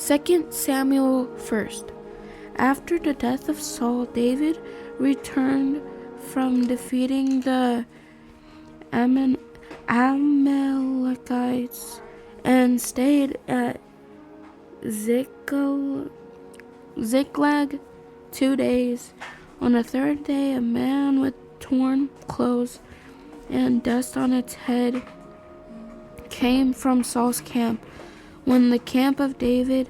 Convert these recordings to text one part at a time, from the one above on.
2 Samuel 1. After the death of Saul, David returned from defeating the Amalekites and stayed at Ziklag 2 days. On the third day, a man with torn clothes and dust on its head came from Saul's camp. When the camp of David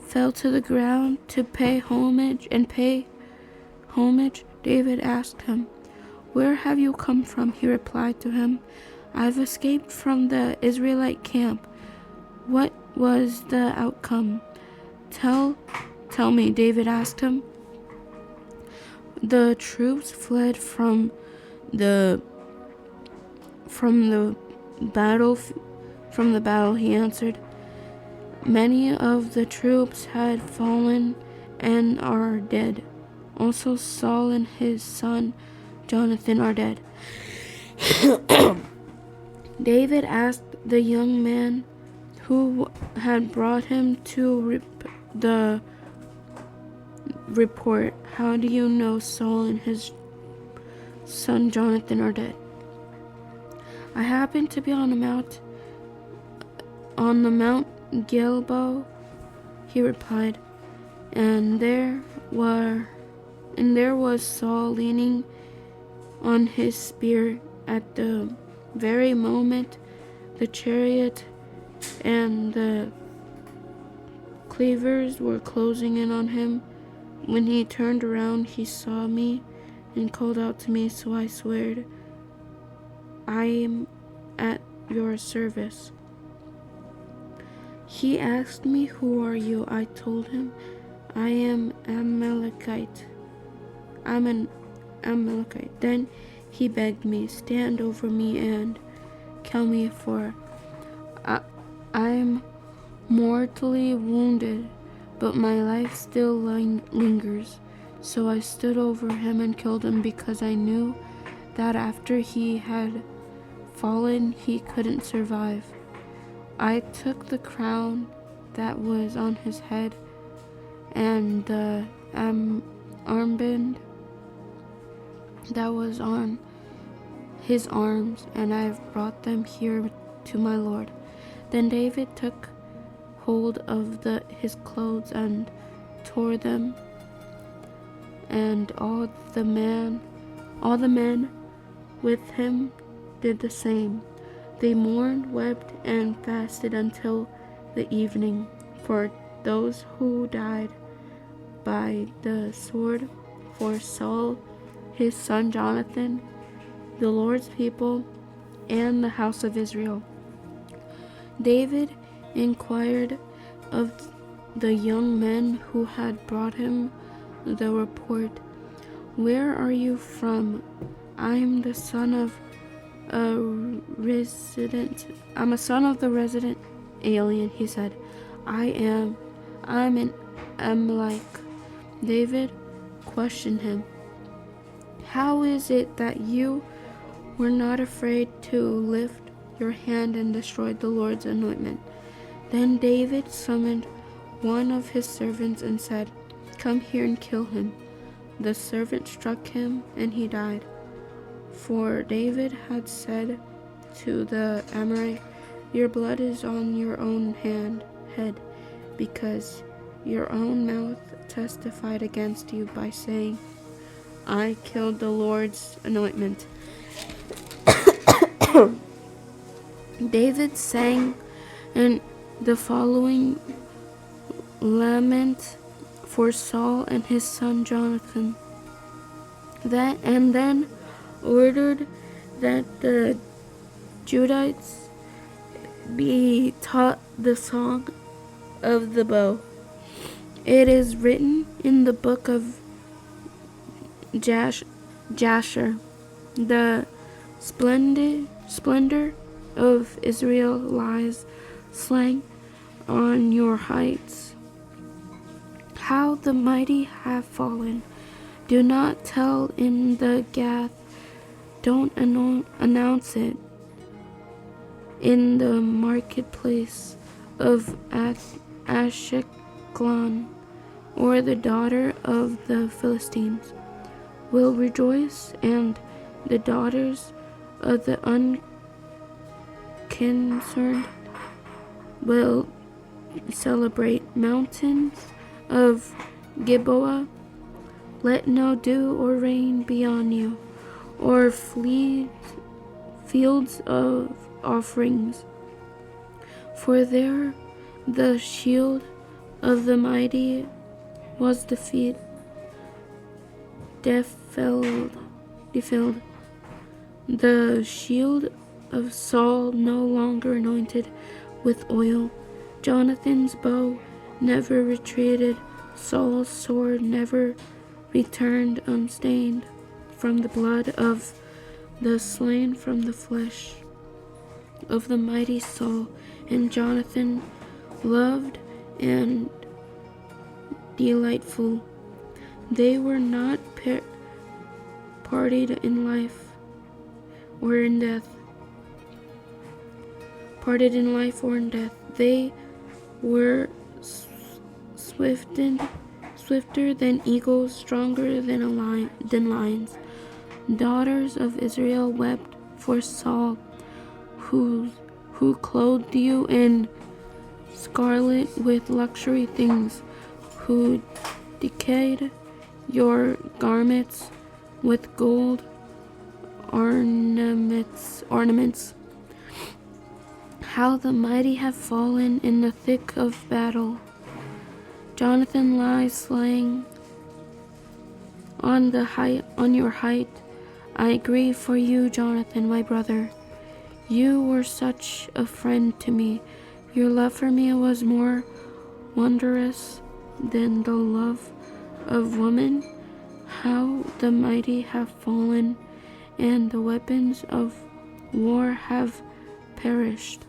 fell to the ground to pay homage, David asked him, "Where have you come from?" He replied to him, "I've escaped from the Israelite camp." "What was the outcome? Tell me," David asked him. "The troops fled from the battle," he answered. "Many of the troops had fallen and are dead. Also Saul and his son Jonathan are dead." David asked the young man who had brought him to the report, "How do you know Saul and his son Jonathan are dead?" "I happened to be on the Mount Gilboa," he replied, and there was Saul leaning on his spear. At the very moment the chariot and the cleavers were closing in on him, when he turned around, he saw me and called out to me, so I swore, "I am at your service." He asked me, "Who are you?" I told him, "I am Amalekite. I'm an Amalekite." Then he begged me, "Stand over me and kill me, for I'm mortally wounded, but my life still lingers." So I stood over him and killed him, because I knew that after he had fallen, he couldn't survive. I took the crown that was on his head and the armband that was on his arms, and I've brought them here to my Lord. Then David took hold of his clothes and tore them, and all the men with him did the same. They mourned, wept, and fasted until the evening for those who died by the sword, for Saul, his son Jonathan, the Lord's people, and the house of Israel. David inquired of the young men who had brought him the report, "Where are you from?" I'm a son of the resident alien," he said. I'm an Amalek." David questioned him, "How is it that you were not afraid to lift your hand and destroy the Lord's anointment?" Then David summoned one of his servants and said, "Come here and kill him." The servant struck him, and he died. For David had said to the Amorite, "Your blood is on your own head, because your own mouth testified against you by saying, 'I killed the Lord's anointment.'" David sang the following lament for Saul and his son Jonathan, and then ordered that the Judites be taught the song of the bow. It is written in the book of Jasher, "The splendor of Israel lies slain on your heights. How the mighty have fallen. Do not tell in the Gath, don't announce it in the marketplace of Ekron, or the daughter of the Philistines, will rejoice, and the daughters of the unconcerned will celebrate. Mountains of Gilboa, let no dew or rain be on you, or fields of offerings. For there the shield of the mighty was defiled. The shield of Saul no longer anointed with oil. Jonathan's bow never retreated. Saul's sword never returned unstained from the blood of the slain, from the flesh of the mighty Saul. And Jonathan loved and delightful. They were not parted in life or in death. Parted in life or in death. They were swifter than eagles, stronger than lions. Daughters of Israel wept for Saul, who clothed you in scarlet with luxury things, who decked your garments with gold ornaments. How the mighty have fallen in the thick of battle. Jonathan lies slain on your height. I grieve for you, Jonathan, my brother. You were such a friend to me. Your love for me was more wondrous than the love of woman. How the mighty have fallen, and the weapons of war have perished.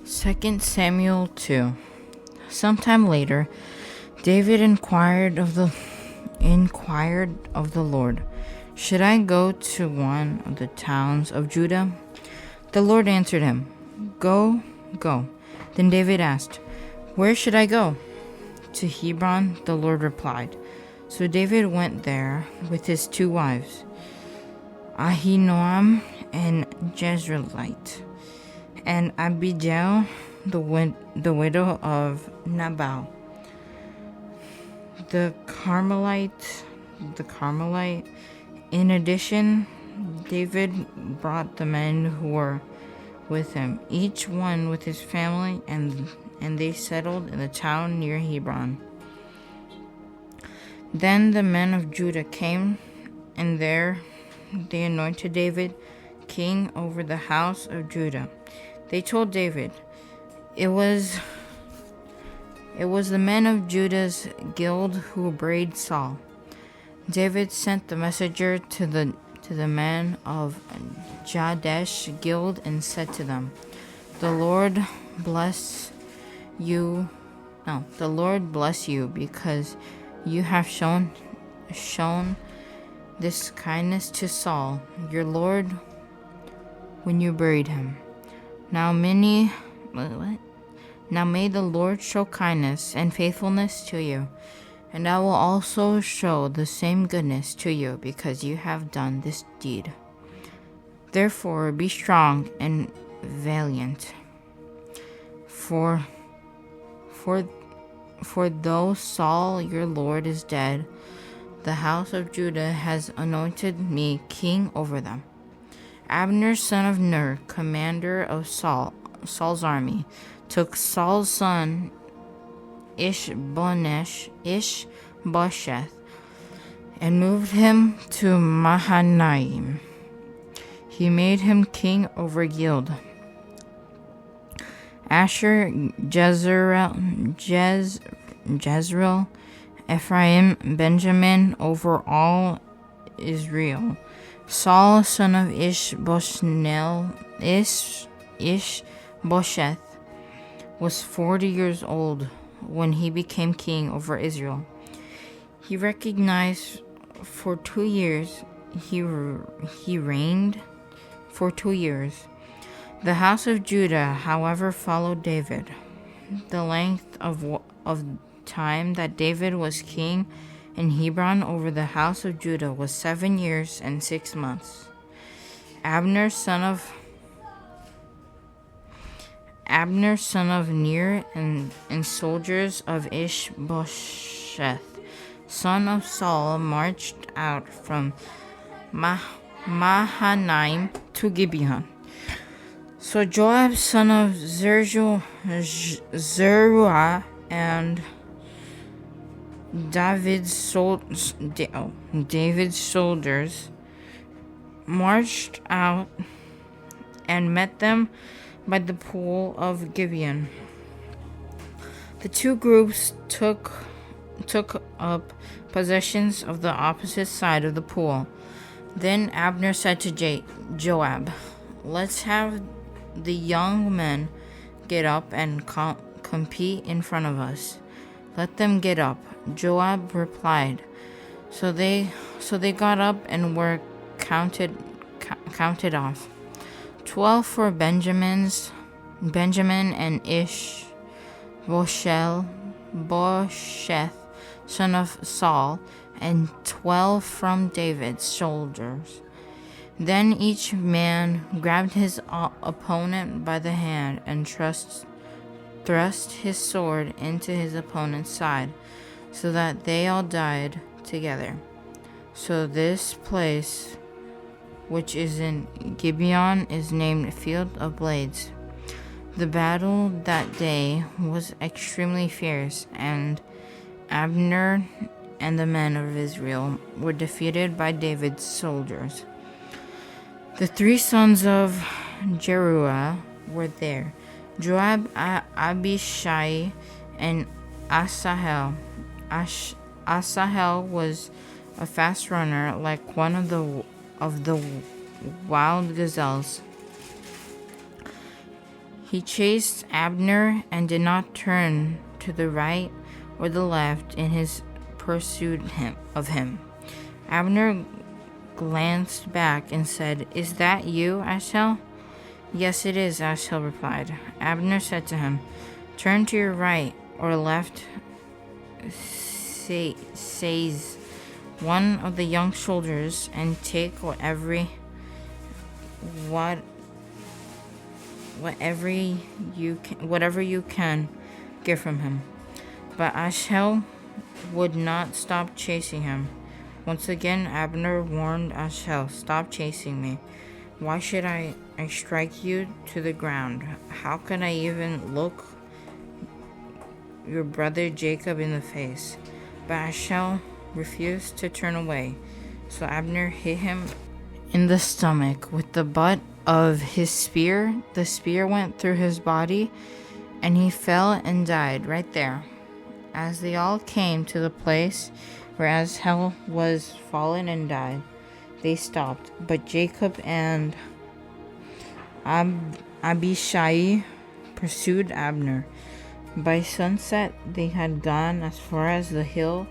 2 Samuel 2. Sometime later, David inquired of the Lord, "Should I go to one of the towns of Judah?" The Lord answered him, Go. Then David asked, "Where should I go?" "To Hebron," the Lord replied. So David went there with his 2 wives, Ahinoam and Jezreelite, and Abigail, the widow of Nabal, the Carmelite. In addition, David brought the men who were with him, each one with his family, and they settled in the town near Hebron. Then the men of Judah came, and there they anointed David king over the house of Judah. They told David, It was the men of Judah's guild who buried Saul. David sent the messenger to the men of Jadesh guild and said to them, The Lord bless you because you have shown this kindness to Saul, your Lord, when you buried him. Now may the Lord show kindness and faithfulness to you, and I will also show the same goodness to you because you have done this deed. Therefore be strong and valiant, for though Saul your Lord is dead, the house of Judah has anointed me king over them. Abner son of Ner, commander of Saul's army, took Saul's son Ishbosheth and moved him to Mahanaim. He made him king over Gilead, Asher, Jezreel, Ephraim, Benjamin, over all Israel. Saul, son of Ishbosheth, was 40 years old when he became king over Israel. He recognized for 2 years. He reigned for 2 years. The house of Judah, however, followed David. The length of of time that David was king in Hebron over the house of Judah was 7 years and 6 months. Abner, son of Ner, and soldiers of Ishbosheth, son of Saul, marched out from Mahanaim to Gibeon. So Joab, son of Zeruiah, and David's soldiers marched out and met them by the pool of Gibeon. The two groups took up possessions of the opposite side of the pool. Then Abner said to Joab, "Let's have the young men get up and compete in front of us." "Let them get up," Joab replied. So they got up and were counted off. 12 for Benjamin and Bosheth, son of Saul, and 12 from David's soldiers. Then each man grabbed his opponent by the hand and thrust his sword into his opponent's side, so that they all died together. So this place, which is in Gibeon, is named Field of Blades. The battle that day was extremely fierce, and Abner and the men of Israel were defeated by David's soldiers. The three sons of Zeruiah were there: Joab, Abishai, and Asahel. Asahel was a fast runner, like one of the wild gazelles. He chased Abner and did not turn to the right or the left in his pursuit of him. Abner glanced back and said, "Is that you, Asahel?" "Yes, it is," Asahel replied. Abner said to him, "Turn to your right or left," says one of the young soldiers, "and take whatever you can get from him." But Asahel would not stop chasing him. Once again, Abner warned Asahel, "Stop chasing me. Why should I strike you to the ground? How can I even look your brother Jacob in the face?" But Asahel refused to turn away. So Abner hit him in the stomach with the butt of his spear. The spear went through his body, and he fell and died right there. As they all came to the place where Asahel was fallen and died, they stopped. But Jacob and Abishai pursued Abner. By sunset, they had gone as far as the hill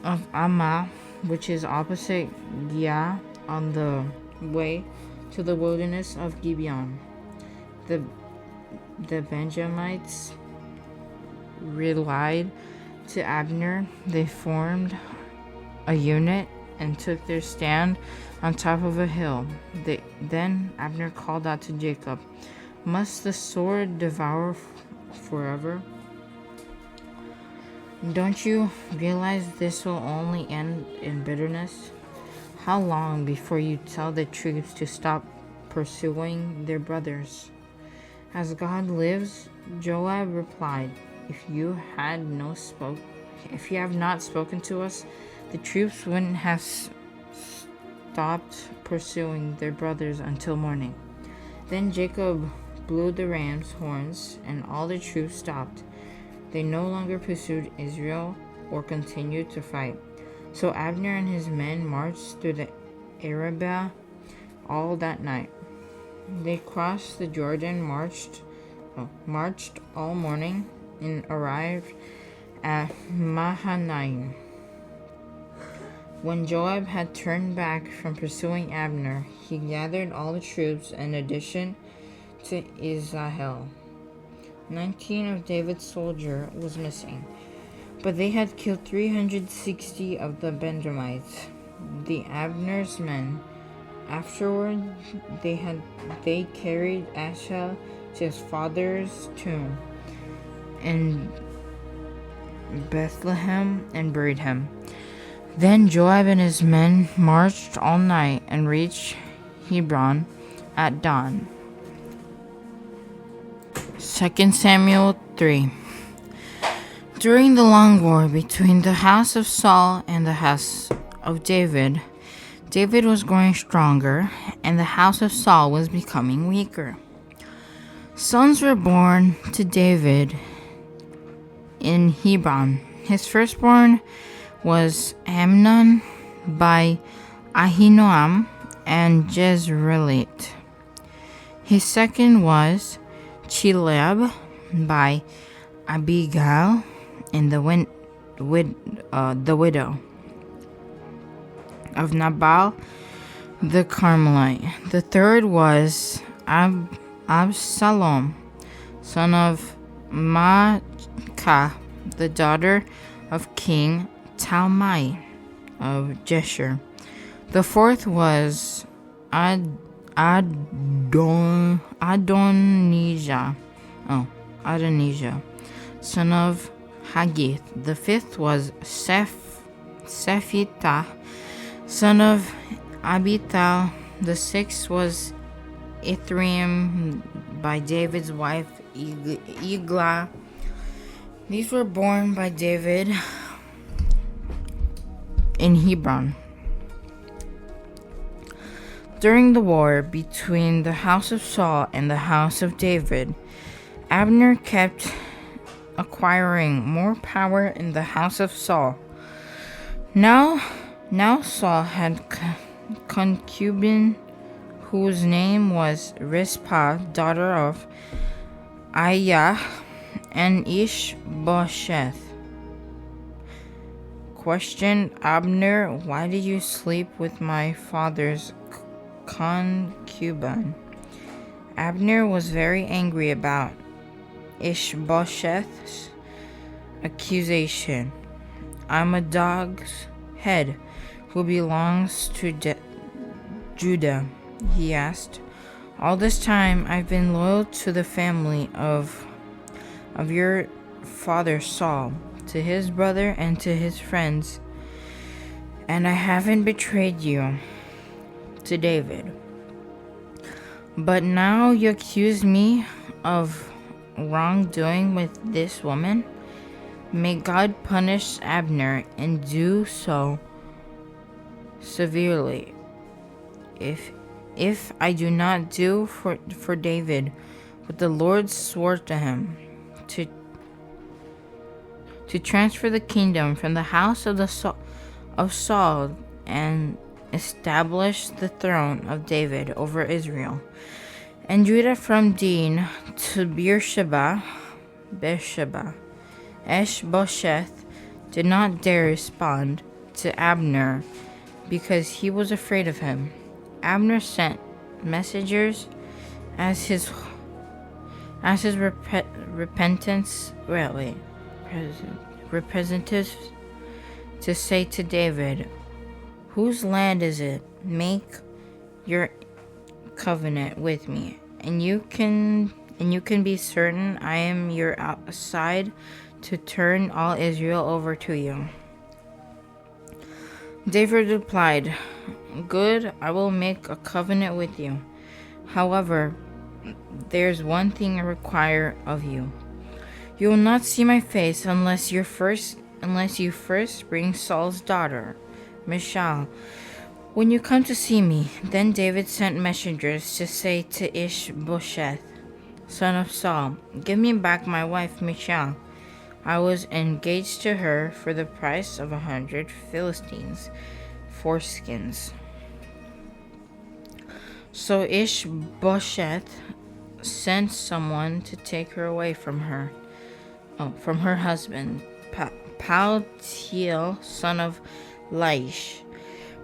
of Ammah, which is opposite Giah, on the way to the wilderness of Gibeon. The Benjamites relied to Abner. They formed a unit and took their stand on top of a hill. Then Abner called out to Jacob, "Must the sword devour forever? Don't you realize this will only end in bitterness? How long before you tell the troops to stop pursuing their brothers?" "As God lives," Joab replied, if you have not spoken to us, the troops wouldn't have stopped pursuing their brothers until morning." Then Jacob blew the ram's horns, and all the troops stopped. They no longer pursued Israel or continued to fight. So Abner and his men marched through the Arabah all that night. They crossed the Jordan, marched all morning, and arrived at Mahanaim. When Joab had turned back from pursuing Abner, he gathered all the troops in addition to Asahel. 19 of David's soldiers was missing, but they had killed 360 of the Benjamites, the Abner's men. Afterward, they carried Asahel to his father's tomb in Bethlehem and buried him. Then Joab and his men marched all night and reached Hebron at dawn. 2 Samuel 3. During the long war between the house of Saul and the house of David, David was growing stronger, and the house of Saul was becoming weaker. Sons were born to David in Hebron. His firstborn was Amnon by Ahinoam and Jezreelite. His second was Chileab by Abigail and the widow of Nabal the Carmelite. The third was Absalom, son of Maacah, the daughter of King Talmai of Geshur. The fourth was Adonijah, son of Haggith. The fifth was Sephitah, son of Abital. The sixth was Ithream by David's wife Eglah. These were born by David in Hebron. During the war between the house of Saul and the house of David, Abner kept acquiring more power in the house of Saul. Now Saul had concubine whose name was Rizpah, daughter of Aiah, and Ishbosheth questioned Abner, "Why did you sleep with my father's concubine?" Abner was very angry about Ishbosheth's accusation. "I'm a dog's head who belongs to Judah," he asked. "All this time I've been loyal to the family of your father Saul, to his brother and to his friends, and I haven't betrayed you to David. But now you accuse me of wrongdoing with this woman. May God punish Abner and do so severely if I do not do for David what the Lord swore to him, to transfer the kingdom from the house of Saul and establish the throne of David over Israel and Judah from Dan to Beersheba. Ishbosheth did not dare respond to Abner because he was afraid of him. Abner sent messengers as his representatives to say to David, "Whose land is it? Make your covenant with me, and you can be certain I am your side to turn all Israel over to you." David replied, "Good, I will make a covenant with you. However, there's one thing I require of you. You will not see my face unless you first bring Saul's daughter, Michal, when you come to see me." Then David sent messengers to say to Ishbosheth, son of Saul, "Give me back my wife Michal. I was engaged to her for the price of 100 Philistines foreskins." So Ishbosheth sent someone to take her away from her husband, Paltiel, son of Laish.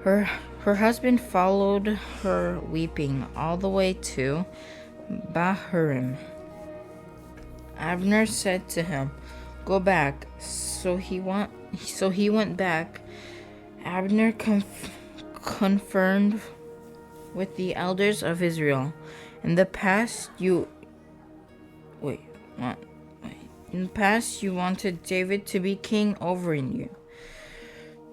Her husband followed her weeping all the way to Bahurim. Abner said to him, "Go back." So he went back. Abner confirmed with the elders of Israel. In the past you wanted David to be king over you.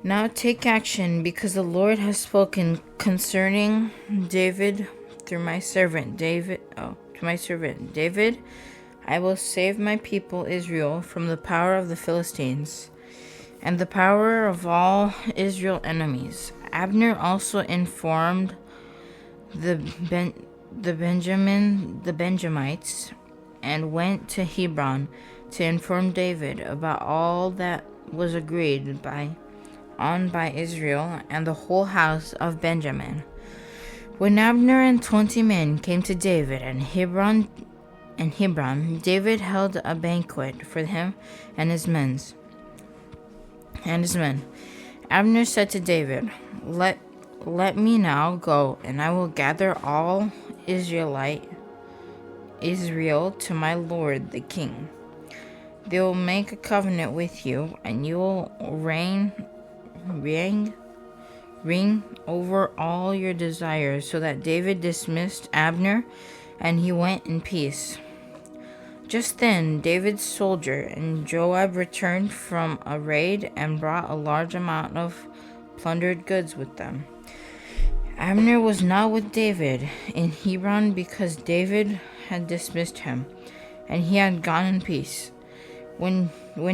Now take action, because the Lord has spoken concerning David through my servant David. To my servant David, I will save my people Israel from the power of the Philistines and the power of all Israel's enemies. Abner also informed the Benjamites and went to Hebron to inform David about all that was agreed on by Israel and the whole house of Benjamin. When Abner and 20 men came to David in Hebron, David held a banquet for him and his men. Abner said to David, Let me now go, and I will gather all Israel to my lord the king. They will make a covenant with you, and you will reign over all your desires. So that David dismissed Abner, and he went in peace. Just then David's soldier and Joab returned from a raid and brought a large amount of plundered goods with them. Abner was not with David in Hebron because David had dismissed him, and he had gone in peace. When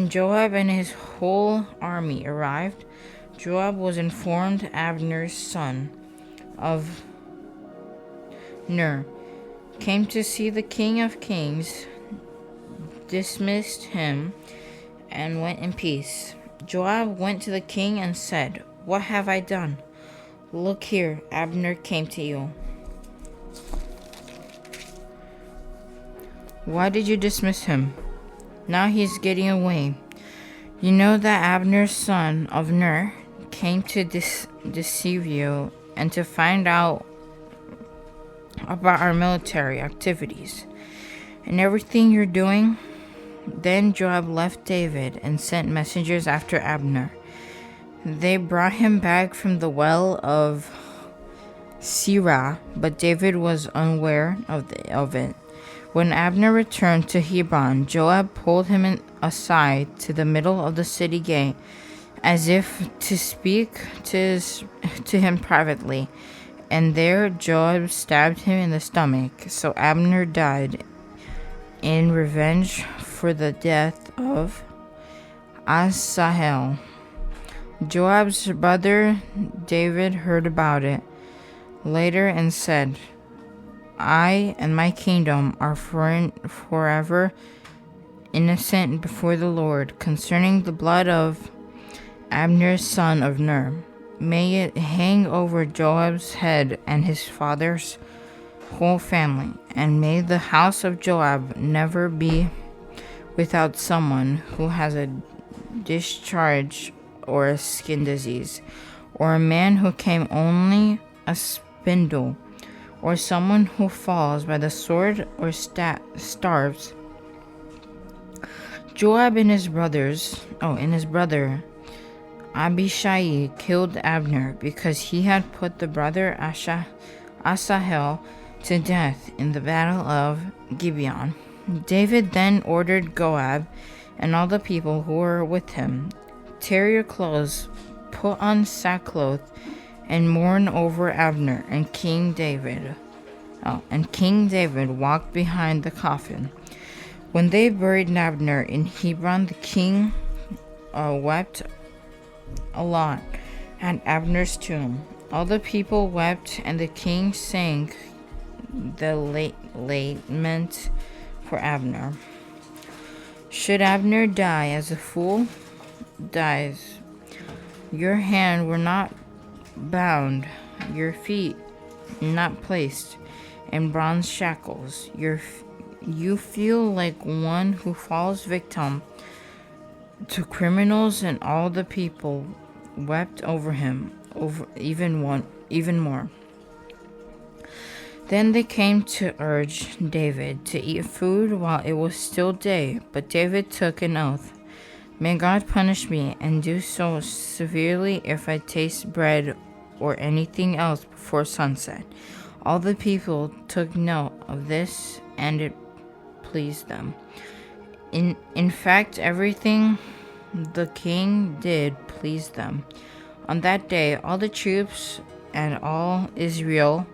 Joab and his whole army arrived, Joab was informed Abner's son of Ner came to see the King of Kings, dismissed him, and went in peace. Joab went to the king and said, "What have I done? Look here, Abner came to you. Why did you dismiss him? Now he's getting away. You know that Abner, son of Ner, came to deceive you and to find out about our military activities and everything you're doing." Then Joab left David and sent messengers after Abner. They brought him back from the well of Sirah, but David was unaware of it. When Abner returned to Hebron, Joab pulled him aside to the middle of the city gate, as if to speak to him privately, and there Joab stabbed him in the stomach. So Abner died in revenge for the death of Asahel. Joab's brother David heard about it later and said, "I and my kingdom are forever innocent before the Lord concerning the blood of Abner, son of Ner. May it hang over Joab's head and his father's whole family, and may the house of Joab never be without someone who has a discharge or a skin disease, or a man who came only a spindle, or someone who falls by the sword or starves." Joab and his brother Abishai killed Abner because he had put the brother Asahel to death in the battle of Gibeon. David then ordered Joab and all the people who were with him, "Tear your clothes, put on sackcloth, and mourn over Abner." And King David walked behind the coffin. When they buried Abner in Hebron, the king wept a lot at Abner's tomb. All the people wept, and the king sang the lament for Abner. Should Abner die as a fool dies, your hands were not bound, your feet not placed in bronze shackles. You feel like one who falls victim to criminals, and all the people wept over him, even more. Then they came to urge David to eat food while it was still day, but David took an oath. May God punish me and do so severely if I taste bread or anything else before sunset. All the people took note of this, and it pleased them. In fact, everything the king did pleased them. On that day, all the troops and all Israel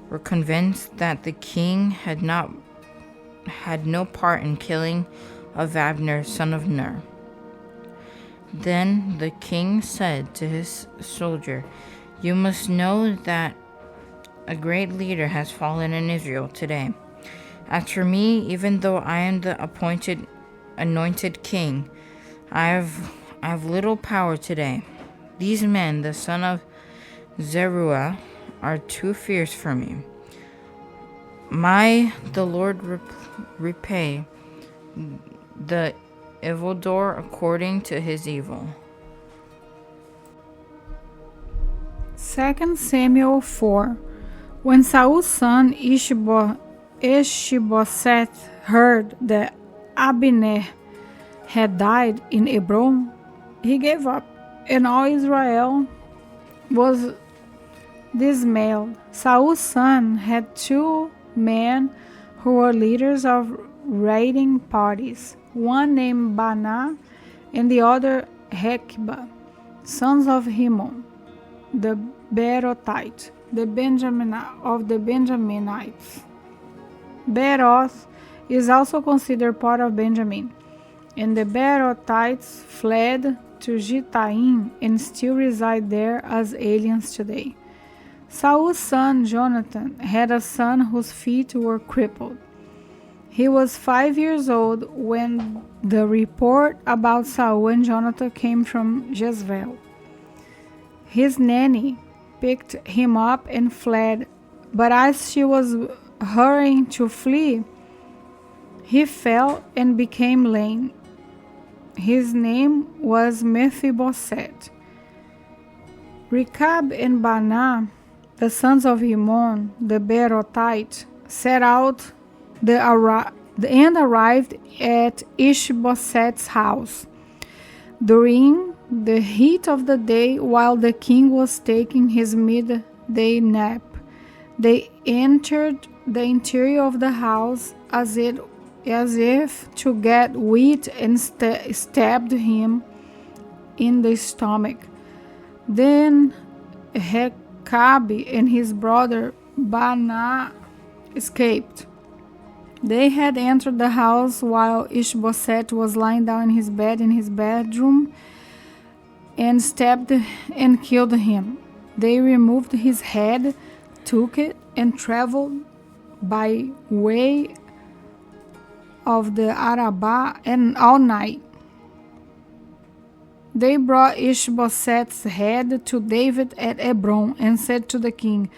were convinced that the king had no part in killing of Abner, son of Ner. Then the king said to his soldier, "You must know that a great leader has fallen in Israel today. After me, even though I am the anointed king, I have little power today. These men, the son of Zeruiah, are too fierce for me. The Lord repay the evildoer according to his evil." 2 Samuel 4. When Saul's son Ishbosheth heard that Abner had died in Hebron, he gave up, and all Israel was dismayed. Saul's son had two men who were leaders of raiding parties, one named Baanah and the other Hekhbah, sons of Rimmon, the Beerothite, of the Benjaminites. Beeroth is also considered part of Benjamin, and the Beerothites fled to Gittaim and still reside there as aliens today. Saul's son Jonathan had a son whose feet were crippled. He was 5 years old when the report about Saul and Jonathan came from Jezreel. His nanny picked him up and fled, but as she was hurrying to flee, he fell and became lame. His name was Mephibosheth. Rechab and Baanah, the sons of Rimmon, the Beerothite, set out and arrived at Ishbosheth's house. During the heat of the day, while the king was taking his midday nap, they entered the interior of the house as if to get wheat and stabbed him in the stomach. Then Rechab and his brother Baanah escaped. They had entered the house while Ishbosheth was lying down in his bed in his bedroom and stabbed and killed him. They removed his head, took it, and traveled by way of the Arabah and all night. They brought Ishbosheth's head to David at Hebron and said to the king,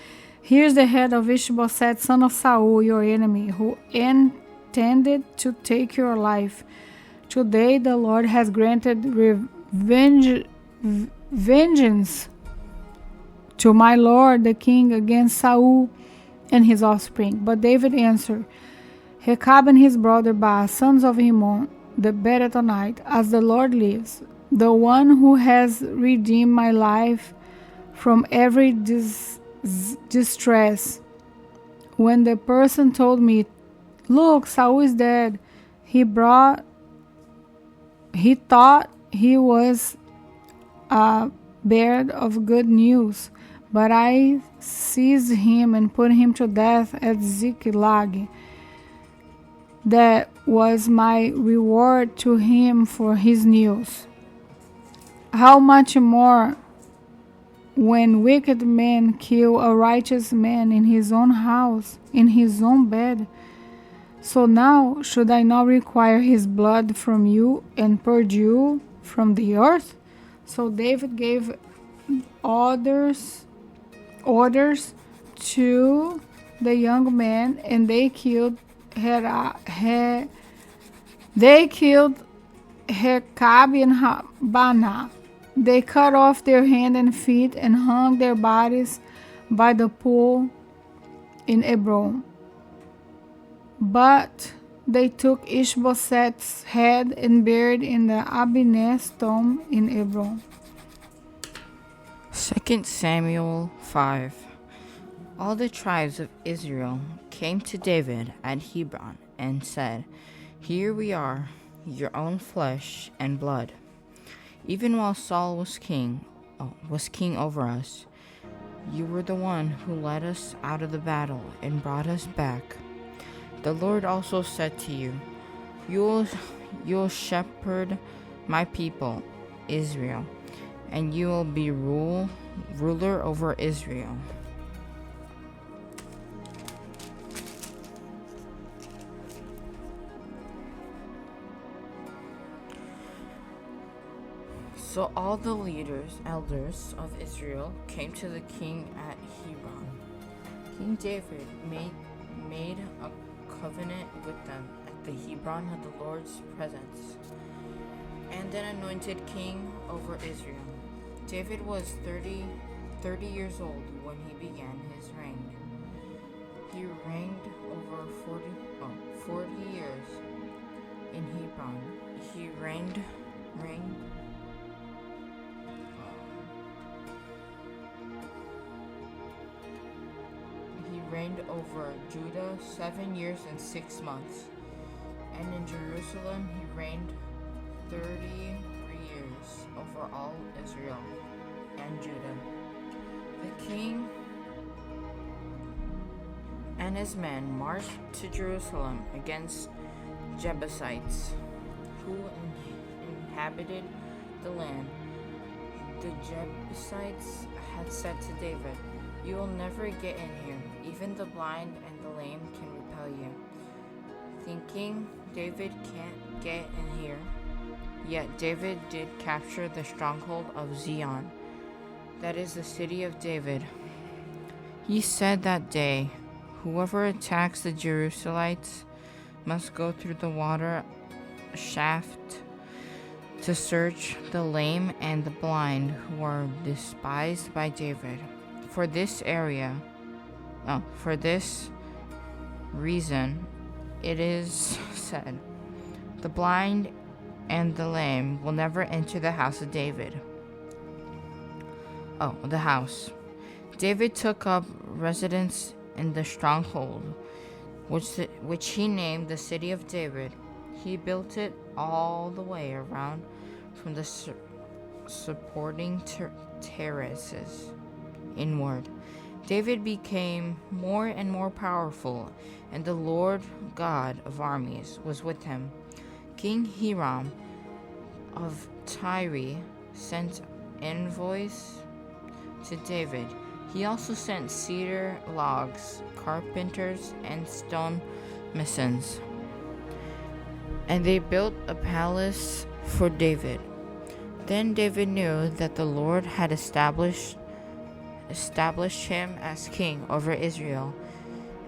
"Here's the head of Ishbosheth, son of Saul, your enemy, who intended to take your life. Today the Lord has granted vengeance to my lord the king against Saul and his offspring." But David answered, "Rechab and his brother Baanah, sons of Rimmon, the Beerothite, as the Lord lives, the one who has redeemed my life from every distress. When the person told me, 'Look, Saul is dead,' he thought he was a bearer of good news, but I seized him and put him to death at Ziklag. That was my reward to him for his news. How much more when wicked men kill a righteous man in his own house, in his own bed? So now should I not require his blood from you and purge you from the earth?" So David gave orders to the young men, and they killed Rechab and Baanah. They cut off their hands and feet and hung their bodies by the pool in Hebron. But they took Ishbosheth's head and buried in the Abineh's tomb in Hebron. 2 Samuel 5. All the tribes of Israel came to David at Hebron and said, "Here we are, your own flesh and blood. Even while Saul was king over us, you were the one who led us out of the battle and brought us back. The Lord also said to you, you'll shepherd my people, Israel, and you will be ruler over Israel." So all the elders of Israel came to the king at Hebron. King David made a covenant with them at the Hebron of the Lord's presence, and then anointed king over Israel. David was 30 years old when he began his reign. He reigned over 40 years in Hebron. He reigned over Judah 7 years and 6 months, and in Jerusalem he reigned 33 years over all Israel and Judah. The king and his men marched to Jerusalem against Jebusites, who inhabited the land. The Jebusites had said to David, "You will never get in here. Even the blind and the lame can repel you." Thinking David can't get in here, yet David did capture the stronghold of Zion, that is the city of David. He said that day, "Whoever attacks the Jerusalemites must go through the water shaft to search the lame and the blind who are despised by David. For this reason, it is said, the blind and the lame will never enter the house of David." The house. David took up residence in the stronghold, which he named the city of David. He built it all the way around from the supporting terraces inward. David became more and more powerful, and the Lord God of armies was with him. King Hiram of Tyre sent envoys to David. He also sent cedar logs, carpenters, and stonemasons, and they built a palace for David. Then David knew that the Lord had established him as king over Israel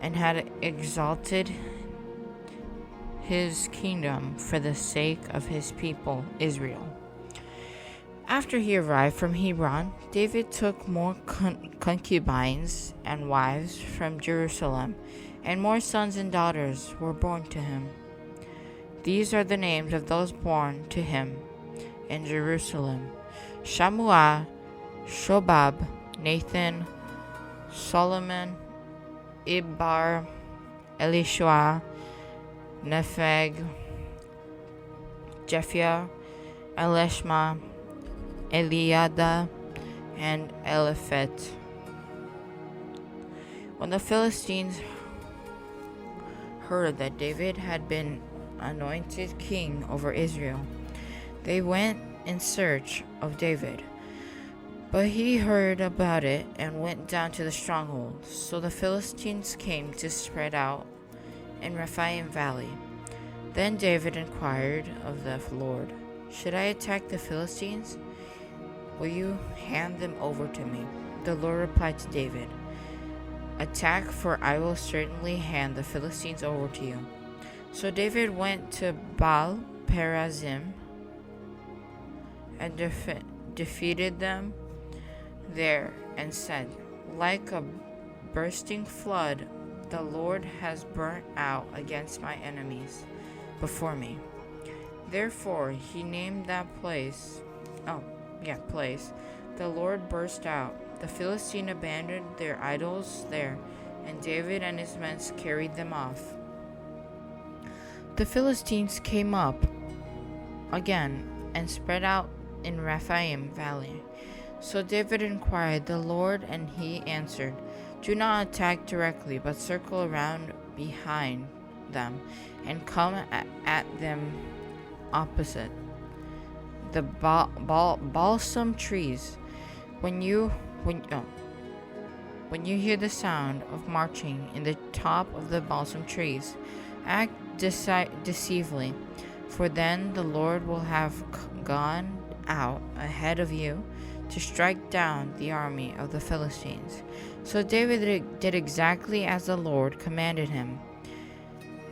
and had exalted his kingdom for the sake of his people Israel. After he arrived from Hebron, David took more concubines and wives from Jerusalem, and more sons and daughters were born to him. These are the names of those born to him in Jerusalem: Shammua, Shobab, Nathan, Solomon, Ibbar, Elishua, Nepheg, Jephthah, Elishma, Eliada, and Eliphet. When the Philistines heard that David had been anointed king over Israel, they went in search of David. But he heard about it and went down to the stronghold. So the Philistines came to spread out in Rephaim Valley. Then David inquired of the Lord, "Should I attack the Philistines? Will you hand them over to me?" The Lord replied to David, "Attack, for I will certainly hand the Philistines over to you." So David went to Baal Perazim and defeated them there and said, "Like a bursting flood the Lord has burnt out against my enemies before me. Therefore he named that place, the Lord burst out. The Philistines abandoned their idols there, and David and his men carried them off. The Philistines came up again and spread out in Rephaim valley. So David inquired the Lord, and he answered, Do not attack directly, but circle around behind them, and come at them opposite the balsam trees. When you hear the sound of marching in the top of the balsam trees, act decisively, for then the Lord will have gone out ahead of you to strike down the army of the Philistines. So David did exactly as the Lord commanded him,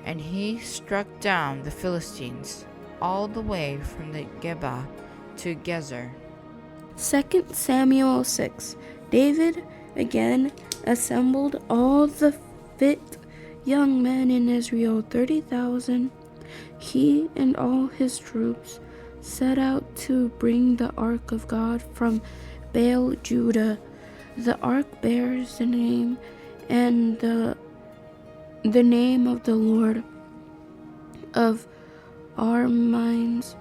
and he struck down the Philistines all the way from the Geba to Gezer. 2 Samuel 6. David again assembled all the fit young men in Israel, 30,000. He and all his troops set out to bring the ark of God from Baal, Judah. The ark bears the name and the name of the Lord of our minds,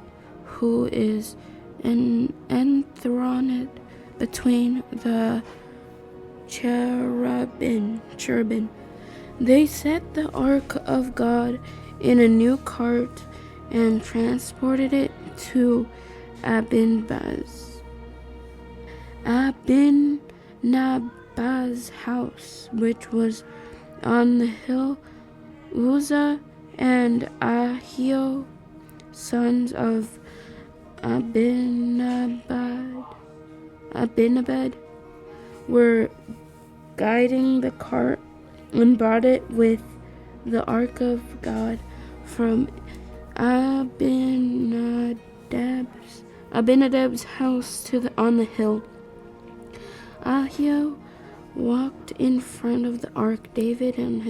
who is enthroned between the cherubim. They set the ark of God in a new cart and transported it to Abinadab's house, which was on the hill. Uzzah and Ahio, sons of Abinadab, were guiding the cart and brought it with the ark of God from Abinadab's house on the hill. Ahio walked in front of the ark. David and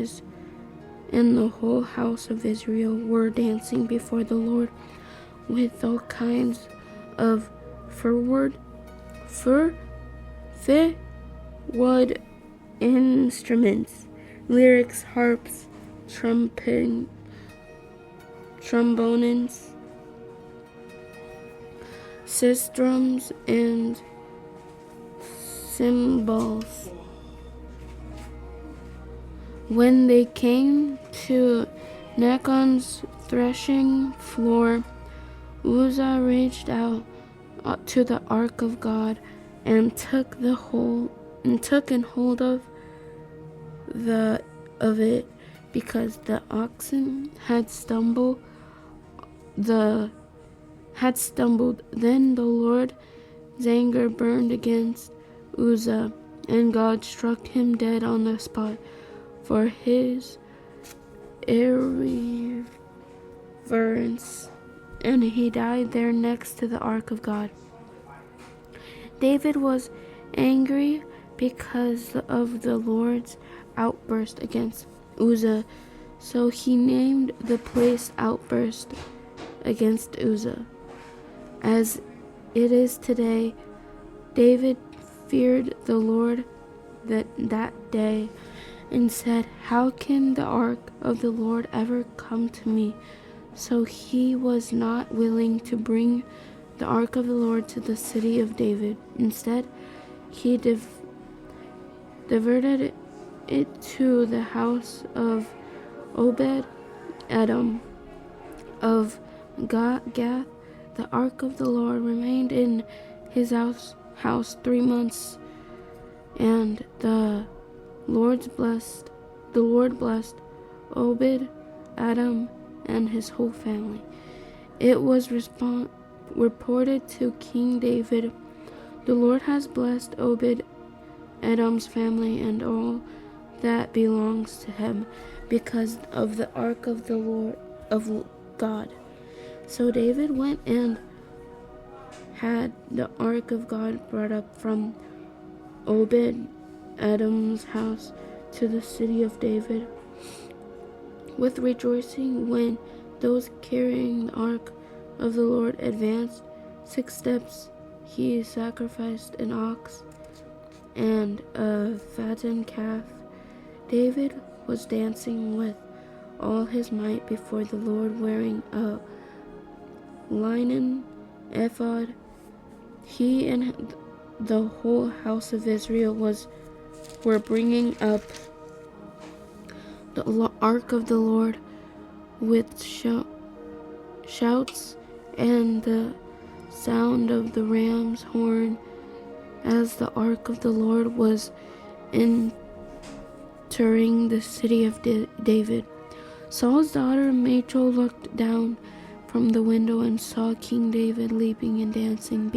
the whole house of Israel were dancing before the Lord with all kinds of firewood instruments, lyres, harps, trombones, sistrums, and cymbals. When they came to Nacon's threshing floor, Uzzah reached out to the ark of God and took hold of it, because the oxen had stumbled. Then the Lord's anger burned against Uzzah, and God struck him dead on the spot for his irreverence, and he died there next to the ark of God. David was angry because of the Lord's outburst against Uzzah, so he named the place Outburst against Uzzah. As it is today, David feared the Lord that day and said, How can the ark of the Lord ever come to me? So he was not willing to bring the ark of the Lord to the city of David. Instead, he diverted it to the house of Obed Edom of Gath. The ark of the Lord remained in his house 3 months, and the Lord blessed Obed Edom and his whole family. It was reported to King David, The Lord has blessed Obed Edom's family and all that belongs to him, because of the ark of the Lord of God. So David went and had the ark of God brought up from Obed Edom's house to the city of David. with rejoicing when those carrying the ark of the Lord advanced 6 steps. He sacrificed an ox and a fattened calf. David was dancing with all his might before the Lord, wearing a linen ephod. He and the whole house of Israel were bringing up the ark of the Lord with shouts and the sound of the ram's horn as the ark of the Lord was entering the city of David. Saul's daughter Michal looked down from the window and saw King David leaping and dancing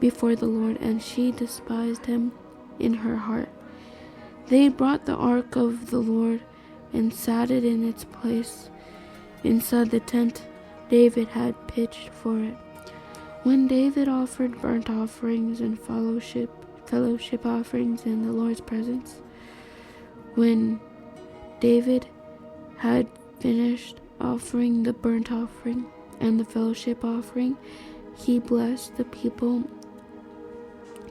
before the Lord, and she despised him in her heart. They brought the ark of the Lord and set it in its place inside the tent David had pitched for it. When David offered burnt offerings and fellowship offerings in the Lord's presence, when David had finished offering the burnt offering and the fellowship offering, he blessed the people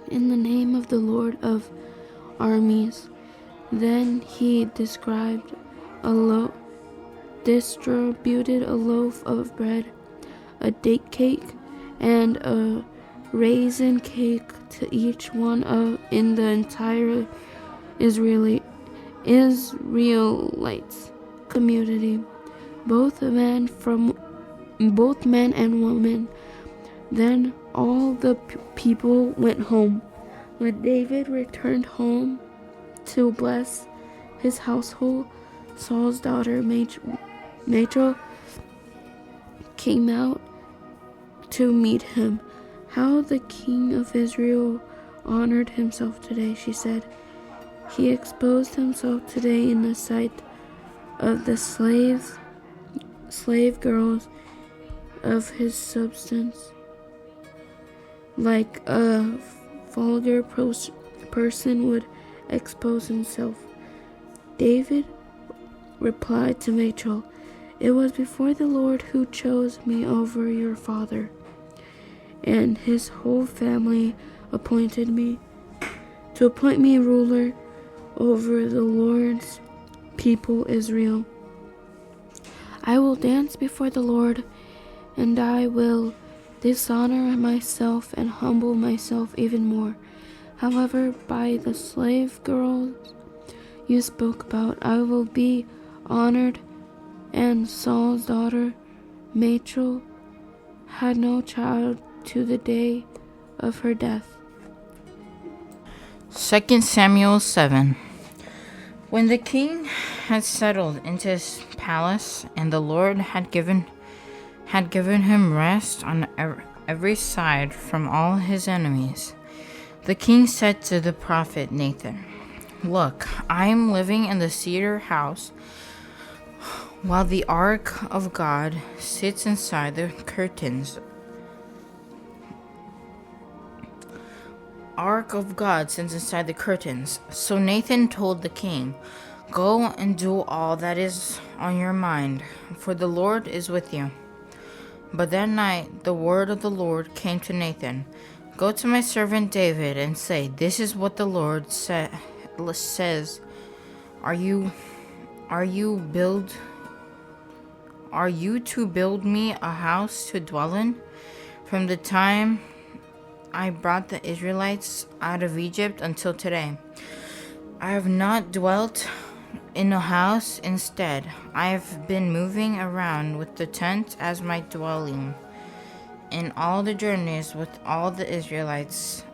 in the name of the Lord of armies. Then he distributed a loaf of bread, a date cake, and a raisin cake to each one in the entire Israelites community, both men and women. Then all the people went home. When David returned home to bless his household, Saul's daughter Michal came out to meet him. "How the king of Israel honored himself today," she said. "He exposed himself today in the sight of the slave girls of his substance, like a vulgar person would expose himself." David replied to Michal, "It was before the Lord who chose me over your father, and his whole family appoint me ruler over the Lord's people Israel. I will dance before the Lord, and I will dishonor myself and humble myself even more. However, by the slave girls you spoke about, I will be honored." And Saul's daughter Michal had no child to the day of her death. 2 Samuel 7. When the king had settled into his palace, and the Lord had given him rest on every side from all his enemies, the king said to the prophet Nathan, "Look, I am living in the cedar house, while the ark of God sits inside the curtains." So Nathan told the king, "Go and do all that is on your mind, for the Lord is with you." But that night the word of the Lord came to Nathan, "Go to my servant David and say, 'This is what the Lord says. Are you to build me a house to dwell in? From the time I brought the Israelites out of Egypt until today, I have not dwelt in a house. Instead, I have been moving around with the tent as my dwelling. In all the journeys with all the Israelites,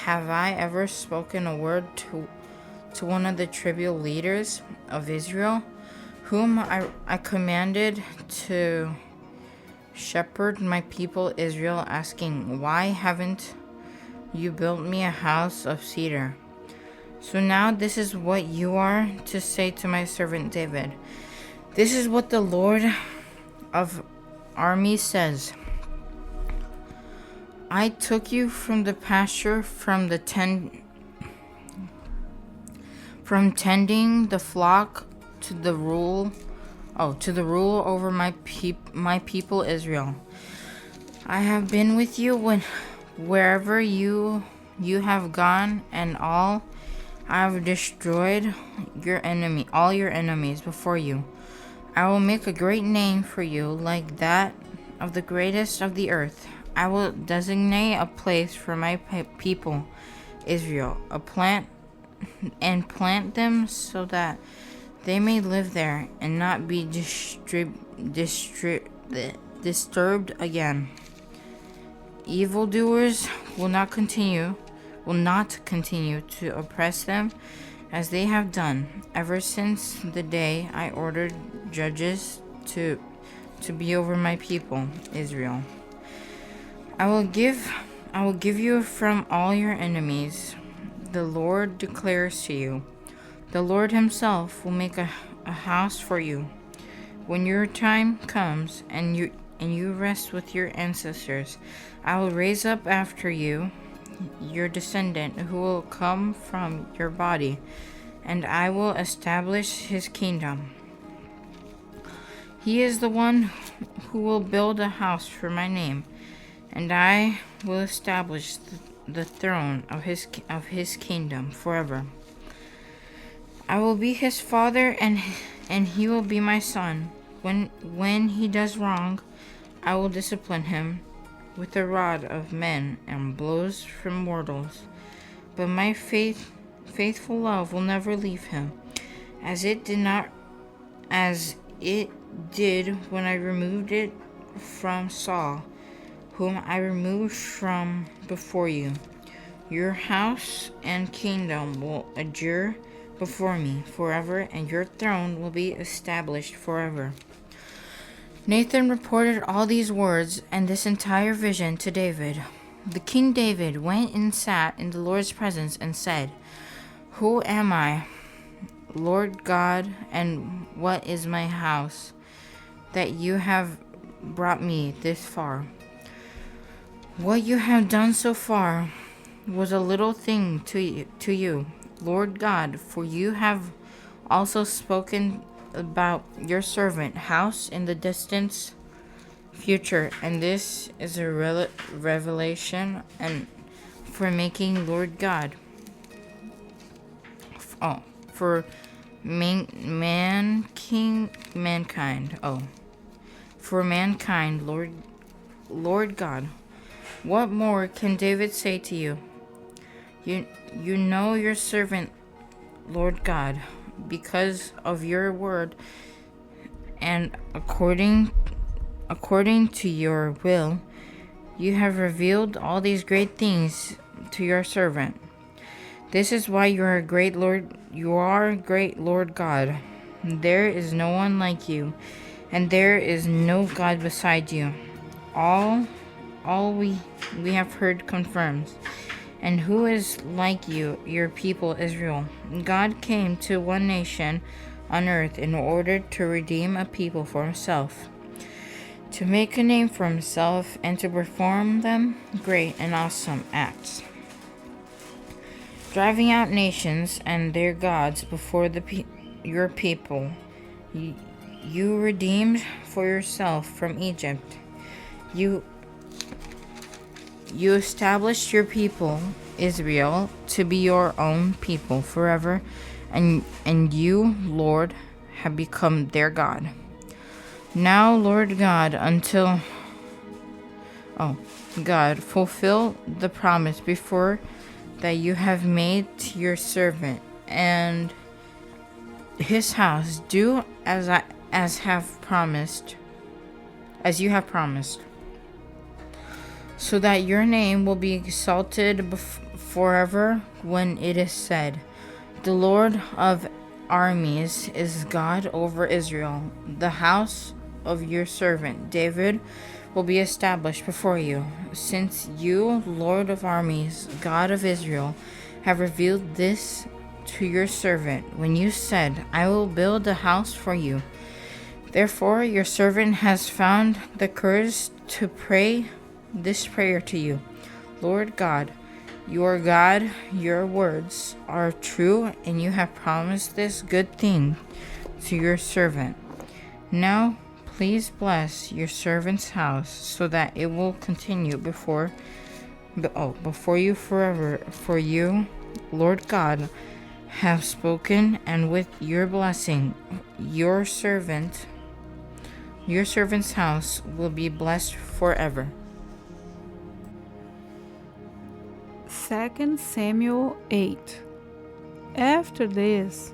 have I ever spoken a word to one of the tribal leaders of Israel, whom I commanded to shepherd my people Israel, asking, 'Why haven't you built me a house of cedar?' So now this is what you are to say to my servant David. This is what the Lord of armies says. I took you from the pasture, from tending the flock to the rule over my people Israel. I have been with you wherever you have gone, and I have destroyed all your enemies before you. I will make a great name for you, like that of the greatest of the earth. I will designate a place for my people Israel, plant them so that they may live there and not be disturbed again. Evildoers will not continue to oppress them as they have done ever since the day I ordered judges to be over my people Israel. I will give you from all your enemies. The Lord declares to you. The Lord himself will make a house for you. When your time comes and you rest with your ancestors, I will raise up after you your descendant who will come from your body, and I will establish his kingdom. He is the one who will build a house for my name, and I will establish the throne of his kingdom forever. I will be his father, and he will be my son. When he does wrong, I will discipline him with the rod of men and blows from mortals. But my faithful love will never leave him, as it did when I removed it from Saul, whom I removed from before you. Your house and kingdom will endure before me forever, and your throne will be established forever. Nathan reported all these words and this entire vision to David. The King David went and sat in the Lord's presence and said, "Who am I, Lord God, and what is my house, that you have brought me this far? What you have done so far was a little thing to you, Lord God, for you have also spoken about your servant house in the distant future, and this is a revelation and for making Lord God for mankind, Lord God. What more can David say to you? You know your servant, Lord God, because of your word, and according to your will, you have revealed all these great things to your servant. This is why you are great Lord God. There is no one like you, and there is no God beside you. All we have heard confirms. And who is like you, your people Israel? God came to one nation on earth in order to redeem a people for himself, to make a name for himself, and to perform them great and awesome acts, driving out nations and their gods before your people. You redeemed for yourself from Egypt. You established your people, Israel, to be your own people forever, and you, Lord, have become their God. Now, Lord God, fulfill the promise before that you have made to your servant and his house. Do as you have promised, so that your name will be exalted forever when it is said, "The Lord of armies is God over Israel." The house of your servant David will be established before you, since you, Lord of armies, God of Israel, have revealed this to your servant when you said, "I will build a house for you." Therefore your servant has found the courage to pray this prayer to you. Lord God, your words are true, and you have promised this good thing to your servant. Now please bless your servant's house so that it will continue before you forever. For you, Lord God, have spoken, and with your blessing your servant's house will be blessed forever. 2 Samuel 8. After this,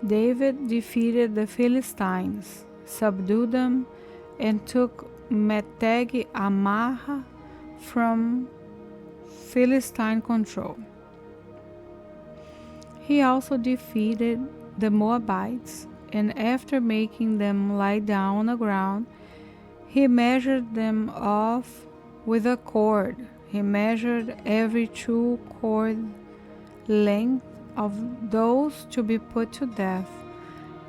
David defeated the Philistines, subdued them, and took Meteg Amaha from Philistine control. He also defeated the Moabites, and after making them lie down on the ground, he measured them off with a cord. He measured every 2 cord length of those to be put to death,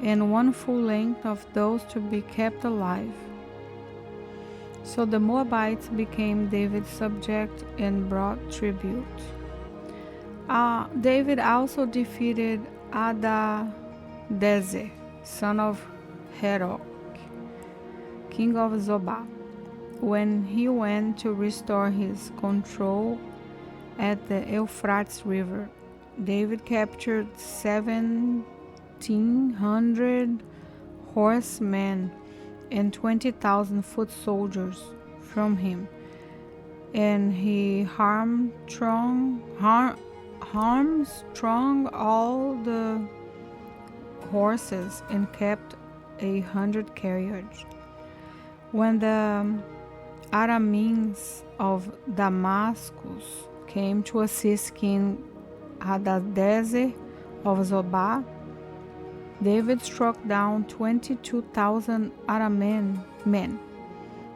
and 1 full length of those to be kept alive. So the Moabites became David's subject and brought tribute. David also defeated Hadadezer, son of Herok, king of Zobah, when he went to restore his control at the Euphrates River. David captured 1,700 horsemen and 20,000 foot soldiers from him, and he harm-strong all the horses and kept 100 carriages. When the Arameans of Damascus came to assist King Hadadezer of Zobah, David struck down 22,000 Aramean men.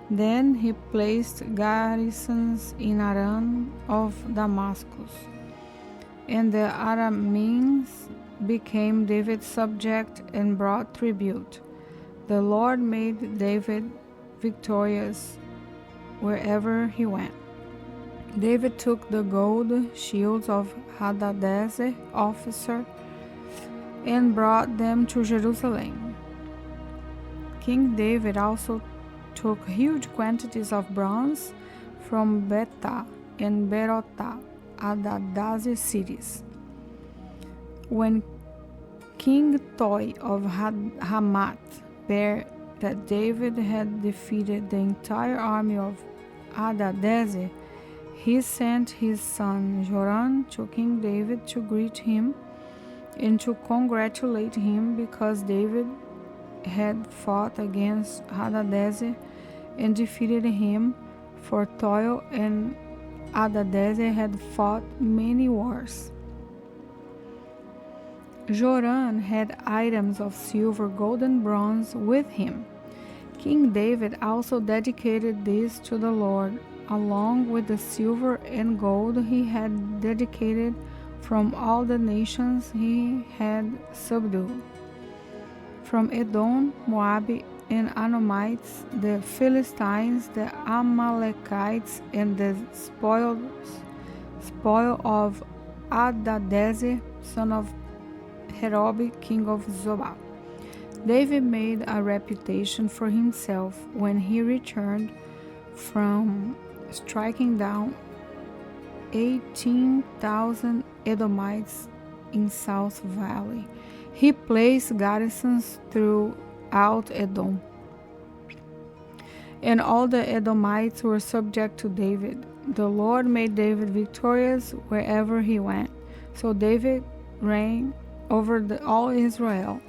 Then he placed garrisons in Aram of Damascus, and the Arameans became David's subject and brought tribute. The Lord made David victorious wherever he went. David took the gold shields of Hadadezer officer and brought them to Jerusalem. King David also took huge quantities of bronze from Betah and Berotah, Hadadezer cities. When King Toi of Hamath heard that David had defeated the entire army of Hadadezer, he sent his son Joram to King David to greet him and to congratulate him because David had fought against Hadadezer and defeated him, for Toi and Hadadezer had fought many wars. Joram had items of silver, gold, and bronze with him. King David also dedicated these to the Lord, along with the silver and gold he had dedicated from all the nations he had subdued, from Edom, Moab, and Ammonites, the Philistines, the Amalekites, and the spoil of Hadadezer, son of Herob, king of Zobah. David made a reputation for himself when he returned from striking down 18,000 Edomites in South Valley. He placed garrisons throughout Edom, and all the Edomites were subject to David. The Lord made David victorious wherever he went. So David reigned over all Israel,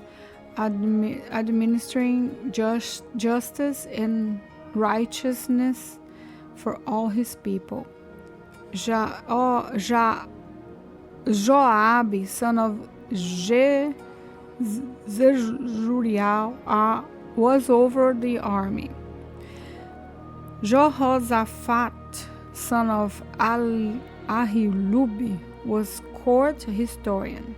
administering justice and righteousness for all his people. Joab, son of Zeruriel, was over the army. Jehoshaphat, son of Ahilub, was court historian.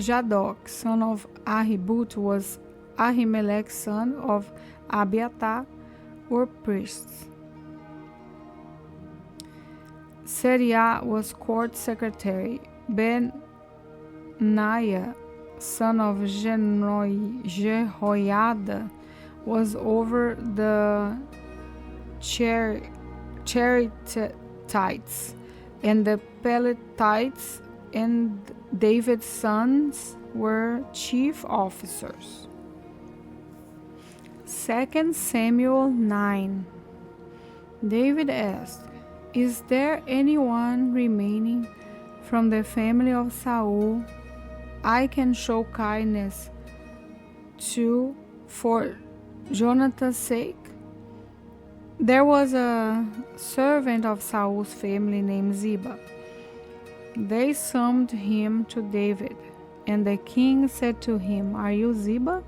Zadok, son of Ahibut, was Ahimelech's son of Abiathar, were priests. Seriah was court secretary. Benaiah son of Jehoiada, was over the Cherethites and the Pelethites, and David's sons were chief officers. 2 Samuel 9. David asked, "Is there anyone remaining from the family of Saul I can show kindness to for Jonathan's sake?" There was a servant of Saul's family named Ziba. They summoned him to David, and the king said to him, "Are you Ziba?"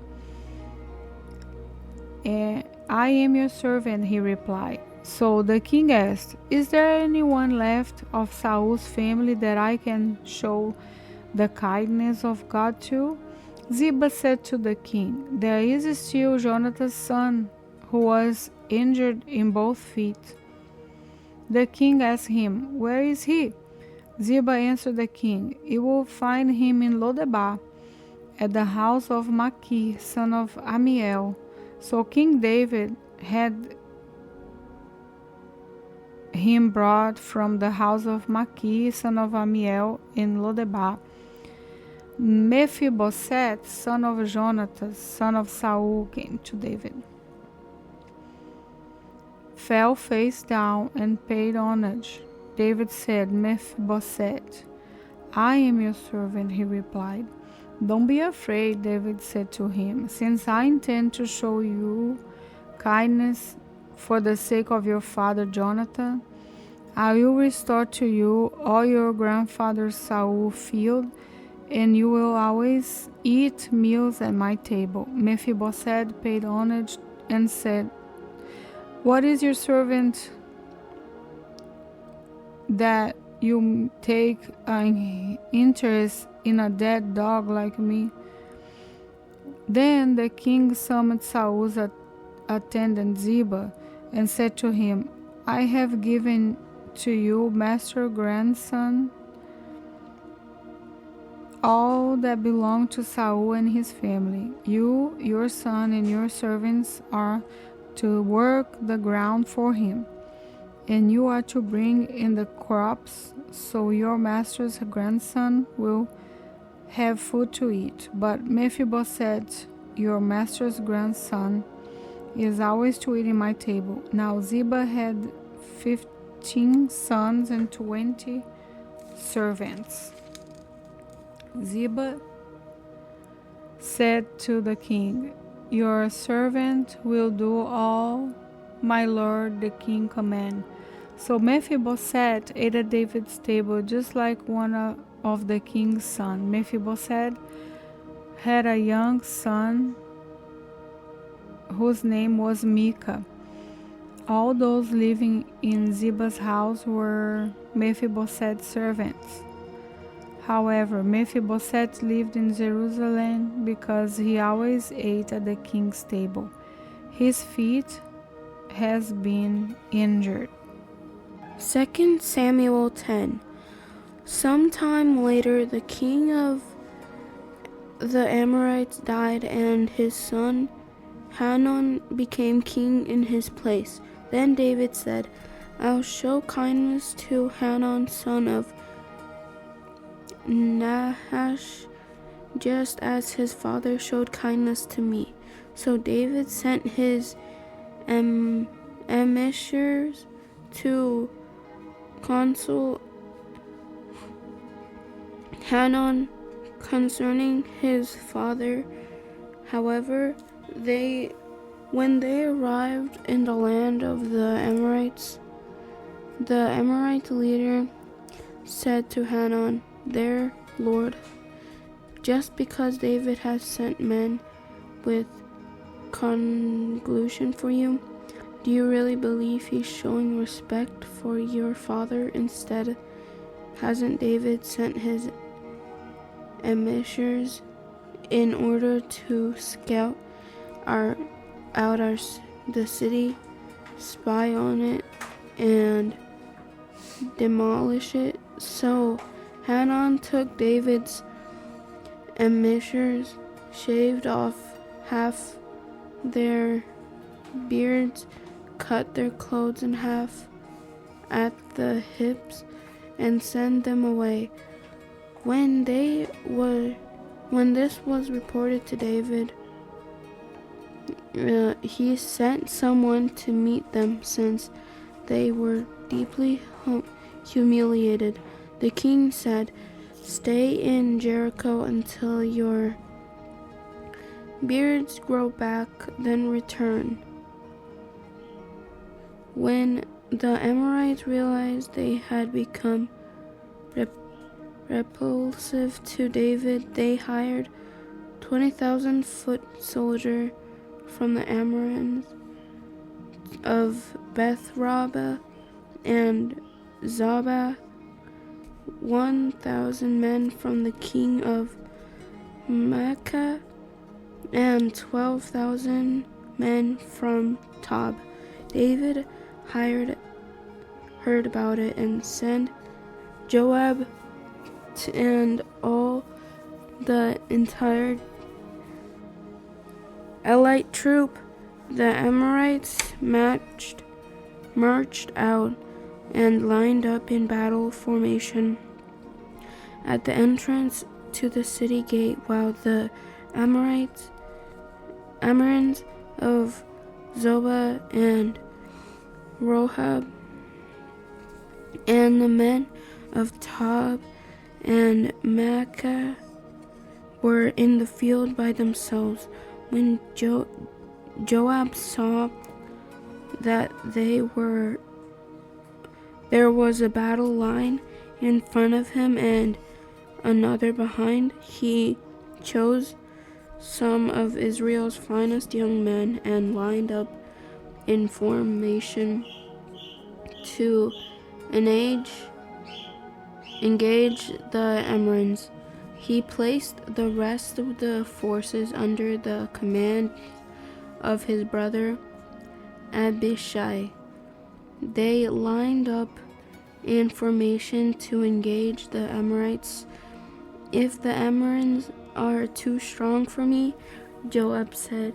"I am your servant," he replied. So the king asked, "Is there anyone left of Saul's family that I can show the kindness of God to?" Ziba said to the king, "There is still Jonathan's son, who was injured in both feet." The king asked him, "Where is he?" Ziba answered the king, "You will find him in Lodebar, at the house of Machir, son of Amiel." So King David had him brought from the house of Machir, son of Amiel, in Lodebar. Mephibosheth, son of Jonathan, son of Saul, came to David, fell face down, and paid homage. David said, "Mephibosheth, I am your servant," he replied. "Don't be afraid," David said to him, "since I intend to show you kindness for the sake of your father Jonathan. I will restore to you all your grandfather Saul's field, and you will always eat meals at my table." Mephibosheth paid homage and said, "What is your servant that you take an interest in a dead dog like me?" Then the king summoned Saul's attendant Ziba and said to him, "I have given to you, master grandson, all that belonged to Saul and his family. You, your son, and your servants are to work the ground for him, and you are to bring in the crops, so your master's grandson will have food to eat. But Mephibosheth, your master's grandson, is always to eat in my table." Now Ziba had 15 sons and 20 servants. Ziba said to the king, "Your servant will do all my lord the king command." So Mephibosheth ate at David's table just like one of the king's sons. Mephibosheth had a young son whose name was Micah. All those living in Ziba's house were Mephibosheth's servants. However, Mephibosheth lived in Jerusalem because he always ate at the king's table. His feet has been injured. 2 Samuel 10. Sometime later, the king of the Amorites died, and his son Hanun became king in his place. Then David said, "I'll show kindness to Hanun, son of Nahash, just as his father showed kindness to me." So David sent his emissaries to consult Hanun concerning his father. However, when they arrived in the land of the Amorites, the Amorite leader said to Hanun, "Their lord, just because David has sent men with congratulation for you, do you really believe he's showing respect for your father? Instead, hasn't David sent his emissaries in order to scout the city, spy on it, and demolish it?" So Hanun took David's Amishers shaved off half their beards, cut their clothes in half at the hips, and sent them away. When this was reported to David, he sent someone to meet them, since they were deeply humiliated. The king said, "Stay in Jericho until your beards grow back, then return." When the Amorites realized they had become repulsive to David, they hired 20,000 foot soldiers from the Amorites of Beth Rabbah and Zobah, 1,000 men from the king of Makkah, and 12,000 men from Tob. David heard about it and sent Joab and all the entire elite troop. The Amorites marched out and lined up in battle formation at the entrance to the city gate, while the Amorites of Zobah and Rohab and the men of Tob and Makkah were in the field by themselves. When Joab saw that there was a battle line in front of him and another behind, he chose some of Israel's finest young men and lined up in formation to engage the Amorites. He placed the rest of the forces under the command of his brother Abishai. They lined up in formation to engage the Amorites. "If the Amorites are too strong for me," Joab said,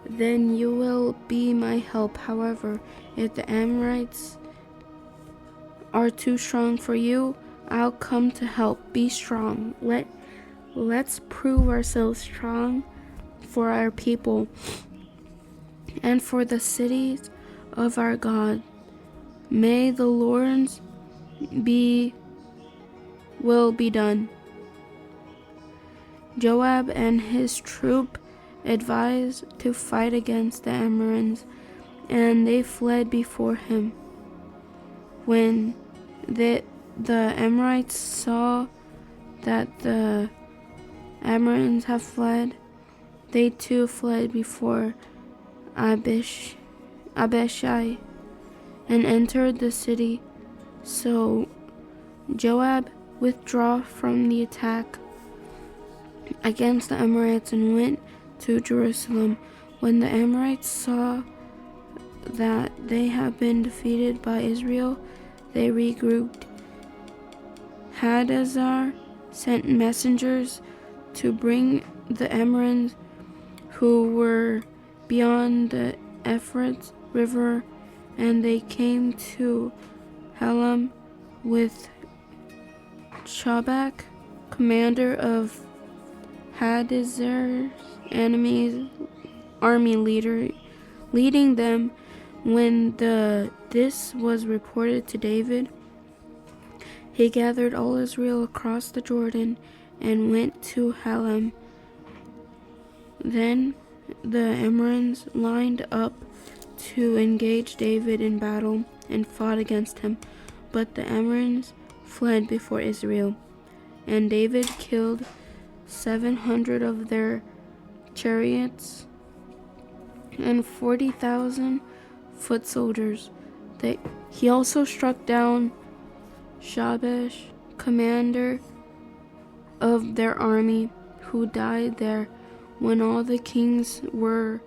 "then you will be my help. However, if the Amorites are too strong for you, I'll come to help. Be strong. Let's prove ourselves strong for our people and for the cities of our God. May the Lord's will be done." Joab and his troop advised to fight against the Amorites, and they fled before him. When the Amorites saw that the Amorites had fled, they too fled before Abishai and entered the city. So Joab withdrew from the attack against the Amorites and went to Jerusalem. When the Amorites saw that they had been defeated by Israel, they regrouped. Hadassah sent messengers to bring the Amorites who were beyond the Euphrates River, and they came to Helam with Shobak, commander of Hadassah's army leader, leading them. When this was reported to David, he gathered all Israel across the Jordan and went to Helam. Then the Amorites lined up to engage David in battle and fought against him, but the Amorites fled before Israel, and David killed 700 of their chariots and 40,000 foot soldiers. He also struck down Shabash, commander of their army, who died there. When all the kings were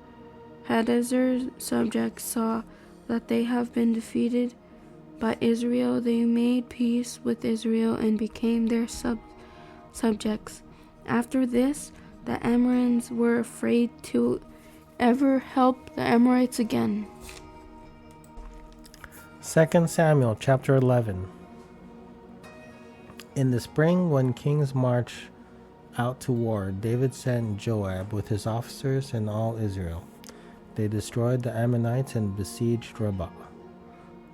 Hadassah's subjects saw that they have been defeated by Israel, they made peace with Israel and became their subjects. After this, the Amorites were afraid to ever help the Amorites again. 2 Samuel chapter 11. In the spring, when kings march out to war, David sent Joab with his officers and all Israel. They destroyed the Ammonites and besieged Rabbah.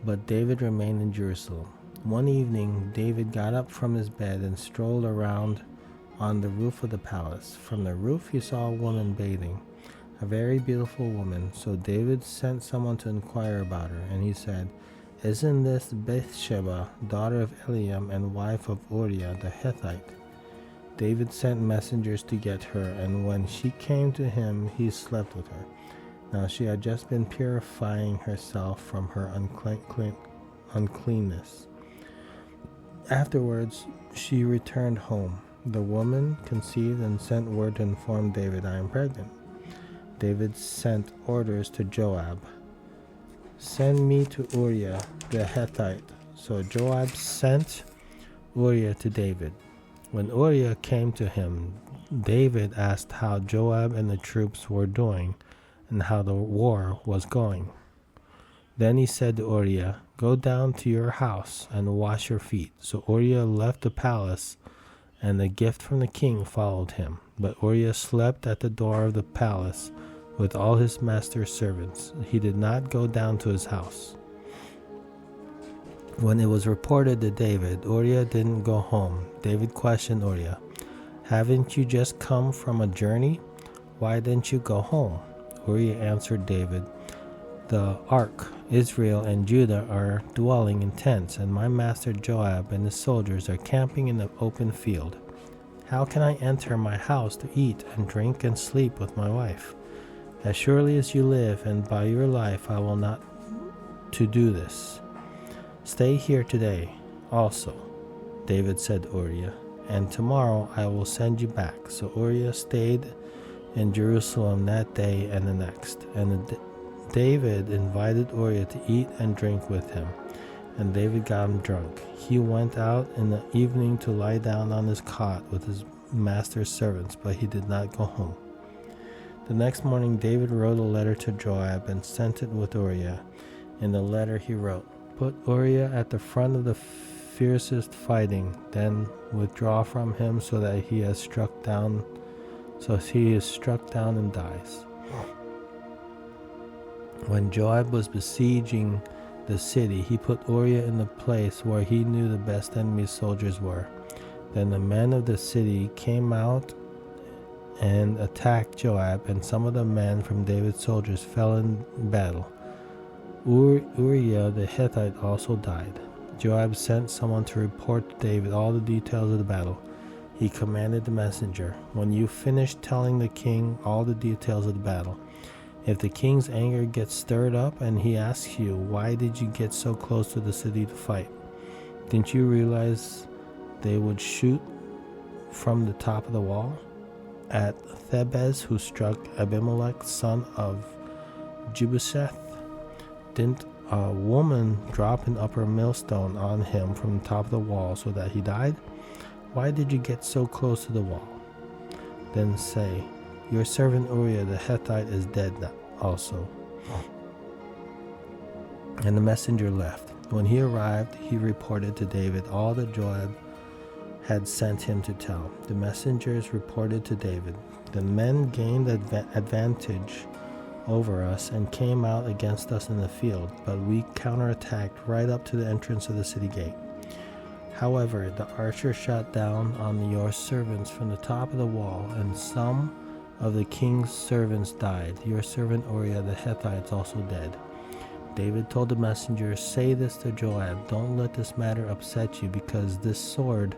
But David remained in Jerusalem. One evening, David got up from his bed and strolled around on the roof of the palace. From the roof, he saw a woman bathing, a very beautiful woman. So David sent someone to inquire about her, and he said, "Isn't this Bathsheba, daughter of Eliam and wife of Uriah the Hittite?" David sent messengers to get her, and when she came to him, he slept with her. Now she had just been purifying herself from her uncleanness. Afterwards, she returned home. The woman conceived and sent word to inform David, "I am pregnant." David sent orders to Joab, "Send me to Uriah the Hittite." So Joab sent Uriah to David. When Uriah came to him, David asked how Joab and the troops were doing and how the war was going. Then he said to Uriah, "Go down to your house and wash your feet." So Uriah left the palace, and the gift from the king followed him. But Uriah slept at the door of the palace with all his master's servants. He did not go down to his house. When it was reported to David, Uriah didn't go home. David questioned Uriah, "Haven't you just come from a journey? Why didn't you go home?" Uriah answered David, "The ark, Israel and Judah are dwelling in tents, and my master Joab and his soldiers are camping in the open field. How can I enter my house to eat and drink and sleep with my wife? As surely as you live, and by your life, I will not to do this. Stay here today also," David said to Uriah, "and tomorrow I will send you back." So Uriah stayed in Jerusalem that day and the next. And David invited Uriah to eat and drink with him, and David got him drunk. He went out in the evening to lie down on his cot with his master's servants, but he did not go home. The next morning David wrote a letter to Joab and sent it with Uriah. In the letter he wrote, "Put Uriah at the front of the fiercest fighting, then withdraw from him so he is struck down and dies." When Joab was besieging the city, he put Uriah in the place where he knew the best enemy soldiers were. Then the men of the city came out and attacked Joab, and some of the men from David's soldiers fell in battle. Uriah the Hittite also died. Joab sent someone to report to David all the details of the battle. He commanded the messenger, "When you finish telling the king all the details of the battle, if the king's anger gets stirred up and he asks you, 'Why did you get so close to the city to fight? Didn't you realize they would shoot from the top of the wall at Thebez, who struck Abimelech, son of Jebuseth? Didn't a woman drop an upper millstone on him from the top of the wall so that he died? Why did you get so close to the wall?' Then say, 'Your servant Uriah the Hittite is dead now also.'" And the messenger left. When he arrived, he reported to David all that Joab had sent him to tell. The messengers reported to David, "The men gained advantage over us and came out against us in the field, but we counterattacked right up to the entrance of the city gate. However, the archer shot down on your servants from the top of the wall, and some of the king's servants died. Your servant Uriah the Hittite is also dead." David told the messenger, "Say this to Joab, don't let this matter upset you, because this sword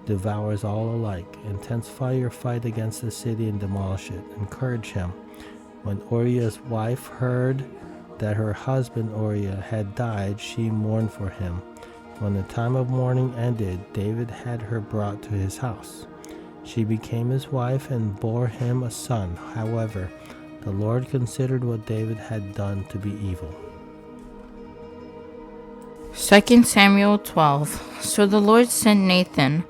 devours all alike. Intensify your fight against the city and demolish it. Encourage him." When Uriah's wife heard that her husband Uriah had died, she mourned for him. When the time of mourning ended, David had her brought to his house. She became his wife and bore him a son. However, the Lord considered what David had done to be evil. 2 Samuel 12. So the Lord sent Nathan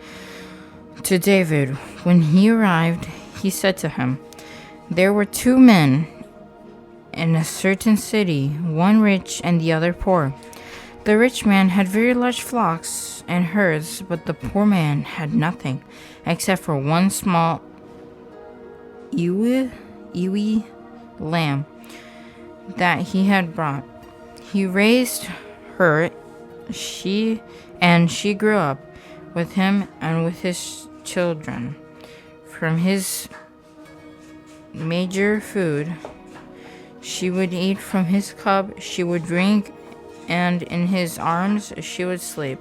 to David When he arrived, he said to him, "There were two men in a certain city, one rich and the other poor. The rich man had very large flocks and herds, but the poor man had nothing except for one small ewe lamb that he had brought. He raised her, she grew up with him and with his children. From his major food she would eat, from his cup she would drink, and in his arms she would sleep.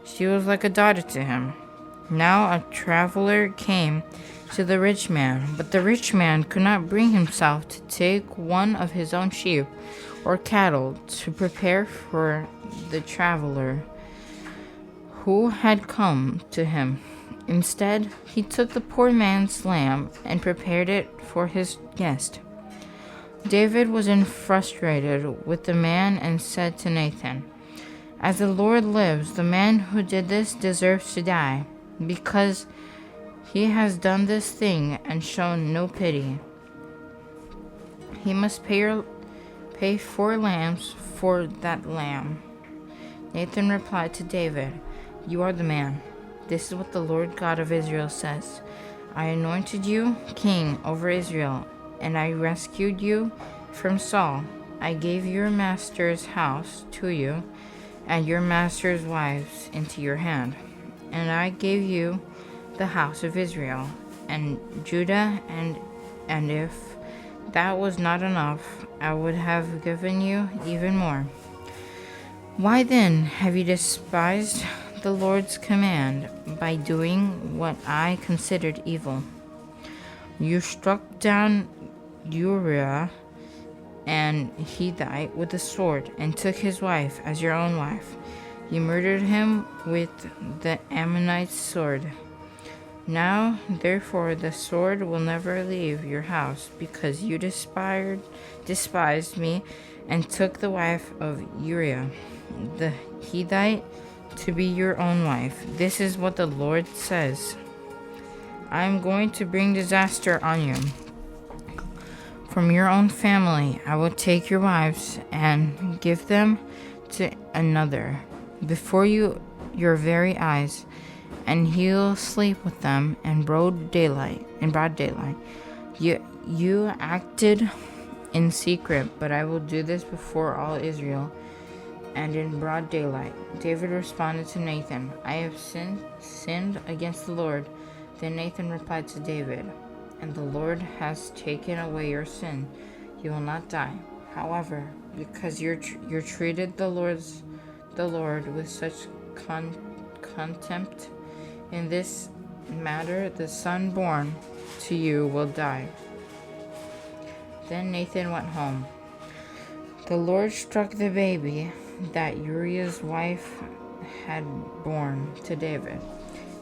She was like a daughter to him. Now a traveler came to the rich man, but the rich man could not bring himself to take one of his own sheep or cattle to prepare for the traveler who had come to him. Instead, he took the poor man's lamb and prepared it for his guest. David was frustrated with the man and said to Nathan, "As the Lord lives, the man who did this deserves to die, because he has done this thing and shown no pity. He must pay 4 lambs for that lamb." Nathan replied to David, "You are the man. This is what the Lord God of Israel says. I anointed you king over Israel, and I rescued you from Saul. I gave your master's house to you, and your master's wives into your hand. And I gave you the house of Israel and Judah, and if that was not enough, I would have given you even more. Why then have you despised the Lord's command by doing what I considered evil? You struck down Uriah and Hittite with the sword, and took his wife as your own wife. You murdered him with the Ammonite sword. Now, therefore, the sword will never leave your house, because you despised me and took the wife of Uriah the Hittite to be your own wife. This is what the Lord says: I am going to bring disaster on you. From your own family I will take your wives and give them to another before your very eyes, and he'll sleep with them in broad daylight. You acted in secret, but I will do this before all Israel and in broad daylight. David responded to Nathan, I have sinned against the Lord. Then Nathan replied to David, and the Lord has taken away your sin. You will not die. However, because you treated the Lord with such contempt in this matter, the son born to you will die. Then Nathan went home. The Lord struck the baby that Uriah's wife had born to David,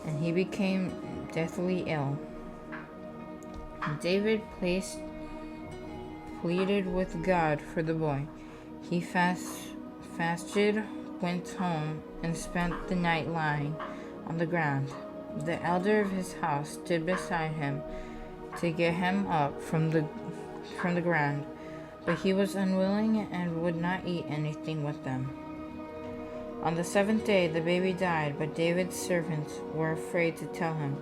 and he became deathly ill. David pleaded with God for the boy. He fasted, went home, and spent the night lying on the ground. The elder of his house stood beside him to get him up from the ground, but he was unwilling and would not eat anything with them. On the 7th day the baby died, but David's servants were afraid to tell him.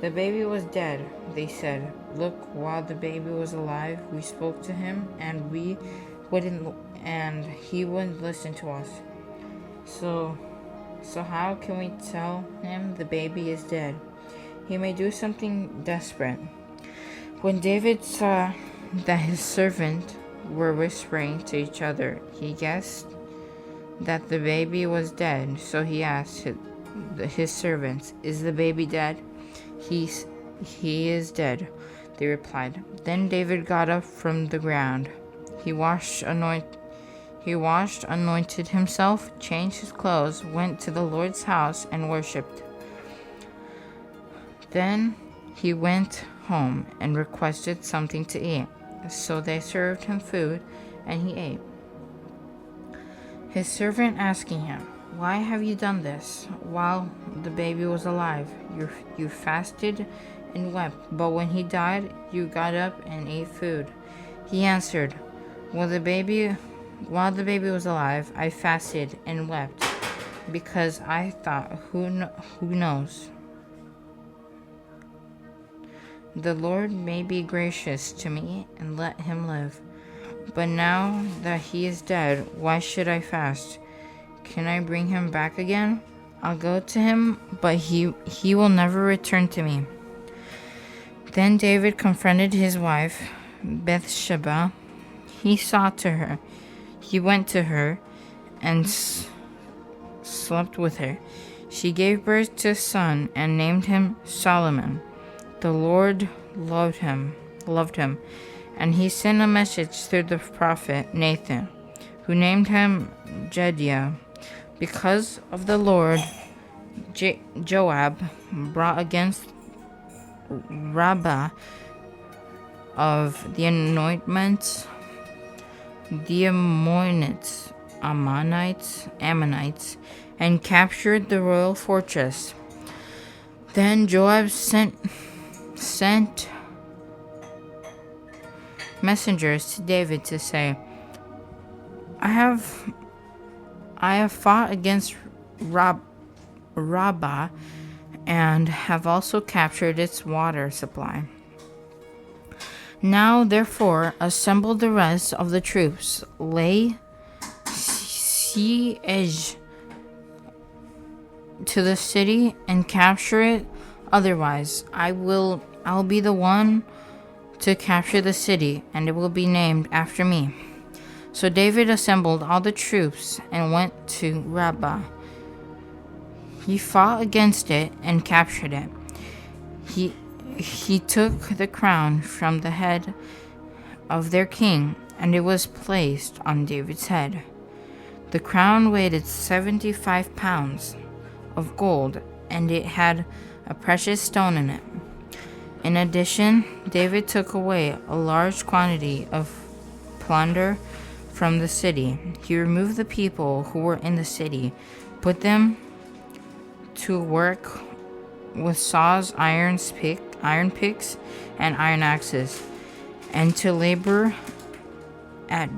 The baby was dead, they said. Look, while the baby was alive, we spoke to him, and he wouldn't listen to us. So how can we tell him the baby is dead? He may do something desperate. When David saw that his servants were whispering to each other, he guessed that the baby was dead. So he asked his servants, Is the baby dead? He is dead, they replied. Then David got up from the ground. He washed, anointed himself, changed his clothes, went to the Lord's house, and worshipped. Then he went home and requested something to eat. So they served him food, and he ate. His servant asking him, Why have you done this while the baby was alive, you fasted and wept, but when he died, you got up and ate food." He answered, While the baby was alive, I fasted and wept, because I thought, who knows? The Lord may be gracious to me and let him live. But now that he is dead, why should I fast? Can I bring him back again? I'll go to him, but he will never return to me." Then David confronted his wife, Bathsheba. He went to her and slept with her. She gave birth to a son and named him Solomon. The Lord loved him, and he sent a message through the prophet Nathan, who named him Jediah. Because of the Lord, Joab brought against Rabbah of the Ammonites, and captured the royal fortress. Then Joab sent messengers to David to say, I have fought against Rabbah and have also captured its water supply. Now, therefore, assemble the rest of the troops, lay siege to the city and capture it. Otherwise, I'll be the one to capture the city, and it will be named after me. So David assembled all the troops and went to Rabbah. He fought against it and captured it. He took the crown from the head of their king, and it was placed on David's head. The crown weighed 75 pounds of gold, and it had a precious stone in it. In addition, David took away a large quantity of plunder from the city. He removed the people who were in the city, put them to work with saws, iron picks, and iron axes, and to labor at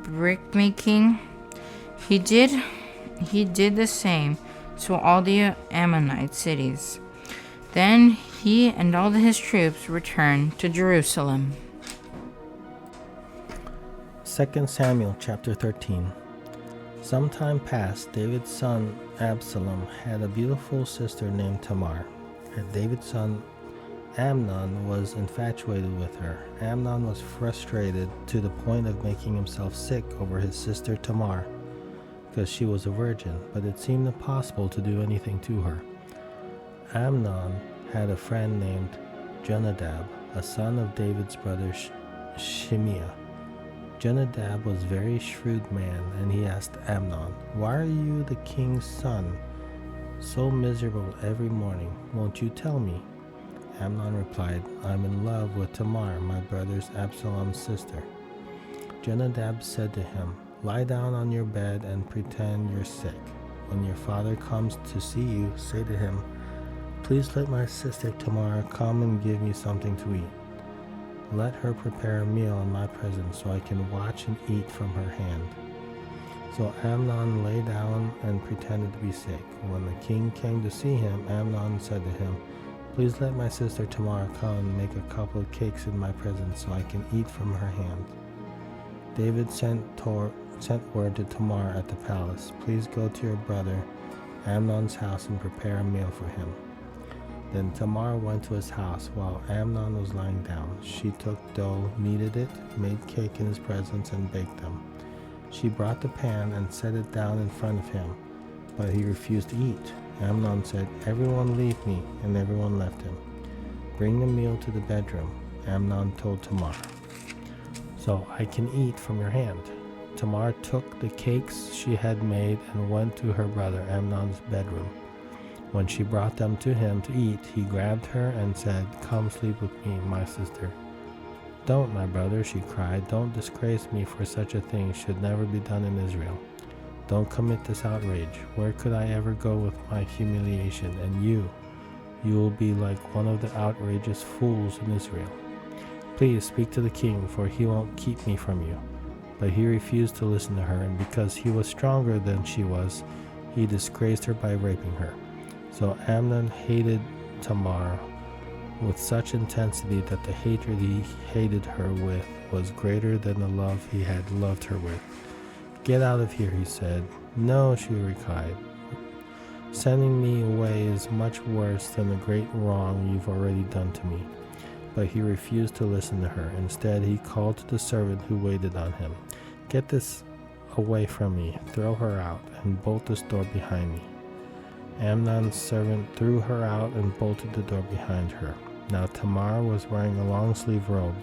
brickmaking. He did the same to all the Ammonite cities. Then he and all his troops returned to Jerusalem. 2 Samuel chapter 13. Some time past, David's son Absalom had a beautiful sister named Tamar, and David's son Amnon was infatuated with her. Amnon was frustrated to the point of making himself sick over his sister Tamar, because she was a virgin, but it seemed impossible to do anything to her. Amnon had a friend named Jonadab, a son of David's brother Shimeah. Jonadab was a very shrewd man, and he asked Amnon, "Why are you the king's son, so miserable every morning? Won't you tell me?" Amnon replied, "I'm in love with Tamar, my brother's Absalom's sister." Jonadab said to him, "Lie down on your bed and pretend you're sick. When your father comes to see you, say to him, 'Please let my sister Tamar come and give me something to eat. Let her prepare a meal in my presence so I can watch and eat from her hand.'" So Amnon lay down and pretended to be sick. When the king came to see him, Amnon said to him, "Please let my sister Tamar come and make a couple of cakes in my presence so I can eat from her hand." David sent word to Tamar at the palace, "Please go to your brother Amnon's house and prepare a meal for him." Then Tamar went to his house while Amnon was lying down. She took dough, kneaded it, made cake in his presence, and baked them. She brought the pan and set it down in front of him, but he refused to eat. Amnon said, "Everyone leave me," and everyone left him. "Bring the meal to the bedroom," Amnon told Tamar, "so I can eat from your hand." Tamar took the cakes she had made and went to her brother Amnon's bedroom. When she brought them to him to eat, he grabbed her and said, "Come sleep with me, my sister." "Don't, my brother," she cried. "Don't disgrace me, for such a thing should never be done in Israel." Don't commit this outrage. Where could I ever go with my humiliation? And you will be like one of the outrageous fools in Israel. Please speak to the king, for he won't keep me from you. But he refused to listen to her, and because he was stronger than she was, he disgraced her by raping her. So Amnon hated Tamar with such intensity that the hatred he hated her with was greater than the love he had loved her with. Get out of here, he said. No, she replied. Sending me away is much worse than the great wrong you've already done to me. But he refused to listen to her. Instead, he called to the servant who waited on him. Get this away from me. Throw her out and bolt this door behind me. Amnon's servant threw her out and bolted the door behind her. Now Tamar was wearing a long-sleeve robe,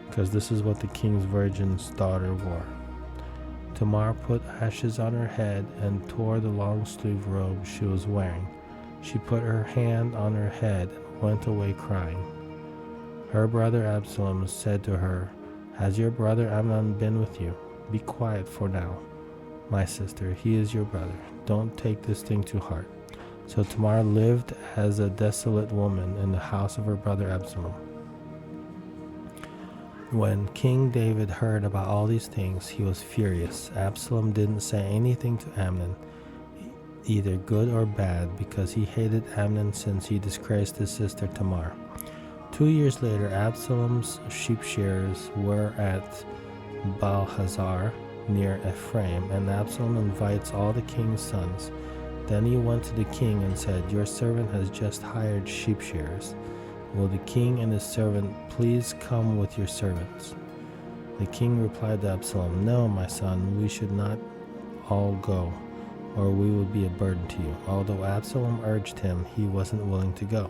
because this is what the king's virgin's daughter wore. Tamar put ashes on her head and tore the long-sleeve robe she was wearing. She put her hand on her head and went away crying. Her brother Absalom said to her, Has your brother Amnon been with you? Be quiet for now, my sister. He is your brother. Don't take this thing to heart. So Tamar lived as a desolate woman in the house of her brother Absalom. When King David heard about all these things, he was furious. Absalom didn't say anything to Amnon, either good or bad, because he hated Amnon since he disgraced his sister Tamar. 2 years later, Absalom's sheep shearers were at Baal-hazar near Ephraim, and Absalom invites all the king's sons. Then he went to the king and said, Your servant has just hired sheep shearers. Will the king and his servant please come with your servants? The king replied to Absalom, No, my son, we should not all go, or we would be a burden to you. Although Absalom urged him, he wasn't willing to go,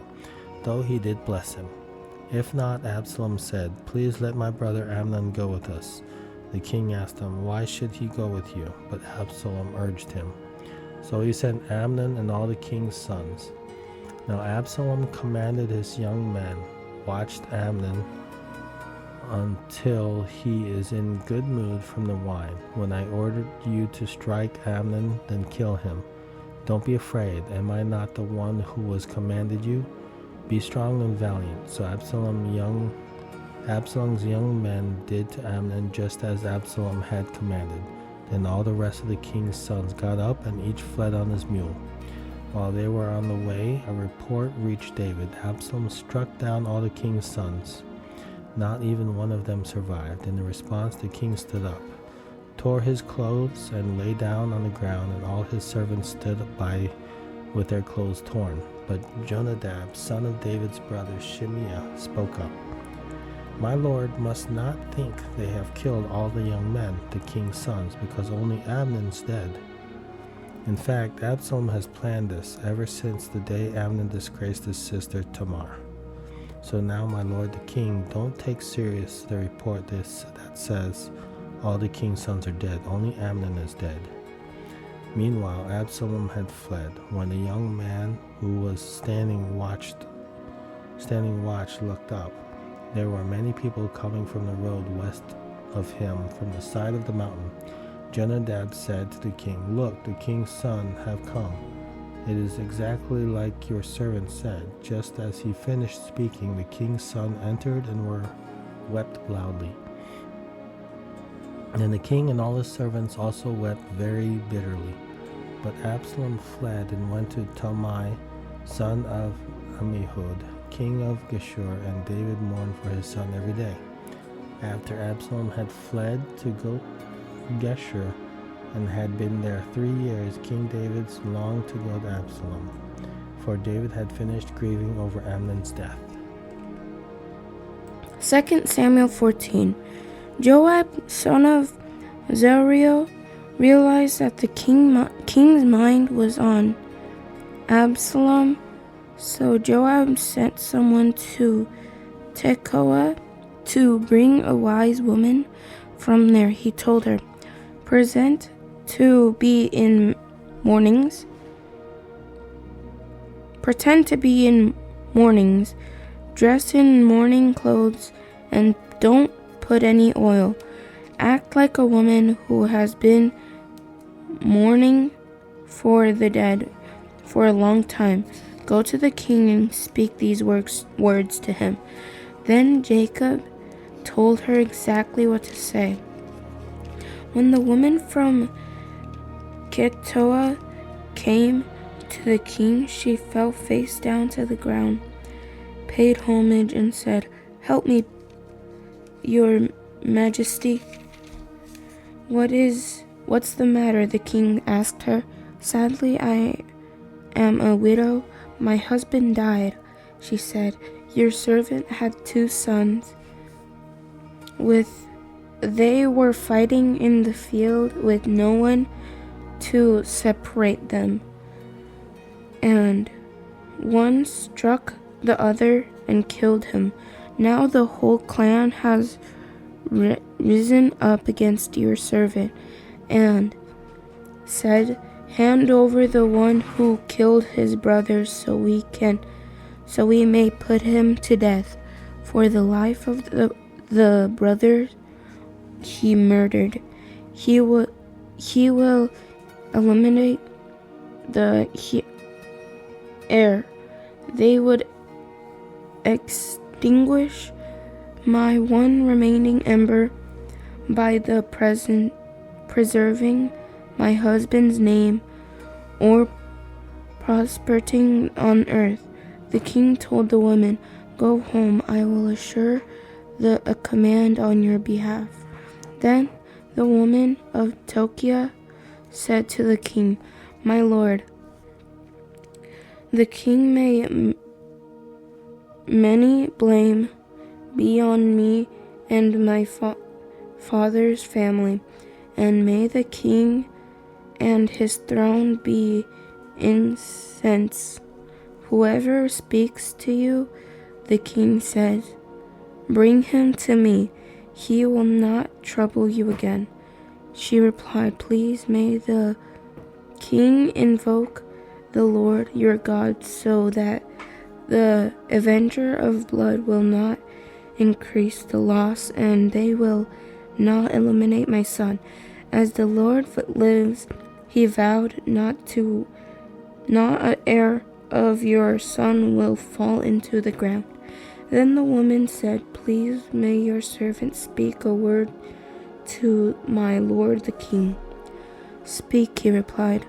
though he did bless him. If not, Absalom said, Please let my brother Amnon go with us. The king asked him, Why should he go with you? But Absalom urged him. So he sent Amnon and all the king's sons. Now Absalom commanded his young men, Watch Amnon until he is in good mood from the wine. When I ordered you to strike Amnon, then kill him. Don't be afraid. Am I not the one who was commanded you? Be strong and valiant. So Absalom's young men did to Amnon just as Absalom had commanded. Then all the rest of the king's sons got up, and each fled on his mule. While they were on the way, a report reached David. Absalom struck down all the king's sons. Not even one of them survived. In response, the king stood up, tore his clothes, and lay down on the ground, and all his servants stood by with their clothes torn. But Jonadab, son of David's brother Shimeah, spoke up. My lord must not think they have killed all the young men, the king's sons, because only Amnon's dead. In fact, Absalom has planned this ever since the day Amnon disgraced his sister Tamar. So now, my lord the king, don't take serious the report that says all the king's sons are dead. Only Amnon is dead. Meanwhile, Absalom had fled. When the young man who was standing watch looked up, there were many people coming from the road west of him from the side of the mountain. Jonadab said to the king, Look, the king's sons have come. It is exactly like your servant said. Just as he finished speaking, the king's son entered and wept loudly. And the king and all his servants also wept very bitterly. But Absalom fled and went to Talmai, son of Ammihud, king of Geshur, and David mourned for his son every day. After Absalom had fled to Geshur and had been there 3 years, King David longed to go to Absalom, for David had finished grieving over Amnon's death. 2 Samuel 14. Joab, son of Zeruiah, realized that the king's mind was on Absalom. So Joab sent someone to Tekoa to bring a wise woman from there. He told her, Pretend to be in mournings, dress in mourning clothes, and don't put any oil. Act like a woman who has been mourning for the dead for a long time. Go to the king and speak these words to him." Then Jacob told her exactly what to say. When the woman from Keturah came to the king, she fell face down to the ground, paid homage, and said, "Help me, your majesty." What's the matter?" the king asked her. "Sadly, I am a widow. My husband died," she said. "Your servant had 2 sons. They were fighting in the field with no one to separate them, and one struck the other and killed him. Now the whole clan has risen up against your servant and said, 'Hand over the one who killed his brothers so we may put him to death for the life of the brothers he murdered. He will eliminate the heir. They would extinguish my one remaining ember by the preserving my husband's name or prospering on earth.'" The king told the woman, "Go home, I will assure a command on your behalf." Then the woman of Tekoa said to the king, "My lord, the king, may many blame be on me and my father's family, and may the king and his throne be incensed. Whoever speaks to you," the king said, "bring him to me. He will not trouble you again." She replied, "Please, may the king invoke the Lord your God so that the avenger of blood will not increase the loss, and they will not eliminate my son. As the Lord lives, he vowed not an heir of your son will fall into the ground." Then the woman said, "Please, may your servant speak a word to my lord the king." "Speak," he replied.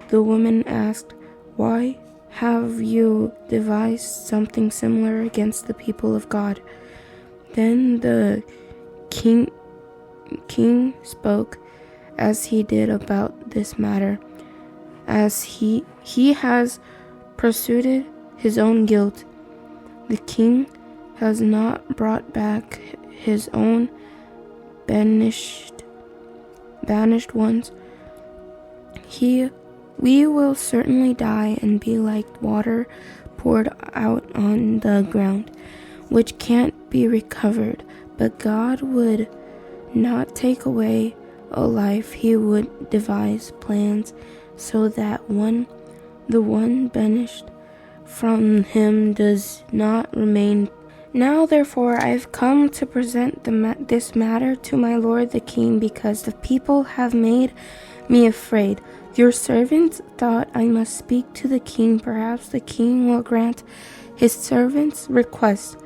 The woman asked, "Why have you devised something similar against the people of God?" Then the king spoke as he did about this matter, as he has pursued his own guilt. The king has not brought back his own banished ones. We will certainly die and be like water poured out on the ground, which can't be recovered. But God would not take away a life. He would devise plans so that the one banished from him does not remain. Now therefore I've come to present this matter to my lord the king, because the people have made me afraid. Your servant thought I must speak to the king. Perhaps the king will grant his servant's request.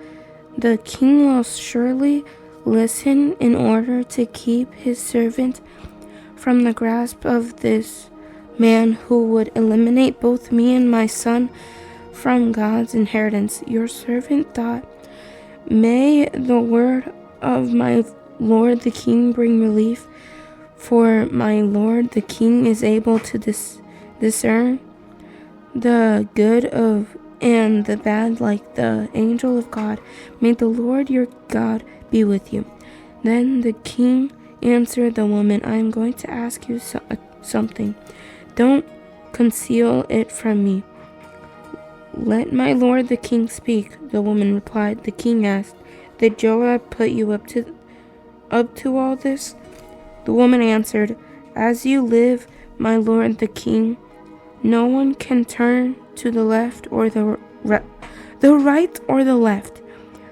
The king will surely listen in order to keep his servant from the grasp of this man who would eliminate both me and my son from God's inheritance. Your servant thought, may the word of my lord the king bring relief, for my lord the king is able to discern the good and the bad like the angel of God. May the Lord your God be with you." Then the king answered the woman, "I am going to ask you something. Don't conceal it from me." "Let my lord the king speak," the woman replied. The king asked, "Did Joab put you up to all this?" The woman answered, "As you live, my lord the king, no one can turn to the left or the right or the left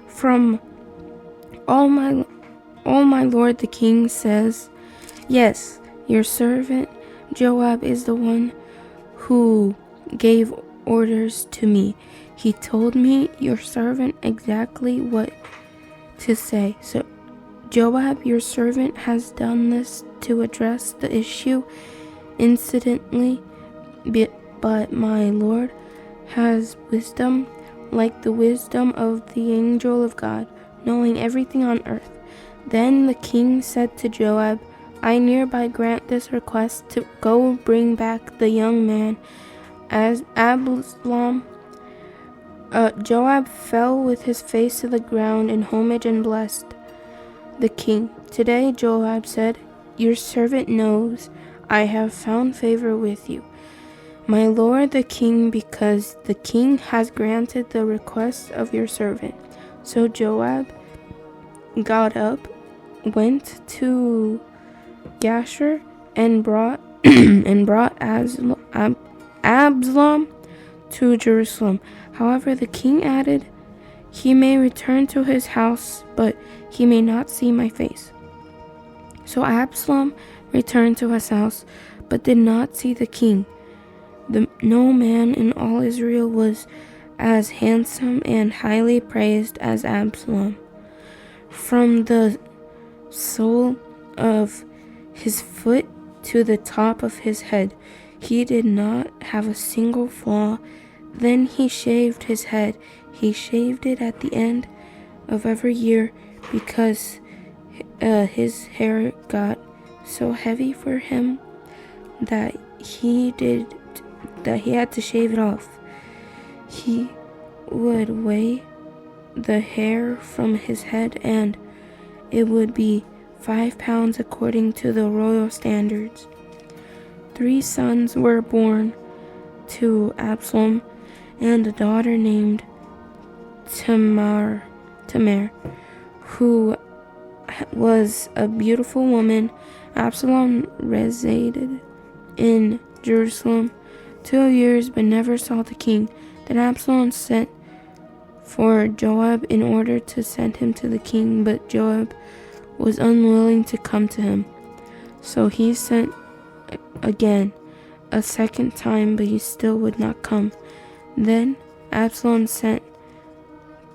from all my lord the king says." "Yes," your servant Joab is the one who gave orders to me. He told me, your servant, exactly what to say. So Joab, your servant, has done this to address the issue incidentally, but my Lord has wisdom like the wisdom of the angel of God, knowing everything on earth. Then the king said to Joab, I hereby grant this request to go bring back the young man as Absalom. Joab fell with his face to the ground in homage and blessed the king. Today, Joab said, your servant knows I have found favor with you, my lord the king, because the king has granted the request of your servant. So Joab got up, went to Gashur, and brought Absalom to Jerusalem. However, the king added, he may return to his house, but he may not see my face. So Absalom returned to his house, but did not see the king. No man in all Israel was as handsome and highly praised as Absalom. From the sole of his foot to the top of his head, he did not have a single flaw. Then he shaved his head. He shaved it at the end of every year, because his hair got so heavy for him that he had to shave it off. He would weigh the hair from his head, and it would be 5 pounds according to the royal standards. 3 sons were born to Absalom, and a daughter named Tamar, who was a beautiful woman. Absalom resided in Jerusalem 2 years, but never saw the king. Then Absalom sent for Joab in order to send him to the king, but Joab was unwilling to come to him. So he sent again, a second time, but he still would not come. Then Absalom said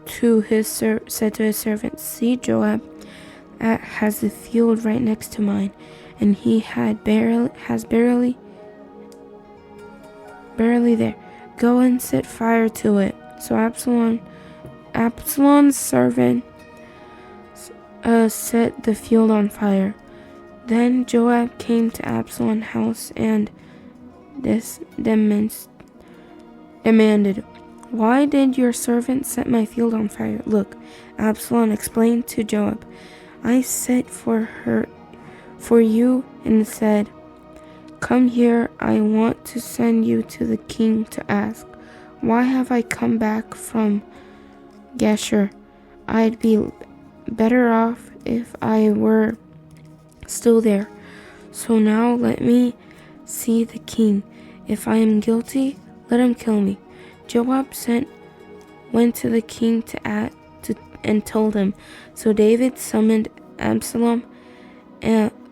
to his servant, see, Joab has the field right next to mine, and he has barely there. Go and set fire to it. So Absalom's servant set the field on fire. Then Joab came to Absalom's house and demanded, why did your servant set my field on fire? Look, Absalom explained to Joab, I sent for you and said, come here, I want to send you to the king to ask, why have I come back from Geshur? I'd be better off if I were still there. So now let me see the king. If I am guilty, let him kill me. Joab went to the king and told him. So David summoned Absalom,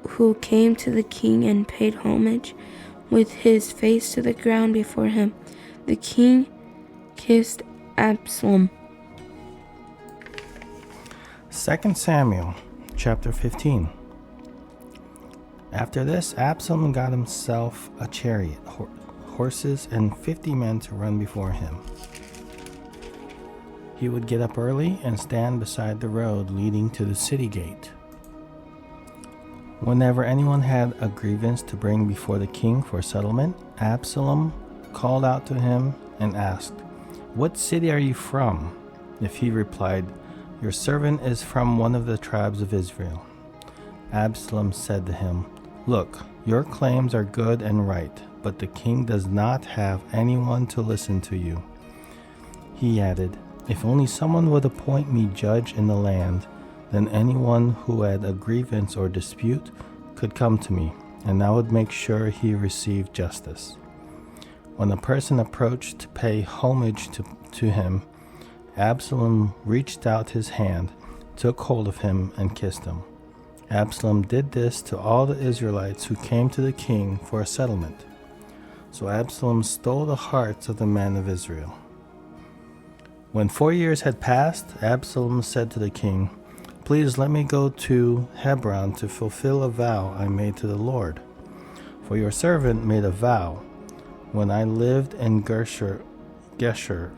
who came to the king and paid homage with his face to the ground before him. The king kissed Absalom. 2 Samuel chapter 15. After this, Absalom got himself a chariot, horses, and 50 men to run before him. He would get up early and stand beside the road leading to the city gate. Whenever anyone had a grievance to bring before the king for settlement, Absalom called out to him and asked, what city are you from? If he replied, your servant is from one of the tribes of Israel, Absalom said to him, look, your claims are good and right, but the king does not have anyone to listen to you. He added, if only someone would appoint me judge in the land, then anyone who had a grievance or dispute could come to me, and I would make sure he received justice. When the person approached to pay homage to him, Absalom reached out his hand, took hold of him, and kissed him. Absalom did this to all the Israelites who came to the king for a settlement. So Absalom stole the hearts of the men of Israel. When 4 years had passed, Absalom said to the king, "Please let me go to Hebron to fulfill a vow I made to the Lord. For your servant made a vow when I lived in Geshur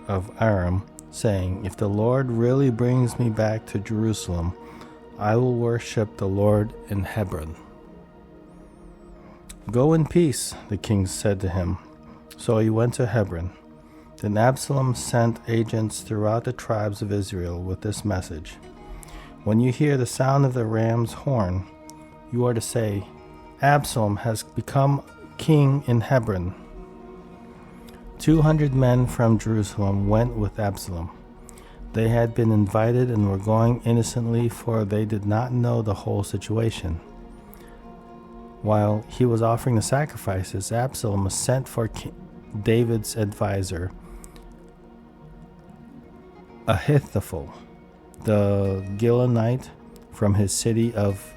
of Aram, saying, If the Lord really brings me back to Jerusalem, I will worship the Lord in Hebron." "Go in peace," the king said to him. So he went to Hebron. Then Absalom sent agents throughout the tribes of Israel with this message: "When you hear the sound of the ram's horn, you are to say, 'Absalom has become king in Hebron.'" 200 men from Jerusalem went with Absalom. They had been invited and were going innocently, for they did not know the whole situation. While he was offering the sacrifices, Absalom sent for David's advisor, Ahithophel, the Gilonite, from his city of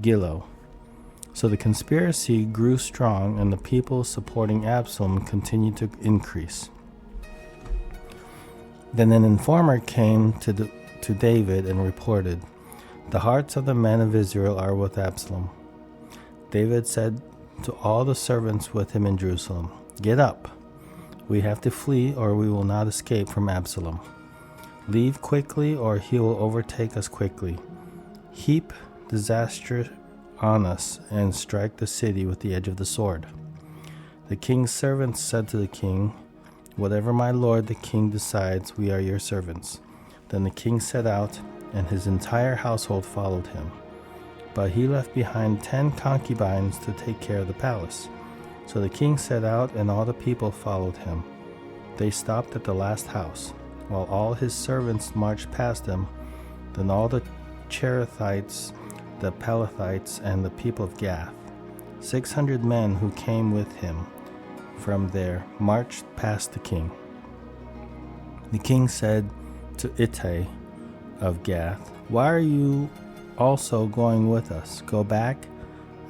Gilo. So the conspiracy grew strong, and the people supporting Absalom continued to increase. Then an informer came to David and reported, "The hearts of the men of Israel are with Absalom." David said to all the servants with him in Jerusalem, "Get up. We have to flee, or we will not escape from Absalom. Leave quickly, or he will overtake us quickly. Heap disaster on us, and strike the city with the edge of the sword." The king's servants said to the king, "Whatever my lord the king decides, we are your servants." Then the king set out, and his entire household followed him. But he left behind 10 concubines to take care of the palace. So the king set out, and all the people followed him. They stopped at the last house, while all his servants marched past him. Then all the Cherethites, the Pelethites, and the people of Gath, 600 men who came with him from there, marched past the king. The king said to Ittai of Gath, "Why are you also going with us? Go back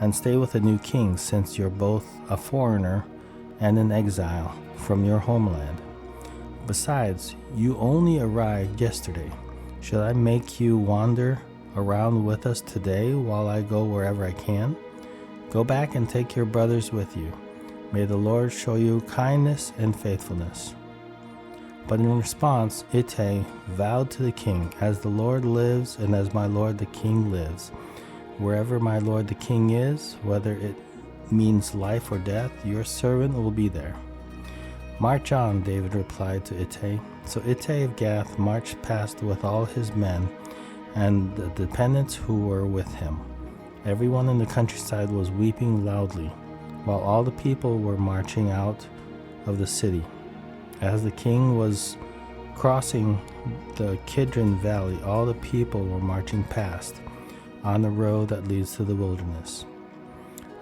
and stay with the new king, since you're both a foreigner and an exile from your homeland. Besides, you only arrived yesterday. Should I make you wander around with us today while I go wherever I can? Go back and take your brothers with you. May the Lord show you kindness and faithfulness." But in response, Ittai vowed to the king, "As the Lord lives, and as my lord the king lives, wherever my lord the king is, whether it means life or death, your servant will be there." "March on," David replied to Ittai. So Ittai of Gath marched past with all his men and the dependents who were with him. Everyone in the countryside was weeping loudly, while all the people were marching out of the city. As the king was crossing the Kidron Valley, all the people were marching past on the road that leads to the wilderness.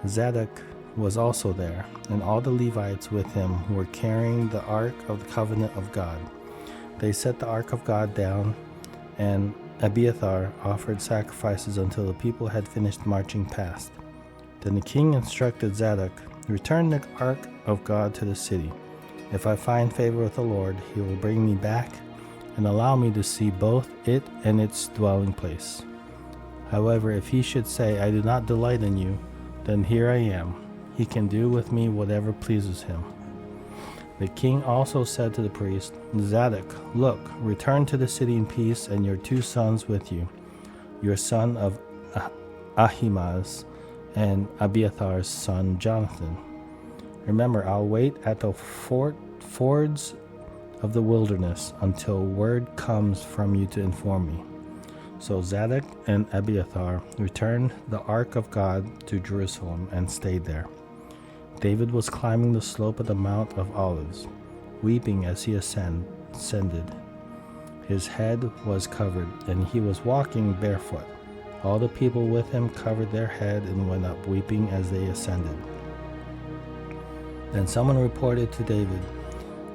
Zadok was also there, and all the Levites with him were carrying the Ark of the Covenant of God. They set the Ark of God down, and Abiathar offered sacrifices until the people had finished marching past. Then the king instructed Zadok, "Return the Ark of God to the city. If I find favor with the Lord, he will bring me back and allow me to see both it and its dwelling place. However, if he should say, 'I do not delight in you,' then here I am. He can do with me whatever pleases him." The king also said to the priest, "Zadok, look, return to the city in peace, and your 2 sons with you, your son of Ahimaaz and Abiathar's son Jonathan. Remember, I'll wait at the fords of the wilderness until word comes from you to inform me." So Zadok and Abiathar returned the Ark of God to Jerusalem and stayed there. David was climbing the slope of the Mount of Olives, weeping as he ascended. His head was covered, and he was walking barefoot. All the people with him covered their head and went up weeping as they ascended. Then someone reported to David,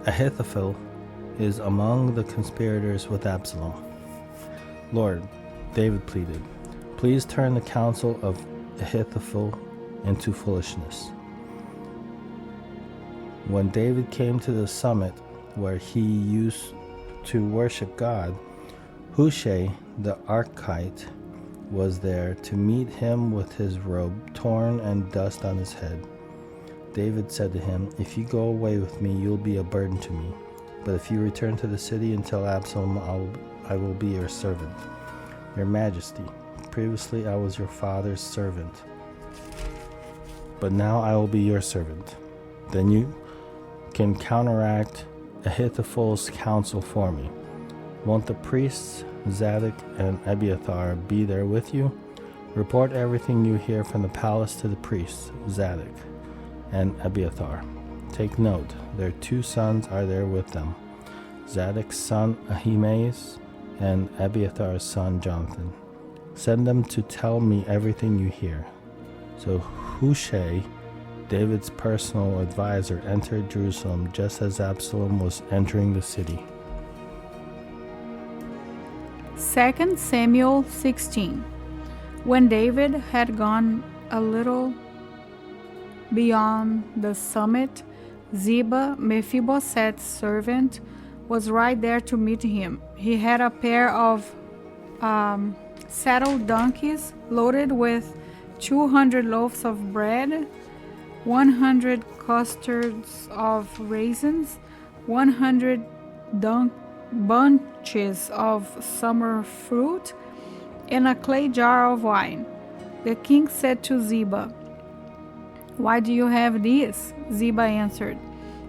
"Ahithophel is among the conspirators with Absalom." "Lord," David pleaded, Please turn the counsel of Ahithophel into foolishness. When David came to the summit where he used to worship God, Hushai the Archite was there to meet him with his robe torn and dust on his head. David said to him, "If you go away with me, you'll be a burden to me. But if you return to the city and tell Absalom, I will be your servant. Your Majesty, previously I was your father's servant, but now I will be your servant. Then you can counteract Ahithophel's counsel for me. Won't the priests Zadok and Abiathar be there with you? Report everything you hear from the palace to the priests Zadok and Abiathar. Take note, their 2 sons are there with them, Zadok's son Ahimaaz and Abiathar's son Jonathan. Send them to tell me everything you hear." So Hushai, David's personal advisor, entered Jerusalem just as Absalom was entering the city. 2 Samuel 16. When David had gone a little beyond the summit, Ziba, Mephibosheth's servant, was right there to meet him. He had a pair of saddled donkeys loaded with 200 loaves of bread, 100 custards of raisins, 100 bunches of summer fruit, and a clay jar of wine. The king said to Ziba, "Why do you have these?" Ziba answered,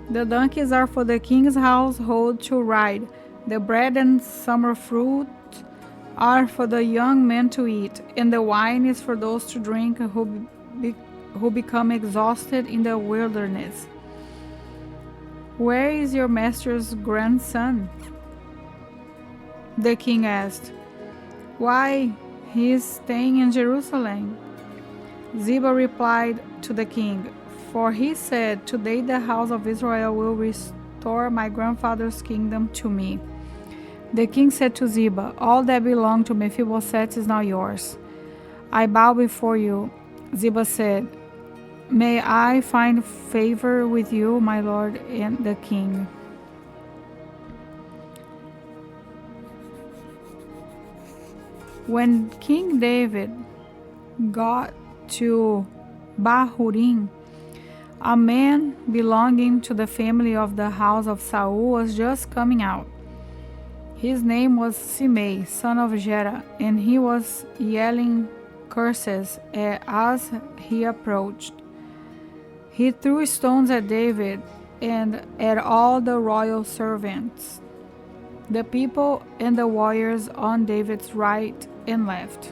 "The donkeys are for the king's household to ride. The bread and summer fruit are for the young men to eat, and the wine is for those to drink who become exhausted in the wilderness." "Where is your master's grandson?" the king asked. "Why, he is staying in Jerusalem." Ziba replied to the king, "For he said, 'Today the house of Israel will restore my grandfather's kingdom to me.'" The king said to Ziba, "All that belonged to Mephibosheth is now yours." "I bow before you," Ziba said. "May I find favor with you, my lord and the king." When King David got to Bahurim, a man belonging to the family of the house of Saul was just coming out. His name was Shimei, son of Gera, and he was yelling curses as he approached. He threw stones at David and at all the royal servants, the people and the warriors on David's right and left.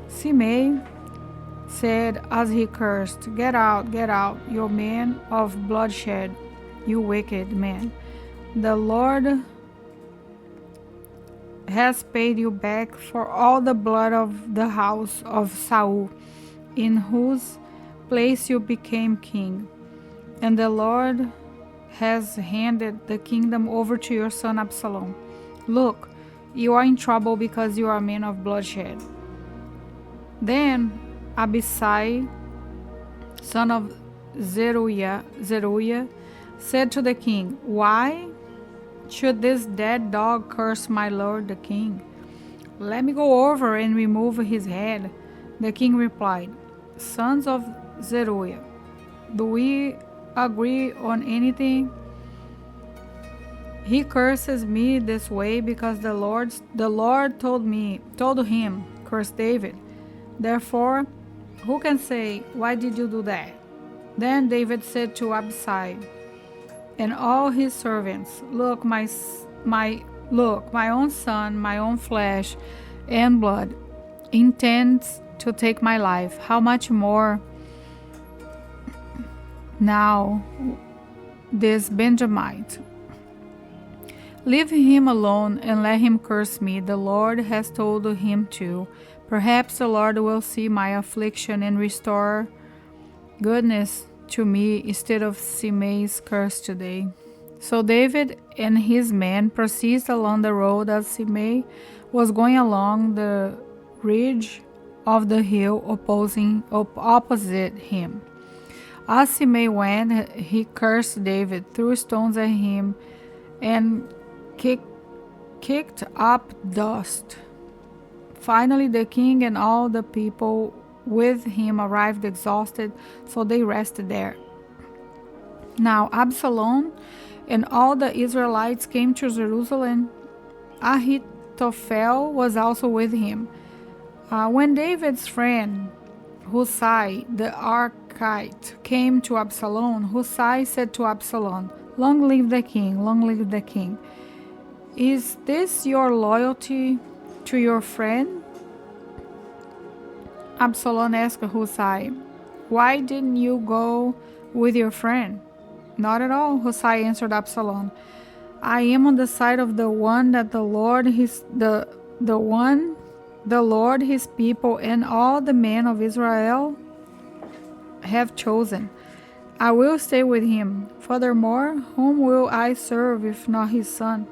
Shimei said as he cursed, get out, you man of bloodshed, you wicked man. The Lord has paid you back for all the blood of the house of Saul, in whose place you became king. And the Lord has handed the kingdom over to your son Absalom. Look, you are in trouble because you are a man of bloodshed. Then Abisai, son of Zeruiah, said to the king, Why should this dead dog curse my lord the king? Let me go over and remove his head. The king replied, Sons of Zeruiah, do we agree on anything? He curses me this way because the Lord told him, curse David. Therefore, who can say, why did you do that? Then David said to Abisai and all his servants, Look, my own son, my own flesh and blood, intends to take my life. How much more now this Benjamite? Leave him alone and let him curse me. The Lord has told him to. Perhaps the Lord will see my affliction and restore goodness to me instead of Shimei's curse today. So David and his men proceeded along the road as Shimei was going along the ridge of the hill opposite him. As Shimei went, he cursed David, threw stones at him, and kicked up dust. Finally, the king and all the people with him arrived exhausted, so they rested there. Now Absalom and all the Israelites came to Jerusalem. Ahithophel was also with him. When David's friend Hushai the Archite came to Absalom, Hushai said to Absalom, "Long live the king, long live the king. Is this your loyalty to your friend?" Absalom asked Hushai, "Why didn't you go with your friend?" "Not at all," Hushai answered Absalom. "I am on the side of the one that the Lord his people and all the men of Israel have chosen. I will stay with him. Furthermore, whom will I serve if not his son?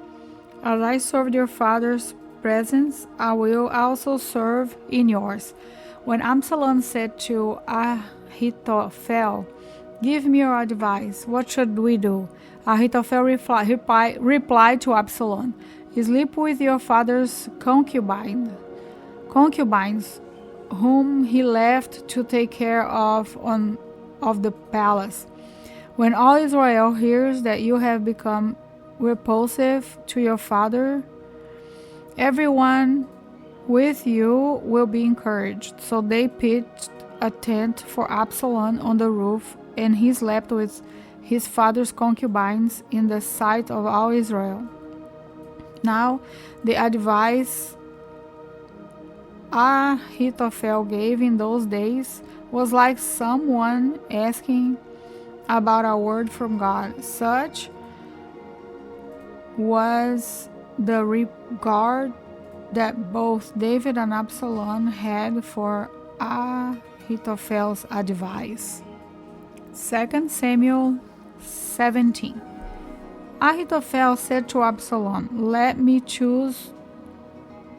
As I served your father's presence, I will also serve in yours." When Absalom said to Ahithophel, "Give me your advice. What should we do?" Ahithophel replied to Absalom, "Sleep with your father's concubines, whom he left to take care of the palace. When all Israel hears that you have become repulsive to your father, everyone with you will be encouraged." So they pitched a tent for Absalom on the roof, and he slept with his father's concubines in the sight of all Israel. Now, the advice Ahithophel gave in those days was like someone asking about a word from God. Such was the regard that both David and Absalom had for Ahithophel's advice. 2 Samuel 17. Ahithophel said to Absalom, "Let me choose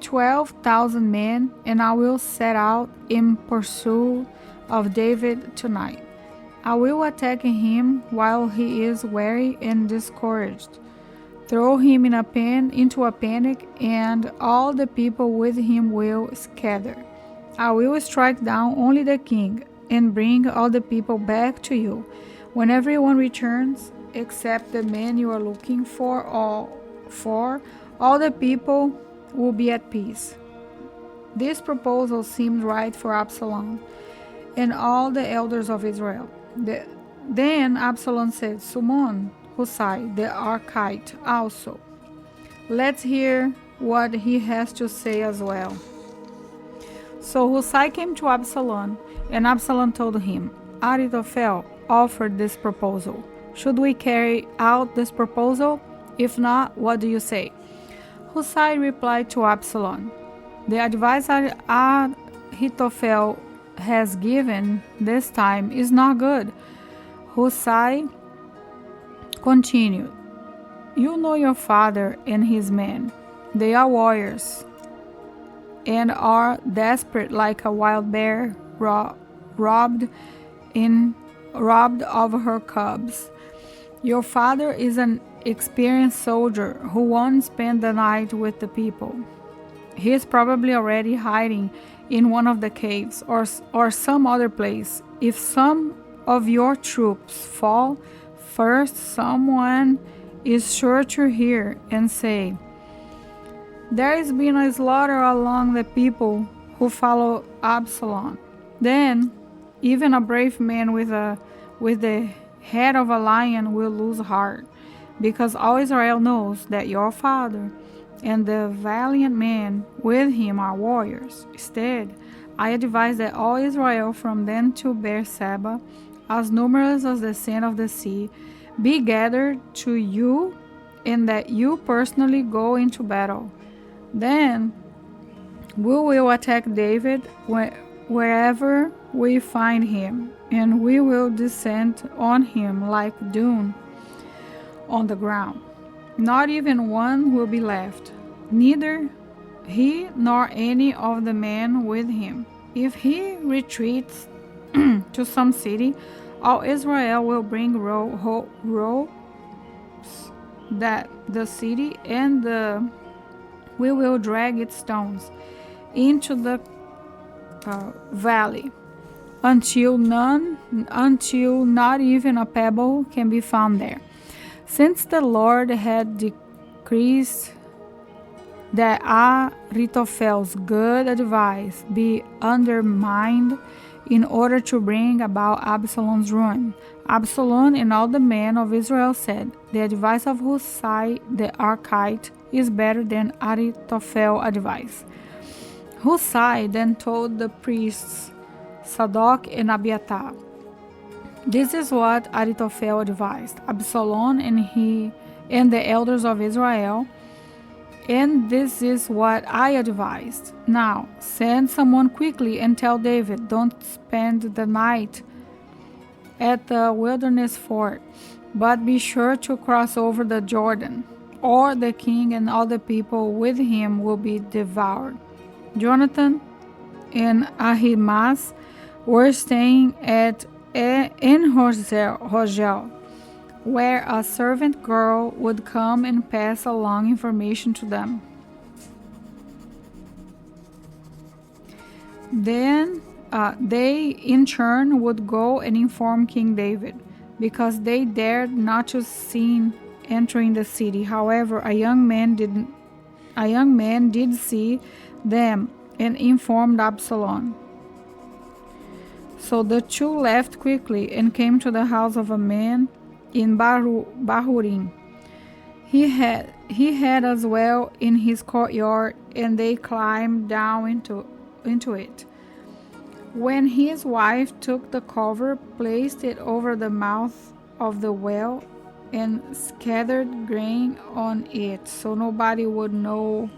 12,000 men, and I will set out in pursuit of David tonight. I will attack him while he is weary and discouraged, throw him into a panic, and all the people with him will scatter. I will strike down only the king and bring all the people back to you. When everyone returns, except the man you are looking for, all the people will be at peace." This proposal seemed right for Absalom and all the elders of Israel. Then Absalom said, "Summon Hushai the Archite also. Let's hear what he has to say as well." So Hushai came to Absalom, and Absalom told him, "Ahithophel offered this proposal. Should we carry out this proposal? If not, what do you say?" Hushai replied to Absalom, "The advice Ahithophel has given this time is not good." Hushai continued, "You know your father and his men. They are warriors and are desperate like a wild bear robbed of her cubs. Your father is an experienced soldier who won't spend the night with the people. He is probably already hiding in one of the caves or some other place. If some of your troops fall, first someone is sure to hear and say, 'There has been a slaughter among the people who follow Absalom.' Then even a brave man with the head of a lion will lose heart, because all Israel knows that your father and the valiant men with him are warriors. Instead, I advise that all Israel from Dan to Beersheba, as numerous as the sand of the sea, be gathered to you, and that you personally go into battle. Then we will attack David wherever we find him, and we will descend on him like dew. on the ground. Not even one will be left, neither he nor any of the men with him. If he retreats to some city, all Israel will bring ropes that the city, and we will drag its stones into the valley until not even a pebble can be found there. Since the Lord had decreed that Ahithophel's good advice be undermined in order to bring about Absalom's ruin, Absalom and all the men of Israel said, "The advice of Hushai the Archite is better than Ahithophel's advice." Hushai then told the priests Zadok and Abiathar, "This is what Ahithophel advised Absalom and the elders of Israel, and this is what I advised. Now send someone quickly and tell David, don't spend the night at the wilderness fort, but be sure to cross over the Jordan, or the king and all the people with him will be devoured." Jonathan and Ahimaaz were staying in Rogel, where a servant girl would come and pass along information to them. Then they in turn would go and inform King David, because they dared not to seen entering the city. However, a young man did see them and informed Absalom. So the two left quickly and came to the house of a man in Bahurim. He had as well in his courtyard, and they climbed down into it. When his wife took the cover, placed it over the mouth of the well, and scattered grain on it, so nobody would know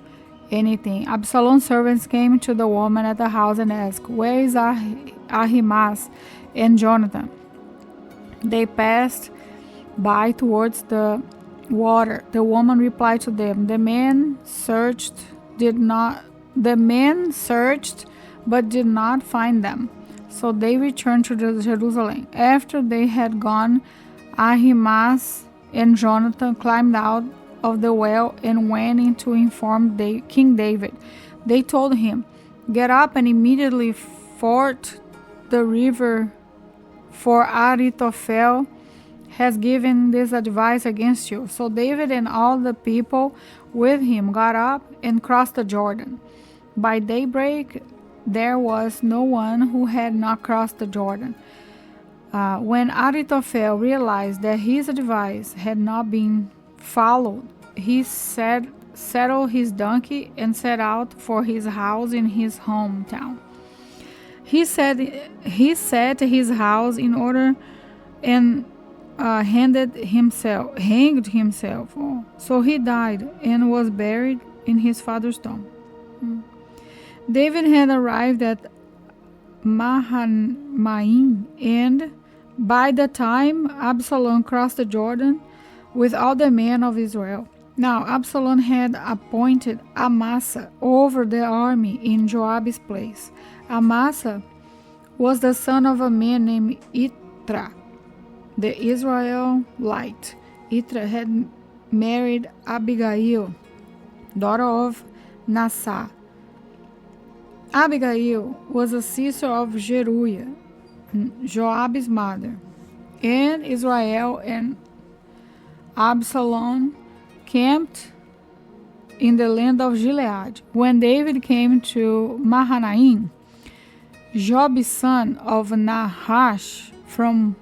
anything, Absalom's servants came to the woman at the house and asked, "Where is Ahimaaz and Jonathan?" They passed by towards the water. The woman replied to them, The men searched but did not find them. So they returned to Jerusalem. After they had gone, Ahimaaz and Jonathan climbed out of the well and went in to inform King David. They told him, "Get up and immediately ford the river, for Ahithophel has given this advice against you." So David and all the people with him got up and crossed the Jordan. By daybreak there was no one who had not crossed the Jordan. When Ahithophel realized that his advice had not been followed, he saddled his donkey and set out for his house in his hometown. He set his house in order and hanged himself. So he died and was buried in his father's tomb. David had arrived at Mahanaim, and by the time Absalom crossed the Jordan with all the men of Israel. Now Absalom had appointed Amasa over the army in Joab's place. Amasa was the son of a man named Itra, the Israelite. Itra had married Abigail, daughter of Nasa. Abigail was a sister of Zeruiah, Joab's mother. And Israel and Absalom camped in the land of Gilead. When David came to Mahanaim, Joab, son of Nahash from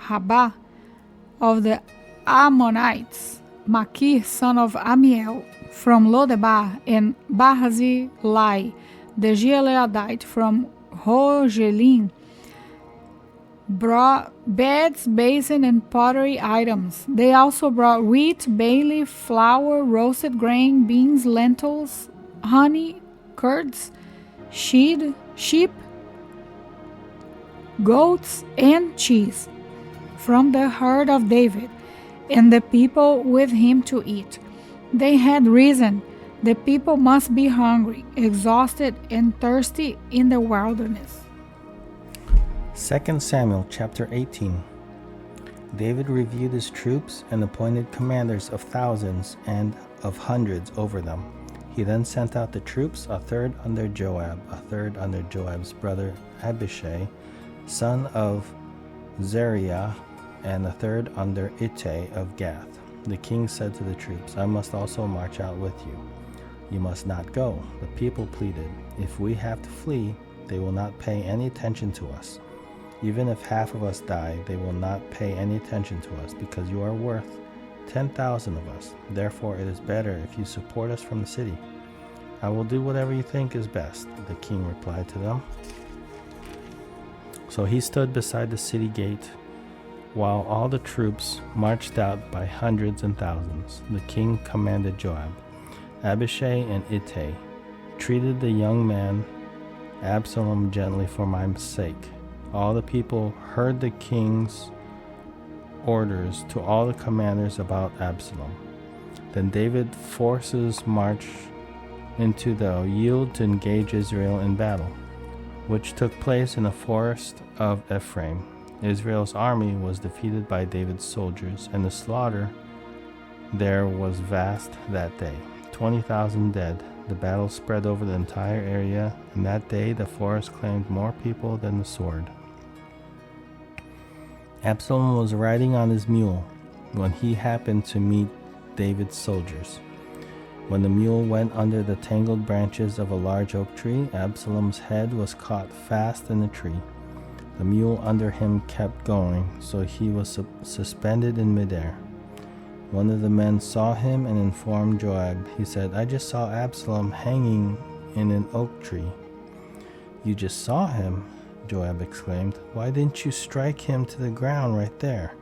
Rabbah of the Ammonites, Machir, son of Amiel from Lodebar, and Barzillai, the Gileadite from Rogelim, brought beds, basin, and pottery items. They also brought wheat, barley, flour, roasted grain, beans, lentils, honey, curds, sheep, goats, and cheese from the herd of David. and the people with him to eat. They had reason. The people must be hungry, exhausted, and thirsty in the wilderness. 2 Samuel chapter 18. David reviewed his troops and appointed commanders of thousands and of hundreds over them. He then sent out the troops, a third under Joab, a third under Joab's brother Abishai, son of Zeruiah, and a third under Ittai of Gath. The king said to the troops, I must also march out with you. You must not go. The people pleaded, if we have to flee, they will not pay any attention to us. Even if half of us die, they will not pay any attention to us, because you are worth 10,000 of us. Therefore it is better if you support us from the city. I will do whatever you think is best, the king replied to them. So he stood beside the city gate, while all the troops marched out by hundreds and thousands. The king commanded Joab, Abishai, and Ittai, treated the young man Absalom gently for my sake. All the people heard the king's orders to all the commanders about Absalom. Then David's forces marched into the yield to engage Israel in battle, which took place in the forest of Ephraim. Israel's army was defeated by David's soldiers, and the slaughter there was vast that day, 20,000 dead. The battle spread over the entire area, and that day the forest claimed more people than the sword. Absalom was riding on his mule when he happened to meet David's soldiers. When the mule went under the tangled branches of a large oak tree, Absalom's head was caught fast in the tree. The mule under him kept going, so he was suspended in midair. One of the men saw him and informed Joab. He said, I just saw Absalom hanging in an oak tree. You just saw him? Joab exclaimed. Why didn't you strike him to the ground right there?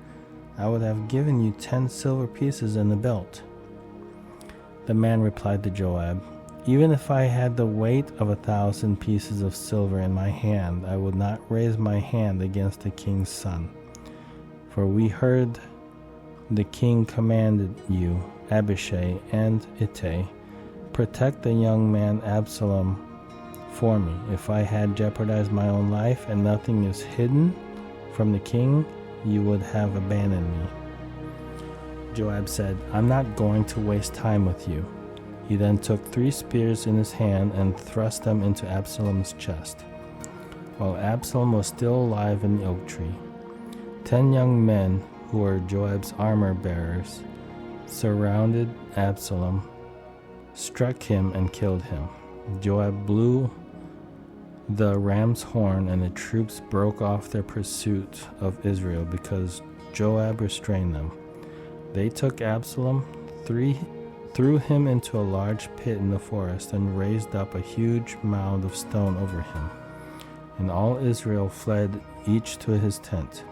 I would have given you 10 silver pieces and a belt. The man replied to Joab, even if I had the weight of 1,000 pieces of silver in my hand, I would not raise my hand against the king's son. For we heard the king commanded you, Abishai and Ittai, protect the young man Absalom for me. If I had jeopardized my own life and nothing is hidden from the king, you would have abandoned me. Joab said, I'm not going to waste time with you. He then took 3 spears in his hand and thrust them into Absalom's chest, while Absalom was still alive in the oak tree. 10 young men, who were Joab's armor bearers, surrounded Absalom, struck him, and killed him. Joab blew the ram's horn, and the troops broke off their pursuit of Israel because Joab restrained them. They took Absalom, threw him into a large pit in the forest, and raised up a huge mound of stone over him. And all Israel fled, each to his tent.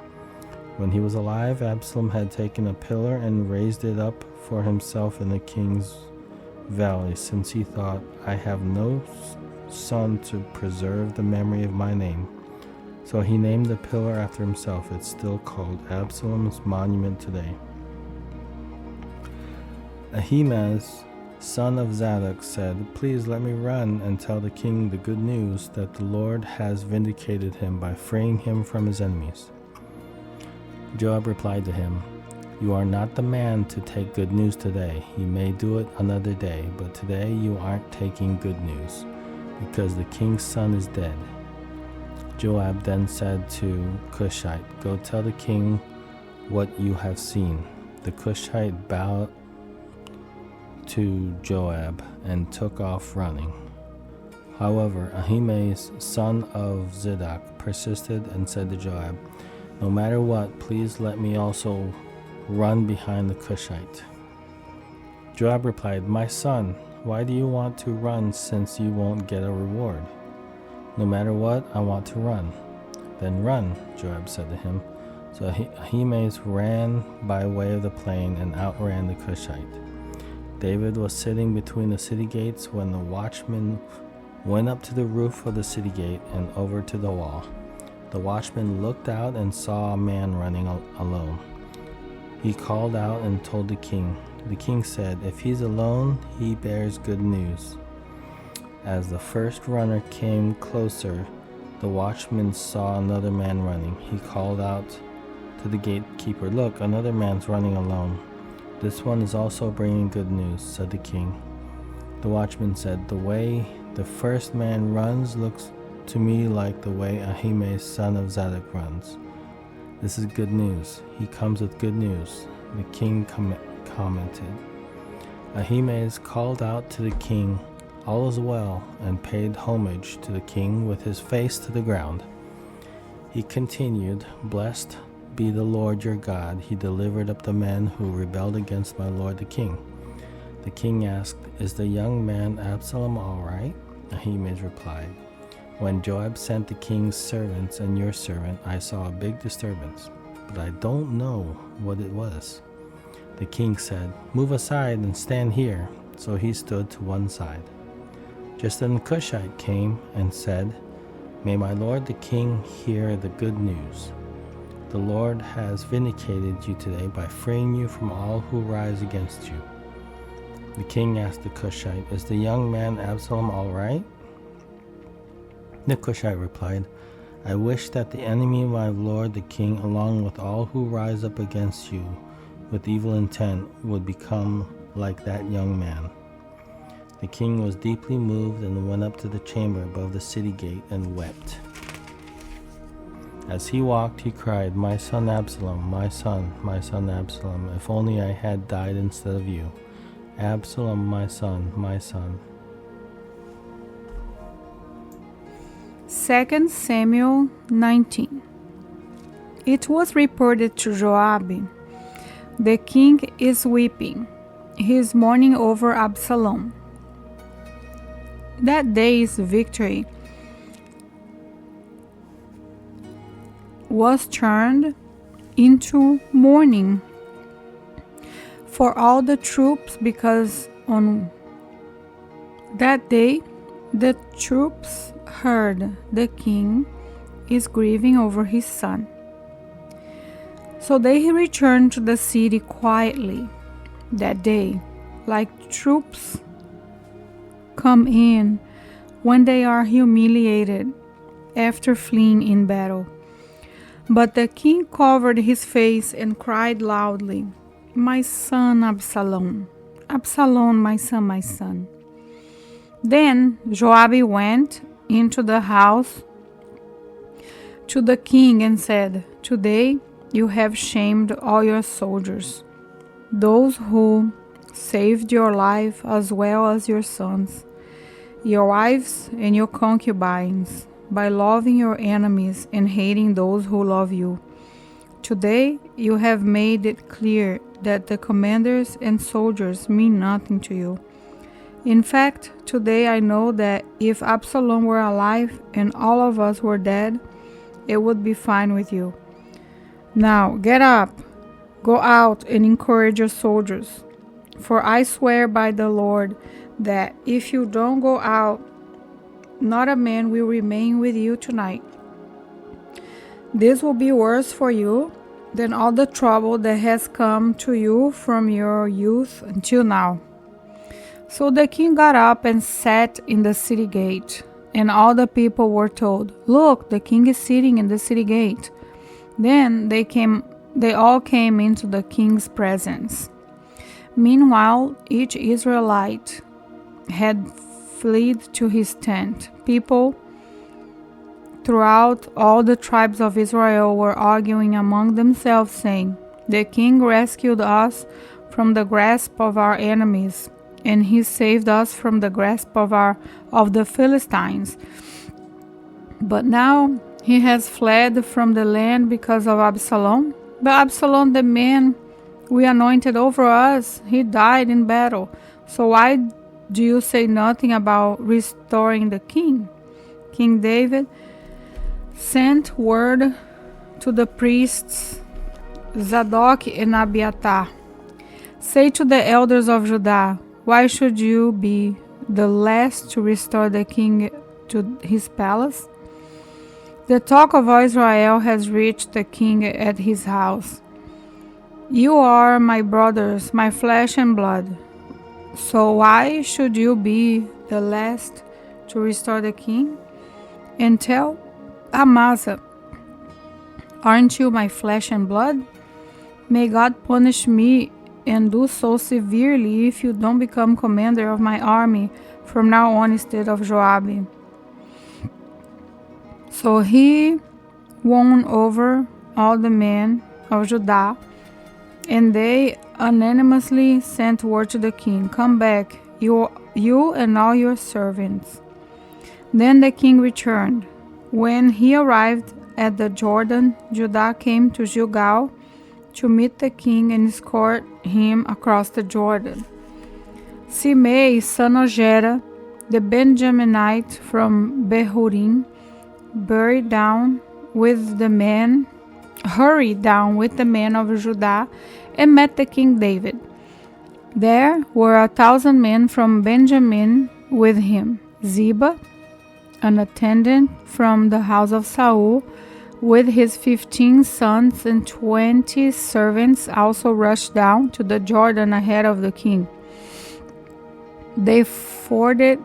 When he was alive, Absalom had taken a pillar and raised it up for himself in the king's valley, since he thought, I have no son to preserve the memory of my name. So he named the pillar after himself. It's still called Absalom's monument today. Ahimaaz, son of Zadok, said, Please let me run and tell the king the good news that the Lord has vindicated him by freeing him from his enemies. Joab replied to him, You are not the man to take good news today. You may do it another day, but today you aren't taking good news, because the king's son is dead. Joab then said to Cushite, Go tell the king what you have seen. The Cushite bowed to Joab and took off running. However, Ahimaaz, son of Zadok, persisted and said to Joab, No matter what, please let me also run behind the Cushite. Joab replied, My son, why do you want to run since you won't get a reward? No matter what, I want to run. Then run, Joab said to him. So Ahimaaz ran by way of the plain and outran the Cushite. David was sitting between the city gates when the watchman went up to the roof of the city gate and over to the wall. The watchman looked out and saw a man running alone. He called out and told the king. The king said, "If he's alone, he bears good news." As the first runner came closer, the watchman saw another man running. He called out to the gatekeeper, "Look, another man's running alone. This one is also bringing good news," said the king. The watchman said, "The way the first man runs looks to me like the way Ahimaaz, son of Zadok, runs. This is good news. He comes with good news." The king commented. Ahimaaz called out to the king, "All is well," and paid homage to the king with his face to the ground. He continued, "Blessed be the Lord your God. He delivered up the men who rebelled against my lord the king." The king asked, "Is the young man Absalom all right?" Ahimaaz replied, "When Joab sent the king's servants and your servant, I saw a big disturbance, but I don't know what it was." The king said, "Move aside and stand here." So he stood to one side. Just then the Cushite came and said, "May my lord the king hear the good news. The Lord has vindicated you today by freeing you from all who rise against you." The king asked the Cushite, "Is the young man Absalom all right?" The Cushite replied, "I wish that the enemy of my lord the king, along with all who rise up against you with evil intent, would become like that young man." The king was deeply moved and went up to the chamber above the city gate and wept. As he walked, he cried, "My son Absalom, my son Absalom, if only I had died instead of you. Absalom, my son, my son." 2 Samuel 19. It was reported to Joab, "The king is weeping. He is mourning over Absalom." That day's victory was turned into mourning for all the troops, because on that day the troops heard the king is grieving over his son. So they returned to the city quietly that day, like troops come in when they are humiliated after fleeing in battle. But the king covered his face and cried loudly, "My son Absalom, Absalom, my son, my son." Then Joab went into the house to the king and said, "Today you have shamed all your soldiers, those who saved your life as well as your sons, your wives and your concubines, by loving your enemies and hating those who love you. Today you have made it clear that the commanders and soldiers mean nothing to you. In fact, today I know that if Absalom were alive and all of us were dead, it would be fine with you. Now get up, go out and encourage your soldiers. For I swear by the Lord that if you don't go out, not a man will remain with you tonight. This will be worse for you than all the trouble that has come to you from your youth until now." So the king got up and sat in the city gate, and all the people were told, "Look, the king is sitting in the city gate." Then they all came into the king's presence. Meanwhile, each Israelite had fled to his tent. People throughout all the tribes of Israel were arguing among themselves, saying, "The king rescued us from the grasp of our enemies, and he saved us from the grasp of the Philistines. But now he has fled from the land because of Absalom. But Absalom, the man we anointed over us, he died in battle. So why do you say nothing about restoring the king?" King David sent word to the priests Zadok and Abiathar, "Say to the elders of Judah, why should you be the last to restore the king to his palace? The talk of Israel has reached the king at his house. You are my brothers, my flesh and blood. So why should you be the last to restore the king? And tell Amasa, aren't you my flesh and blood? May God punish me and do so severely if you don't become commander of my army from now on instead of Joab. So he won over all the men of Judah, and they unanimously sent word to the king, "Come back, you and all your servants." Then the king returned. When he arrived at the Jordan, Judah came to Gilgal to meet the king and escort him across the Jordan. Simei, son of Gera, the Benjaminite from Behurim, hurried down with the men of Judah and met the king David. There were 1,000 men from Benjamin with him. Ziba, an attendant from the house of Saul, with his 15 sons and 20 servants, also rushed down to the Jordan ahead of the king. They forded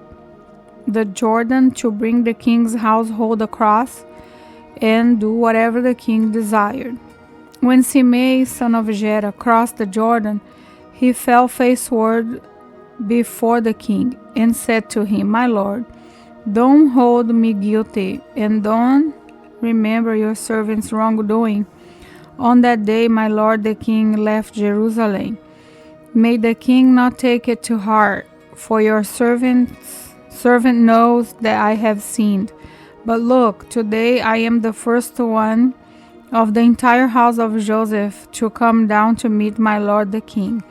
the Jordan to bring the king's household across and do whatever the king desired. When Simei, son of Gera, crossed the Jordan, he fell faceward before the king and said to him, "My lord, don't hold me guilty and don't remember your servant's wrongdoing. On that day, my lord the king left Jerusalem. May the king not take it to heart, for your servant knows that I have sinned. But look, today I am the first one of the entire house of Joseph to come down to meet my lord the king."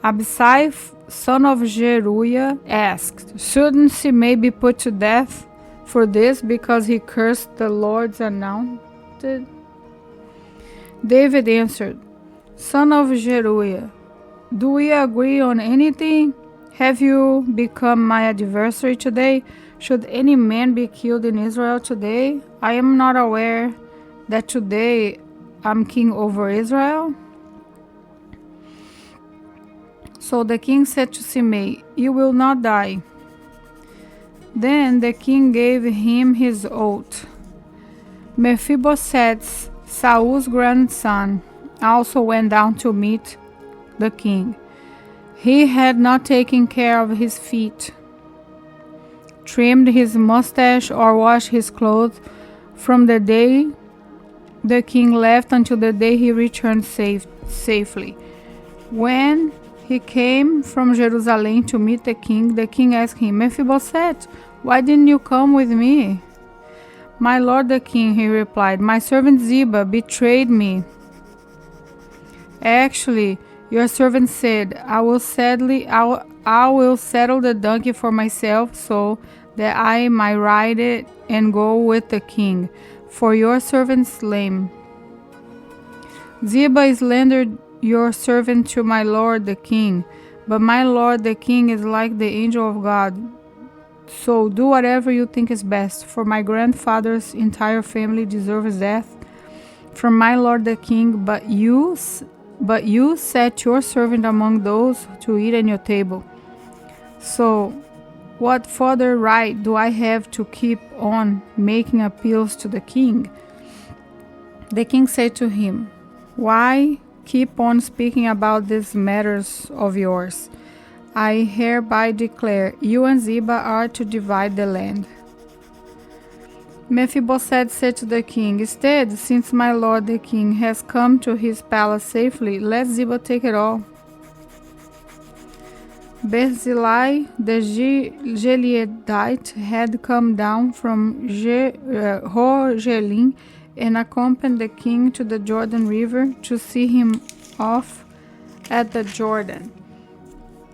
Abisai, son of Zeruiah, asked, "Shouldn't Simei be put to death for this because he cursed the Lord's anointed?" David answered, "Son of Zeruiah, do we agree on anything? Have you become my adversary today? Should any man be killed in Israel today? I am not aware that today I'm king over Israel." So the king said to Simei, "You will not die." Then the king gave him his oath. Mephibosheth, Saul's grandson, also went down to meet the king. He had not taken care of his feet, trimmed his mustache, or washed his clothes from the day the king left until the day he returned safely. When he came from Jerusalem to meet the king asked him, "Mephibosheth, why didn't you come with me?" "My lord the king," he replied, "my servant Ziba betrayed me. Actually, your servant said, I will settle the donkey for myself so that I might ride it and go with the king, for your servant's lame. Ziba slandered your servant to my lord the king, but my lord the king is like the angel of God. So do whatever you think is best, for my grandfather's entire family deserves death from my lord the king, but you set your servant among those to eat at your table. So what further right do I have to keep on making appeals to the king?" The king said to him, "Why keep on speaking about these matters of yours? I hereby declare you and Ziba are to divide the land." Mephibosheth said to the king, "Instead, since my lord the king has come to his palace safely, let Ziba take it all." Barzillai the Gileadite had come down from Rogelim and accompanied the king to the Jordan River to see him off at the Jordan.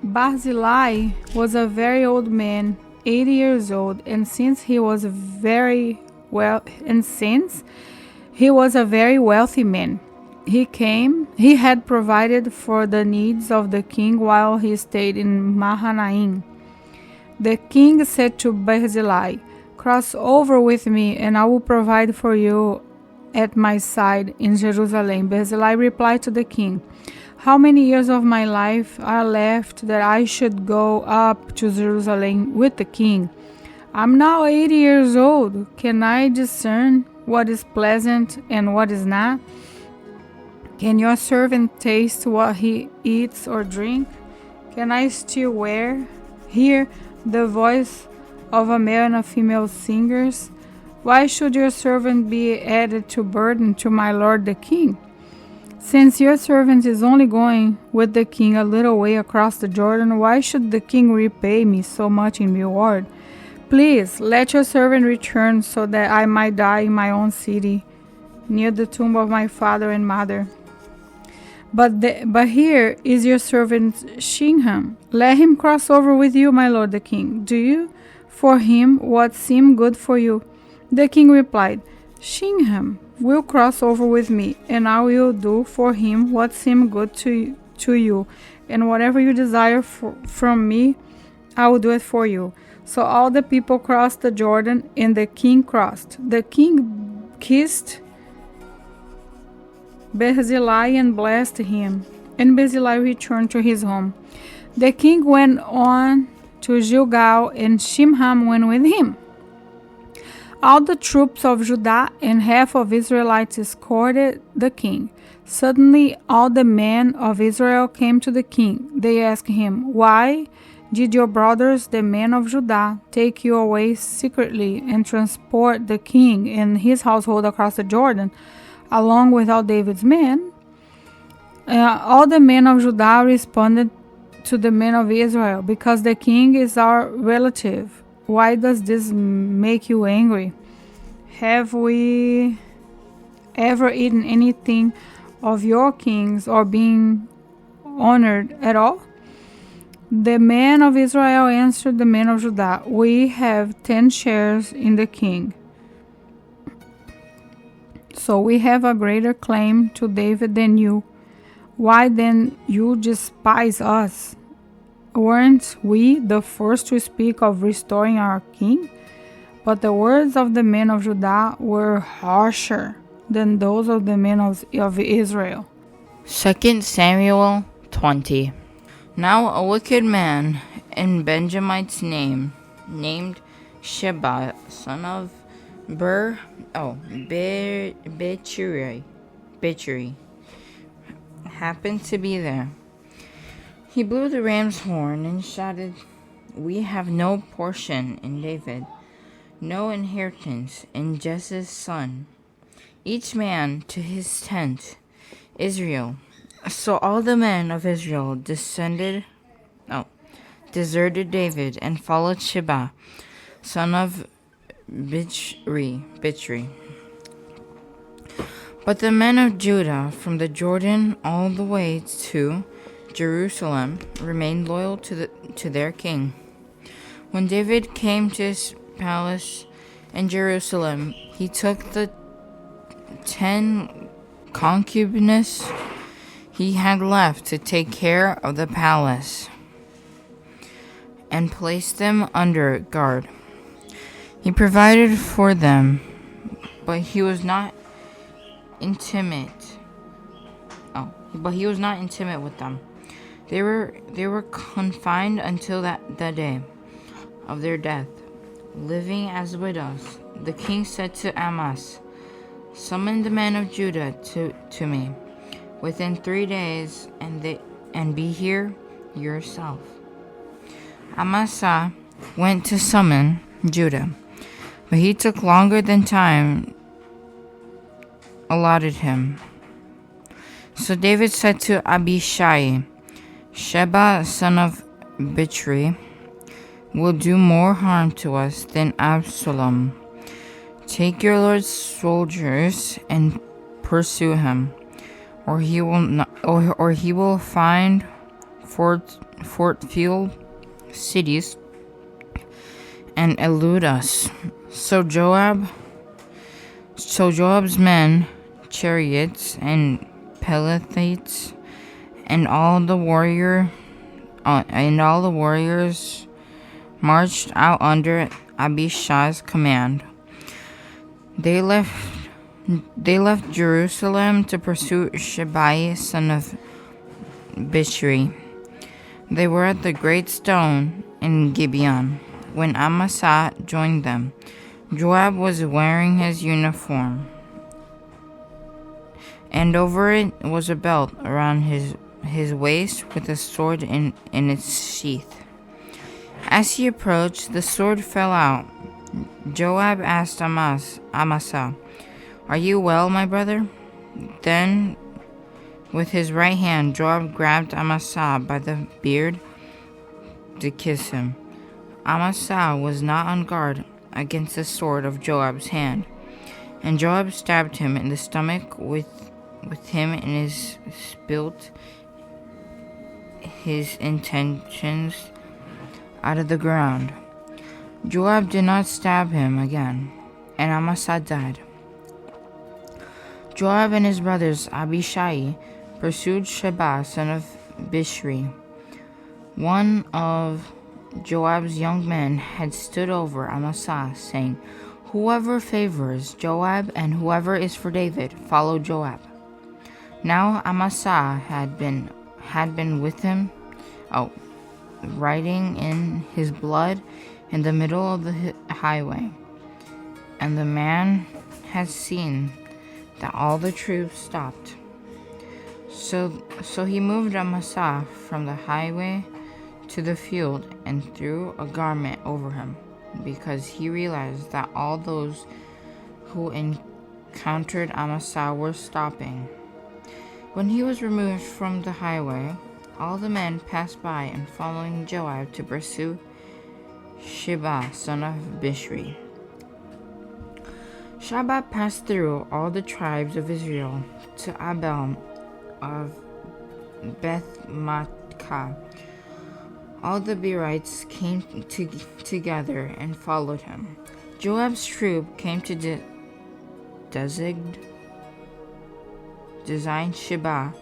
Barzillai was a very old man, 80 years old, and since he was a very wealthy man, he had provided for the needs of the king while he stayed in Mahanaim. The king said to Barzillai, "Cross over with me and I will provide for you at my side in Jerusalem. Barzillai replied to the king, how many years of my life are left that I should go up to Jerusalem with the king? I'm now 80 years old. Can I discern what is pleasant and what is not? Can your servant taste what he eats or drink? Can I still hear the voice of a male and a female singers? Why should your servant be added to burden to my lord the king? Since your servant is only going with the king a little way across the Jordan, why should the king repay me so much in reward? Please let your servant return so that I might die in my own city, near the tomb of my father and mother. But here is your servant Shinham. Let him cross over with you, my lord the king. Do you for him what seem good for you? The king replied, Shinham will cross over with me, and I will do for him what seem good to you, and whatever you desire from me, I will do it for you. So all the people crossed the Jordan, and the king crossed. The king kissed Barzillai and blessed him, and Barzillai returned to his home. The king went on to Gilgal, and Shimham went with him. All the troops of Judah and half of Israelites escorted the king. Suddenly all the men of Israel came to the king. They asked him, why did your brothers, the men of Judah, take you away secretly and transport the king and his household across the Jordan, along with all David's men? All the men of Judah responded to the men of Israel, because the king is our relative. Why does this make you angry? Have we ever eaten anything of your kings or been honored at all? The men of Israel answered the men of Judah, we have 10 shares in the king. So we have a greater claim to David than you. Why then you despise us? Weren't we the first to speak of restoring our king? But the words of the men of Judah were harsher than those of the men of Israel. 2 Samuel 20. Now a wicked man in Benjamin's named Sheba, son of Bichri, happened to be there. He blew the ram's horn and shouted, we have no portion in David, no inheritance in Jesse's son, each man to his tent, Israel. So all the men of Israel deserted David and followed Sheba, son of Bichri. But the men of Judah, from the Jordan all the way to Jerusalem, remained loyal to their king. When David came to his palace in Jerusalem, he took the 10 concubines he had left to take care of the palace and placed them under guard. He provided for them, but he was not intimate with them. They were confined until the day of their death, living as widows. The king said to Amas, summon the men of Judah to me within 3 days, and be here yourself. Amasa went to summon Judah, but he took longer than time allotted him. So David said to Abishai, Sheba, son of Bichri, will do more harm to us than Absalom. Take your lord's soldiers and pursue him, or he will find fort-filled cities and elude us. So Joab's men, chariots and pelethites, and all the warriors marched out under Abishai's command. They left They left Jerusalem to pursue Shabai, son of Bishri. They were at the great stone in Gibeon when Amasa joined them. Joab was wearing his uniform, and over it was a belt around his waist with a sword in its sheath. As he approached, the sword fell out. Joab asked Amasa, "Are you well, my brother?" Then, with his right hand, Joab grabbed Amasa by the beard to kiss him. Amasa was not on guard against the sword of Joab's hand, and Joab stabbed him in the stomach with him in his spilt his intentions out of the ground. Joab did not stab him again, and Amasa died. Joab and his brothers Abishai pursued Sheba, son of Bishri. One of Joab's young men had stood over Amasa, saying, "Whoever favors Joab and whoever is for David, follow Joab." Now Amasa had been with him, riding in his blood in the middle of the highway, and the man had seen that all the troops stopped. So he moved Amasa from the highway to the field and threw a garment over him, because he realized that all those who encountered Amasa were stopping. When he was removed from the highway, all the men passed by and following Joab to pursue Sheba, son of Bishri. Sheba passed through all the tribes of Israel to Abel of Beth-Makkah. All the Berites came together and followed him. Joab's troop came to design Sheba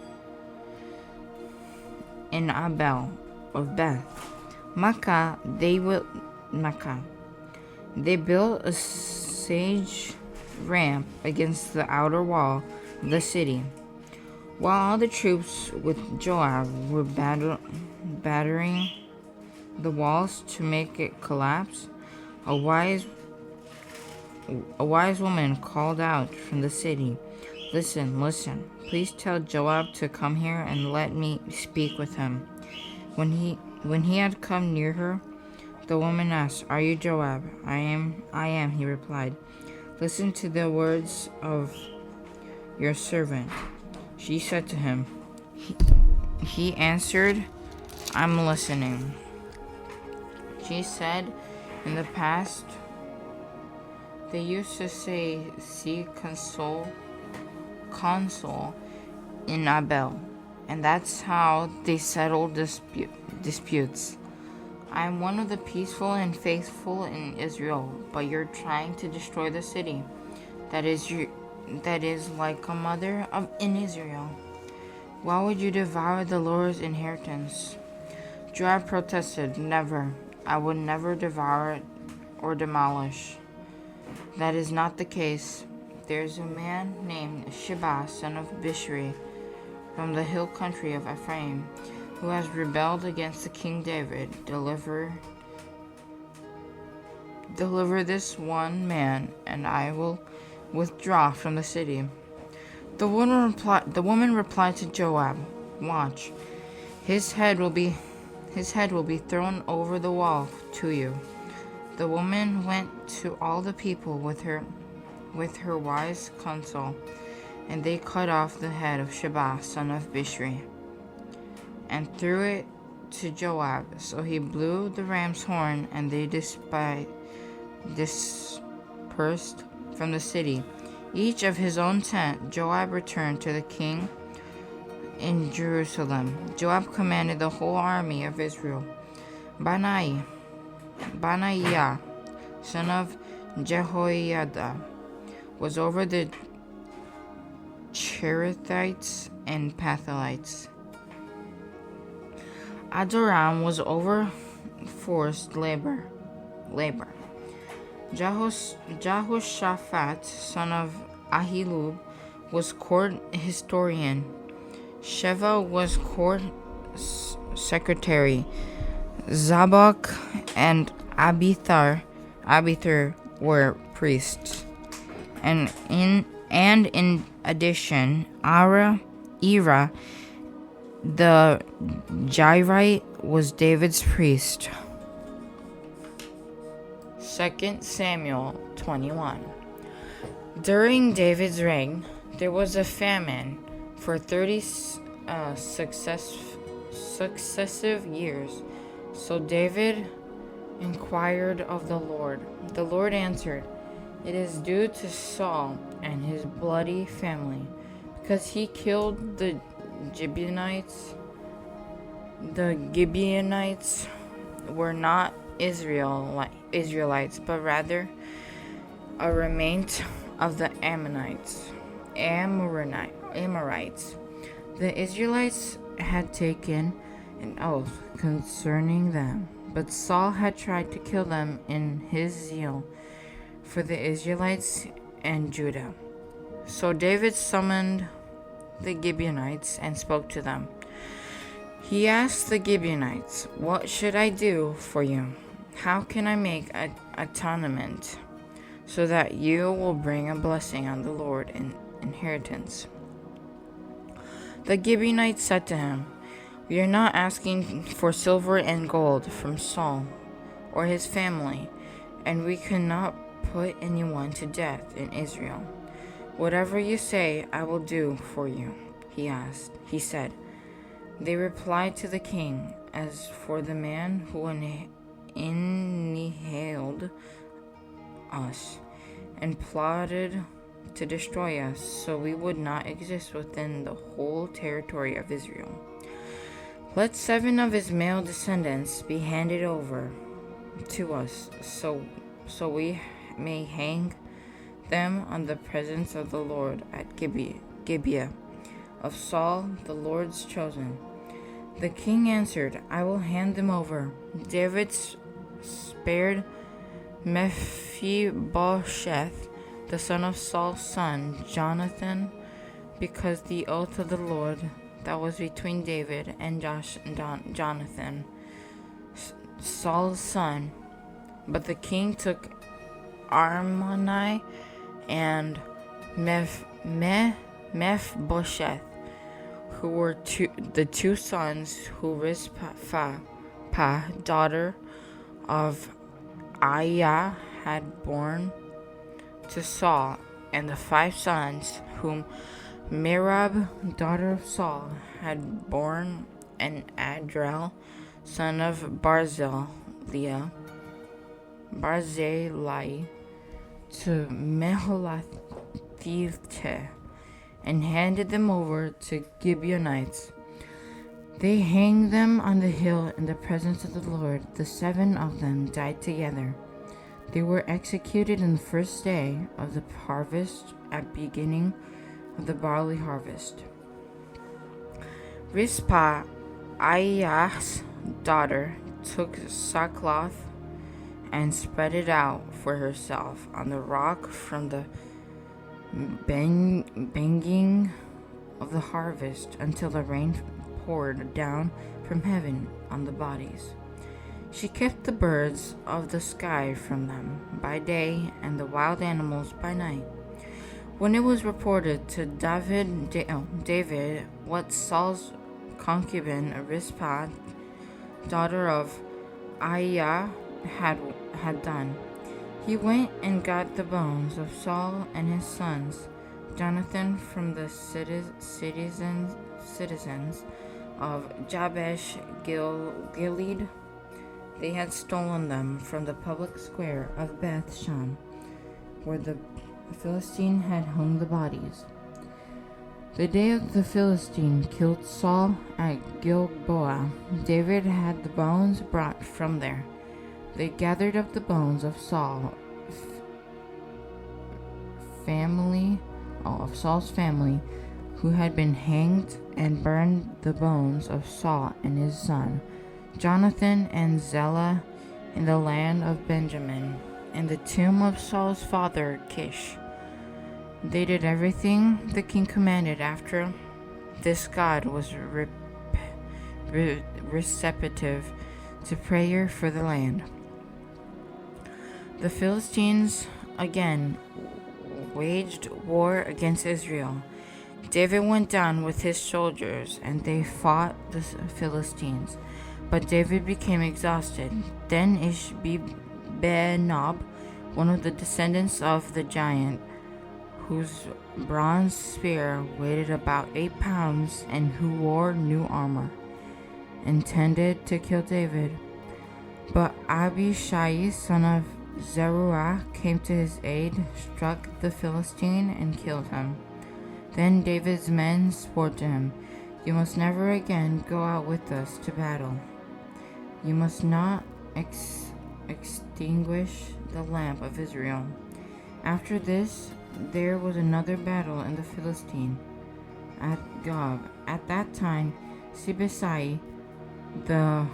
in Abel of Beth-Makkah. They built a siege ramp against the outer wall of the city, while all the troops with Joab were battering the walls to make it collapse. A wise woman called out from the city, Listen, please tell Joab to come here and let me speak with him." When he had come near her, the woman asked, "Are you Joab?" I am, he replied. "Listen to the words of your servant." She said to him. He answered, "I'm listening." She said, "In the past, they used to say, 'See consul in Abel,' and that's how they settled disputes. I am one of the peaceful and faithful in Israel, but you're trying to destroy the city that is like a mother in Israel. Why would you devour the Lord's inheritance?" Joab protested, "Never. I would never devour or demolish. That is not the case. There's a man named Sheba, son of Bishri, from the hill country of Ephraim, who has rebelled against the King David. Deliver this one man, and I will withdraw from the city." The woman replied to Joab, "Watch, his head will be thrown over the wall to you." The woman went to all the people with her wise counsel, and they cut off the head of Sheba, son of Bishri, and threw it to Joab. So he blew the ram's horn, and they dispersed from the city, each of his own tent. Joab returned to the king in Jerusalem. Joab commanded the whole army of Israel. Benaiah, son of Jehoiada, was over the Cherethites and Pathalites. Adoram was over forced labor. Jehoshaphat, son of Ahilud was court historian. Sheva was court secretary. Zabok and Abithar were priests. And in addition, Ira the Jairite was David's priest. 2 Samuel 21. During David's reign, there was a famine for 30 successive years. So David inquired of the Lord. The Lord answered, "It is due to Saul and his bloody family, because he killed the Gibeonites." The Gibeonites were not Israelites, but rather a remnant of the Amorites. The Israelites had taken an oath concerning them, but Saul had tried to kill them in his zeal for the Israelites and Judah. So David summoned the Gibeonites and spoke to them. He asked the Gibeonites, "What should I do for you? How can I make atonement so that you will bring a blessing on the Lord in inheritance?" The Gibeonites said to him, "We are not asking for silver and gold from Saul or his family, and we cannot put anyone to death in Israel. Whatever you say, I will do for you," he said. They replied to the king, "As for the man who annihilated us and plotted to destroy us, so we would not exist within the whole territory of Israel, let 7 of his male descendants be handed over to us, so we may hang them on the presence of the Lord at Gibeah of Saul, the Lord's chosen." The king answered, "I will hand them over." David spared Mephibosheth, the son of Saul's son, Jonathan, because the oath of the Lord that was between David and Jonathan, Saul's son. But the king took Armoni and Mephibosheth, who were the two sons who Rizpah, daughter of Aiah, had borne to Saul, and the 5 sons whom Merab, daughter of Saul, had borne, and Adriel, son of Barzillai, to Meholathite, and handed them over to Gibeonites. They hanged them on the hill in the presence of the Lord. The 7 of them died together. They were executed on the first day of the harvest, at beginning of the barley harvest. Rizpah, Aiah's daughter, took sackcloth and spread it out for herself on the rock from the banging of the harvest until the rain poured down from heaven on the bodies. She kept the birds of the sky from them by day and the wild animals by night. When it was reported to David what Saul's concubine Rizpah, daughter of Aiah, had done, he went and got the bones of Saul and his sons, Jonathan, from the citizens of Jabesh Gilead. They had stolen them from the public square of Beth Shan, where the Philistine had hung the bodies. The day the Philistine killed Saul at Gilboa, David had the bones brought from there. They gathered up the bones of Saul's family, who had been hanged, and burned the bones of Saul and his son, Jonathan and Zelah, in the land of Benjamin, in the tomb of Saul's father Kish. They did everything the king commanded. After this, God was receptive to prayer for the land. The Philistines again waged war against Israel. David went down with his soldiers, and they fought the Philistines. But David became exhausted. Then Ishbi-Benob, one of the descendants of the giant, whose bronze spear weighed about 8 pounds and who wore new armor, intended to kill David. But Abishai, son of Zeruiah, came to his aid, struck the Philistine, and killed him. Then David's men swore to him, "You must never again go out with us to battle. You must not extinguish the lamp of Israel." After this, there was another battle in the Philistine at Gob. At that time, Sibesai, the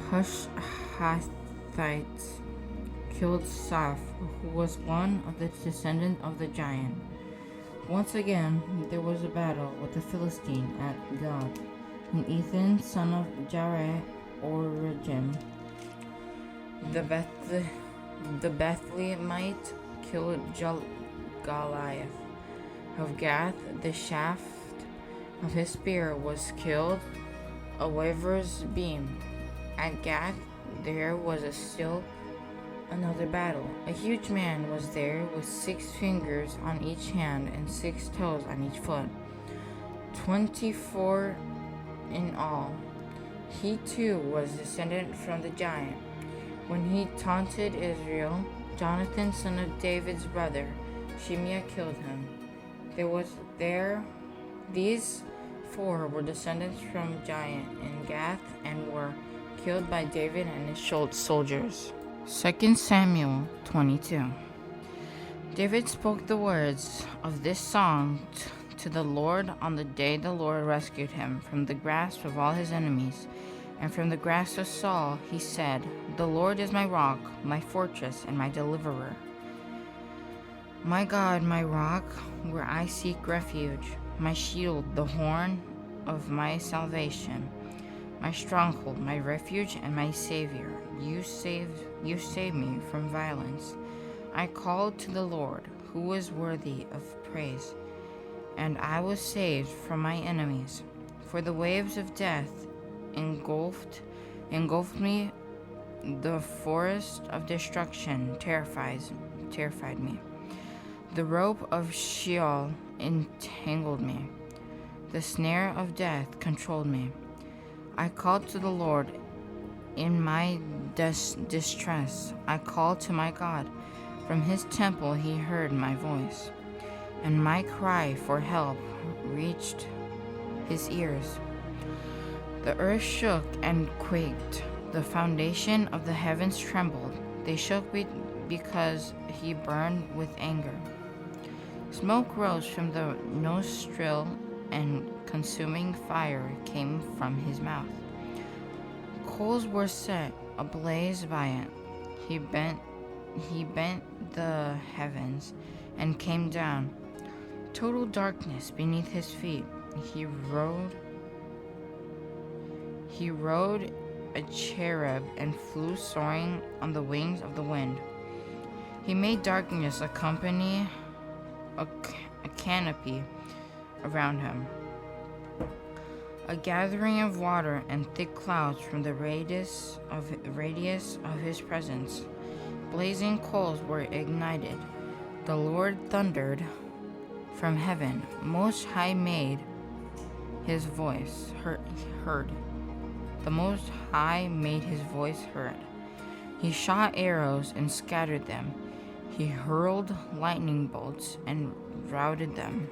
Hushathites, killed Saph, who was one of the descendants of the giant. Once again, there was a battle with the Philistine at Gob, and Ethan, son of Jared, Origim, the Bethlehemite, killed Goliath of Gath. The shaft of his spear was killed a weaver's beam. At Gath there was still another battle. A huge man was there with 6 fingers on each hand and 6 toes on each foot, 24 in all. He too was descended from the giant. When he taunted Israel, Jonathan, son of David's brother, Shimea, killed him. These 4 were descendants from giant in Gath and were killed by David and his soldiers. 2 Samuel 22. David spoke the words of this song to the Lord on the day the Lord rescued him from the grasp of all his enemies, and from the grasp of Saul. He said, "The Lord is my rock, my fortress, and my deliverer. My God, my rock, where I seek refuge, my shield, the horn of my salvation, my stronghold, my refuge, and my Savior. You saved me from violence. I called to the Lord, who is worthy of praise, and I was saved from my enemies. For the waves of death engulfed me. The forest of destruction terrified me. The rope of Sheol entangled me. The snare of death controlled me. I called to the Lord in my distress. I called to my God. From his temple he heard my voice, and my cry for help reached his ears. The earth shook and quaked. The foundation of the heavens trembled. They shook because he burned with anger. Smoke rose from the nostril, and consuming fire came from his mouth. Coals were set ablaze by it. He bent the heavens and came down. Total darkness beneath his feet. He rode a cherub and flew soaring on the wings of the wind. He made darkness a canopy around him, a gathering of water and thick clouds from the radius of his presence. Blazing coals were ignited. The Lord thundered from heaven. Most High made his voice heard. The Most High made his voice heard. He shot arrows and scattered them. He hurled lightning bolts and routed them.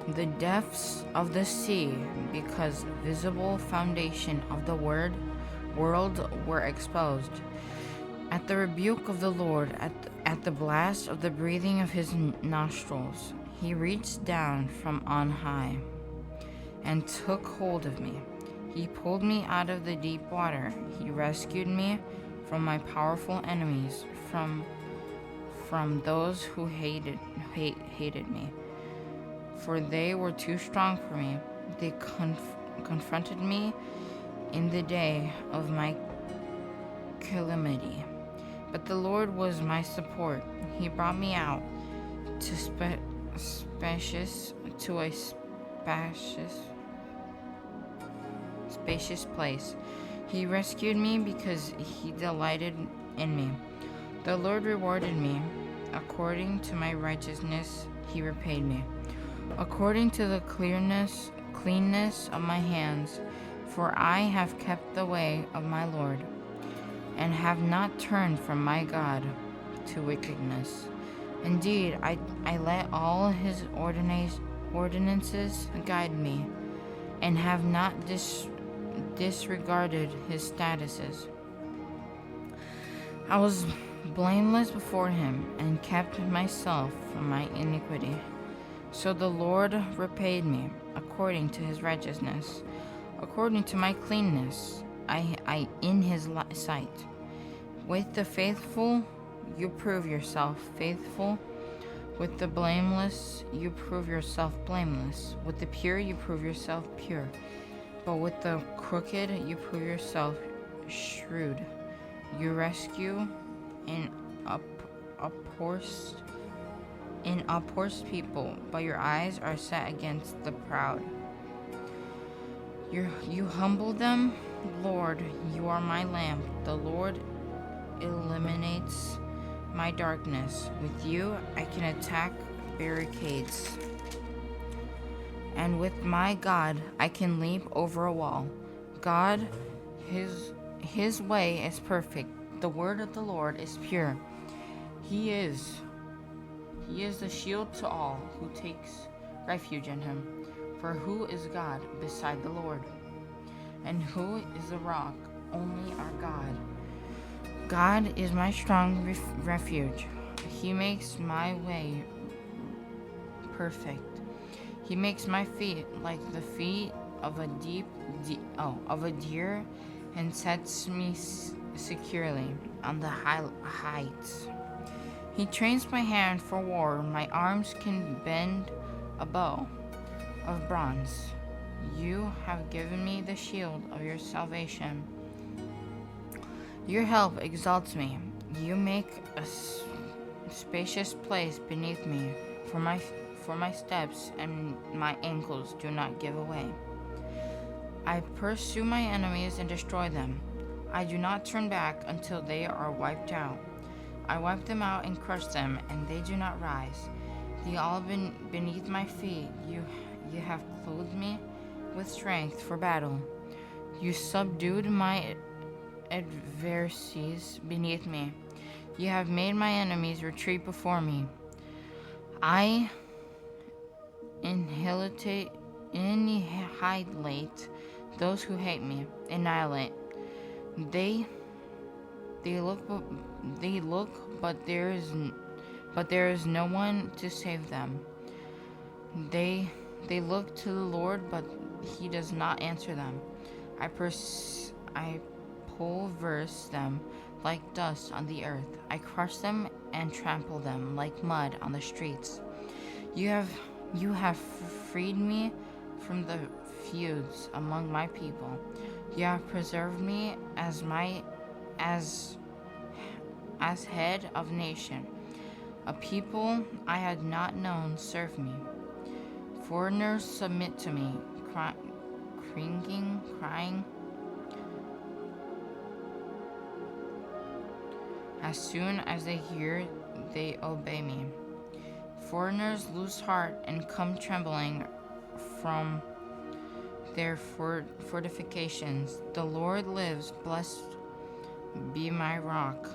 The depths of the sea, because visible foundation of the world were exposed. At the rebuke of the Lord, at the blast of the breathing of his nostrils, he reached down from on high and took hold of me. He pulled me out of the deep water. He rescued me from my powerful enemies, from those who hated me. For they were too strong for me. They confronted me in the day of my calamity. But the Lord was my support. He brought me out to a spacious place. He rescued me because he delighted in me. The Lord rewarded me. According to my righteousness, he repaid me. According to the cleanness of my hands, for I have kept the way of my Lord, and have not turned from my God to wickedness. Indeed, I let all his ordinances guide me, and have not disregarded his statutes. I was blameless before him, and kept myself from my iniquity. So the Lord repaid me according to his righteousness, according to my cleanness, I in his sight. With the faithful you prove yourself faithful. With the blameless you prove yourself blameless. With the pure you prove yourself pure. But with the crooked you prove yourself shrewd. You rescue in oppressed people, but your eyes are set against the proud. You humble them, Lord, you are my lamp. The Lord eliminates my darkness. With you I can attack barricades. And with my God I can leap over a wall. God, his way is perfect. The word of the Lord is pure. He is the shield to all who takes refuge in him. For who is God beside the Lord? And who is the rock? Only our God. God is my strong refuge. He makes my way perfect. He makes my feet like the feet of a deer, and sets me securely on the heights. He trains my hand for war. My arms can bend a bow of bronze. You have given me the shield of your salvation. Your help exalts me. You make a spacious place beneath me for my steps, and my ankles do not give away. I pursue my enemies and destroy them. I do not turn back until they are wiped out. I wipe them out and crush them, and they do not rise. They all beneath my feet. You have clothed me with strength for battle. You subdued my adversaries beneath me. You have made my enemies retreat before me. I annihilate those who hate me. Annihilate. They look, but there is no one to save them. They look to the Lord, but he does not answer them. I pulverize them like dust on the earth. I crush them and trample them like mud on the streets. You have freed me from the feuds among my people. You have preserved me as head of nation. A people I had not known serve me. Foreigners submit to me, crying. As soon as they hear, they obey me. Foreigners lose heart and come trembling from their fortifications. The Lord lives, blessed be my rock.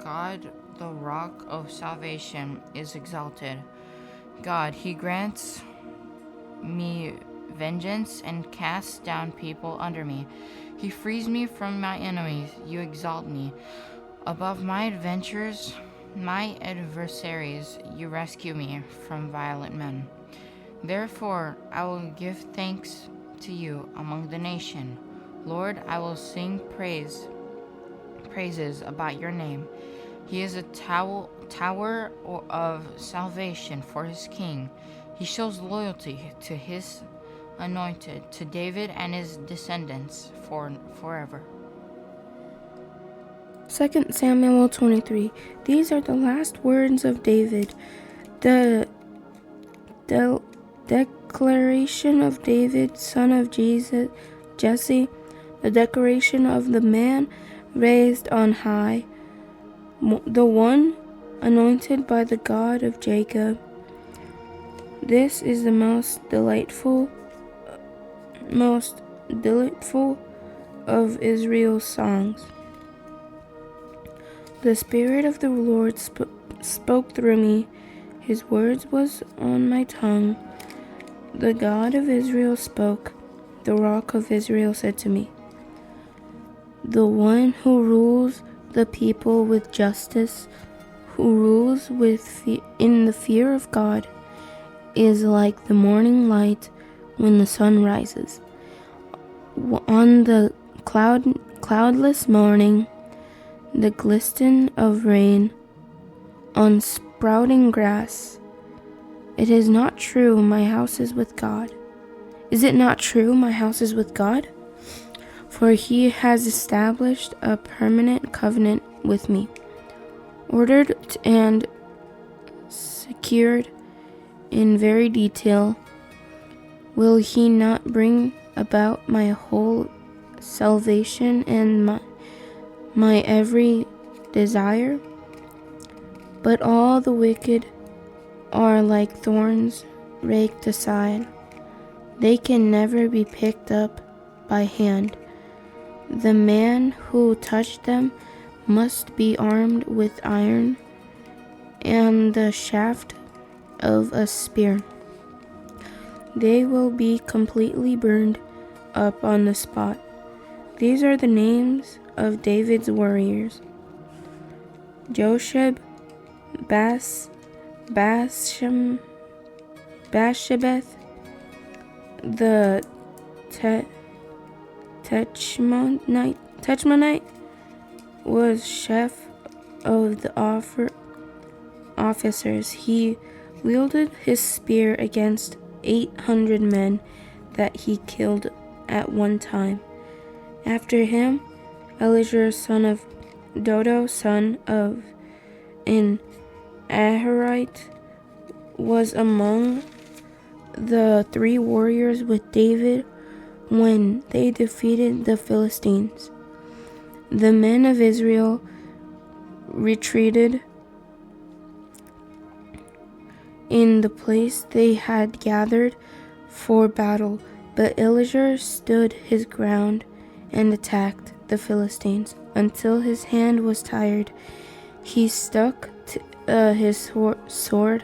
God, the rock of salvation, is exalted. God, he grants me vengeance and casts down people under me. He frees me from my enemies. You exalt me. Above my adversaries, you rescue me from violent men. Therefore, I will give thanks to you among the nations. Lord, I will sing praises about your name. He is a tower of salvation for his king. He shows loyalty to his anointed, to David and his descendants forever. 2 Samuel 23. These are the last words of David. The declaration of David, son of Jesse, the declaration of the man raised on high, the one anointed by the God of Jacob. This is the most delightful of Israel's songs. The Spirit of the Lord spoke through me. His words was on my tongue. The God of Israel spoke. The Rock of Israel said to me, the one who rules the people with justice, who rules in the fear of God, is like the morning light when the sun rises. On the cloudless morning, the glisten of rain on sprouting grass. It is not true, my house is with God. Is it not true, my house is with God? For he has established a permanent covenant with me, ordered and secured in very detail. Will he not bring about my whole salvation and my every desire? But all the wicked are like thorns raked aside. They can never be picked up by hand. The man who touched them must be armed with iron and the shaft of a spear. They will be completely burned up on the spot. These are the names of David's warriors: Josheb, Bashebeth, the Techmonite was chef of the officers. He wielded his spear against 800 men that he killed at one time. After him, Eleazar, son of Dodo, son of an Ahorite, was among the 3 warriors with David when they defeated the Philistines. The men of Israel retreated in the place they had gathered for battle, but Eleazar stood his ground and attacked the Philistines until his hand was tired. He stuck to his sword.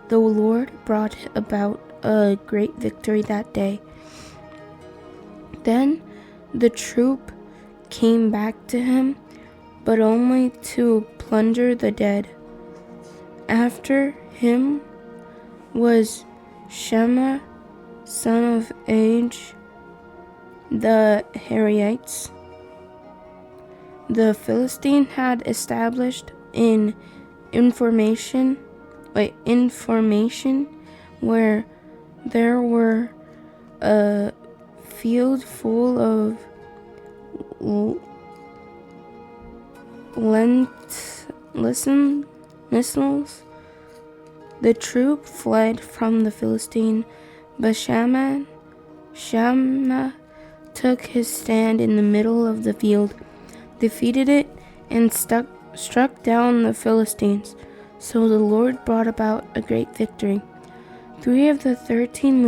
The Lord brought about a great victory that day. Then the troop came back to him, but only to plunder the dead. After him was Shema, son of Age, the Harites. The Philistine had established in information where there were a field full of lentils. The troop fled from the Philistine, but Shammah took his stand in the middle of the field, defeated it, and struck down the Philistines. So the Lord brought about a great victory. 3 of the 13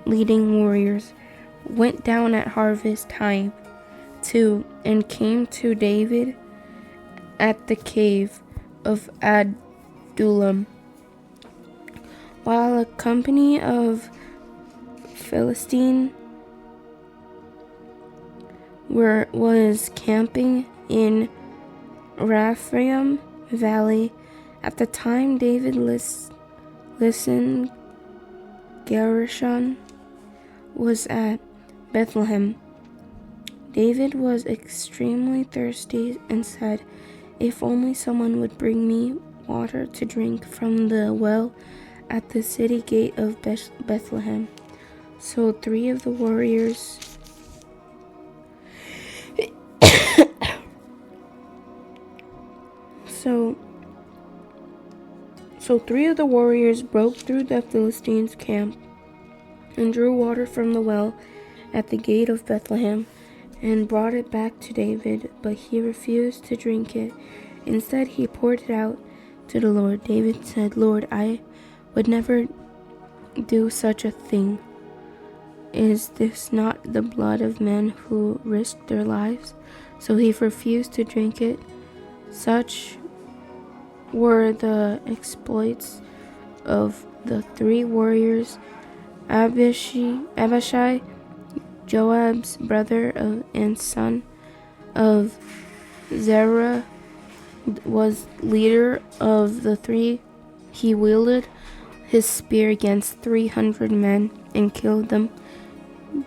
leading warriors went down at harvest time too, and came to David at the cave of Adullam, while a company of Philistines was camping in Rephaim Valley. At the time David listened, Gershon was at Bethlehem. David was extremely thirsty and said, "If only someone would bring me water to drink from the well at the city gate of Bethlehem." So three of the warriors broke through the Philistines' camp and drew water from the well at the gate of Bethlehem and brought it back to David, but he refused to drink it. Instead, he poured it out to the Lord. David said, "Lord, I would never do such a thing. Is this not the blood of men who risked their lives?" So he refused to drink it. Such were the exploits of the three warriors. Abishai, Joab's brother and son of Zeruiah, was leader of the three. He wielded his spear against 300 men and killed them,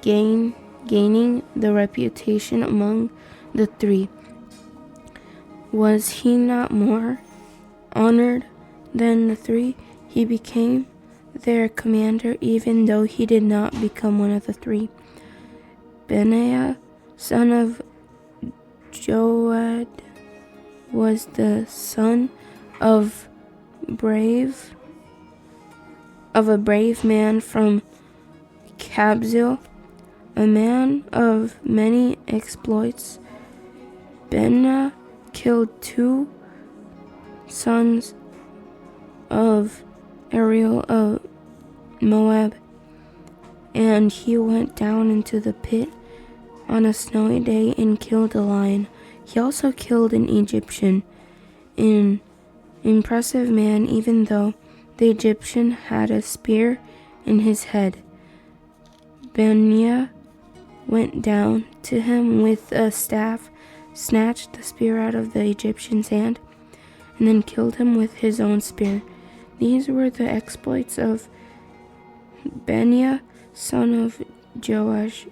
gaining the reputation among the three. Was he not more honored than the three? He became their commander, even though he did not become one of the three. Benaiah, son of Joad, was the son of a brave man from Kabzeel, a man of many exploits. Benaiah killed 2 sons of Ariel of Moab, and he went down into the pit on a snowy day and killed a lion. He also killed an Egyptian, an impressive man, even though the Egyptian had a spear in his head. Benaiah went down to him with a staff, snatched the spear out of the Egyptian's hand, and then killed him with his own spear. These were the exploits of Benaiah, son of Joash,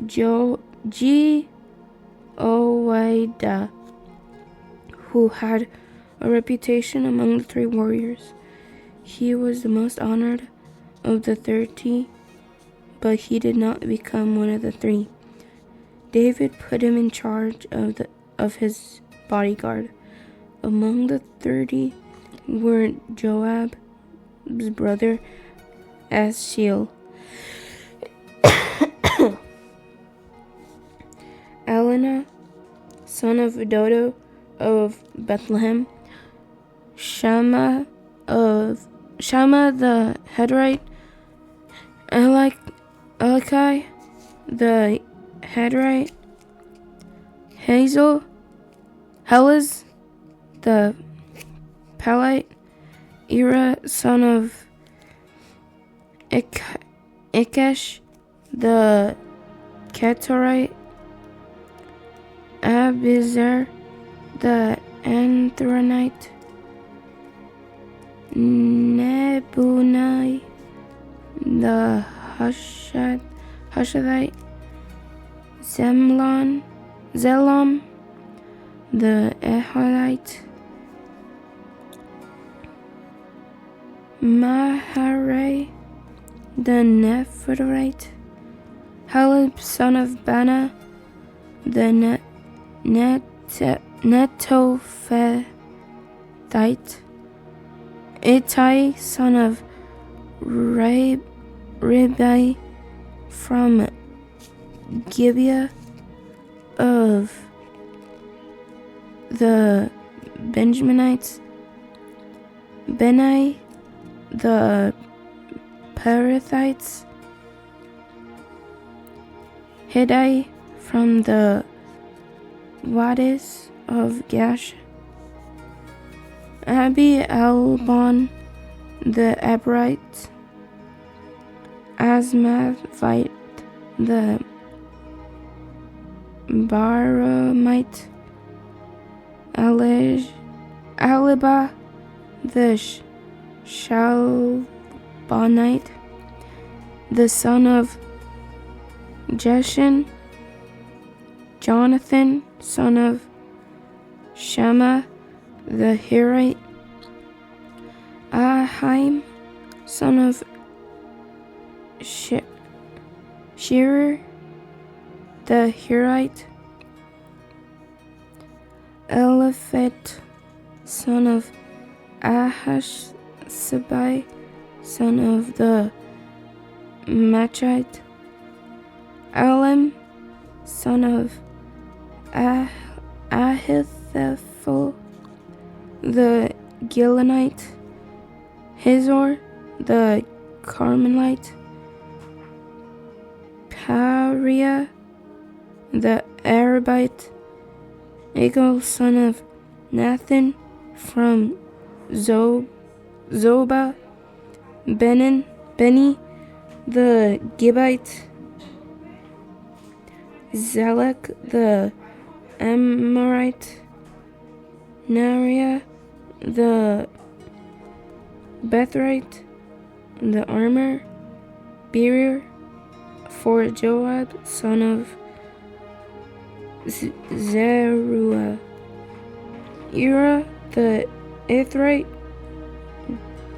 Jehoiada, who had a reputation among the three warriors. He was the most honored of the 30, but he did not become one of the three. David put him in charge of his bodyguard. Among the 30 were Joab's brother Asahel, Elkanah, son of Dodo of Bethlehem, Shammah the Hedrite, Elikai the Hedrite, Helez the Pelite, Ira son of Ikesh the Ketorite, Abiezer the Anthronite, Nebunai the Hushadite, Zelom the Eholite, Maharai the Nephthite, Heleb son of Bana the Netophthite, Ittai son of Ribai from Gibeah of the Benjaminites, Benai the Perethites, Hiddai from the Wadis of Gash, Abi-Albon the Abrite, Asmathite the Baramite, Alibah the Shalbonite, the son of Jeshin, Jonathan, son of Shammah the Hirite, Ahim, son of Shearer the Hirite, Eliphet, son of Ahasbai, son of the Machite, Elam, son of Ahithophel the Gilonite, Hazor the Carmelite, Pariah the Arabite, Egal, son of Nathan from Zobah, Beni the Gibite, Zelek the Amorite, Nariah the Bethrite, the armor bearer for Joab, son of Zeruiah, Ira the Ithrite,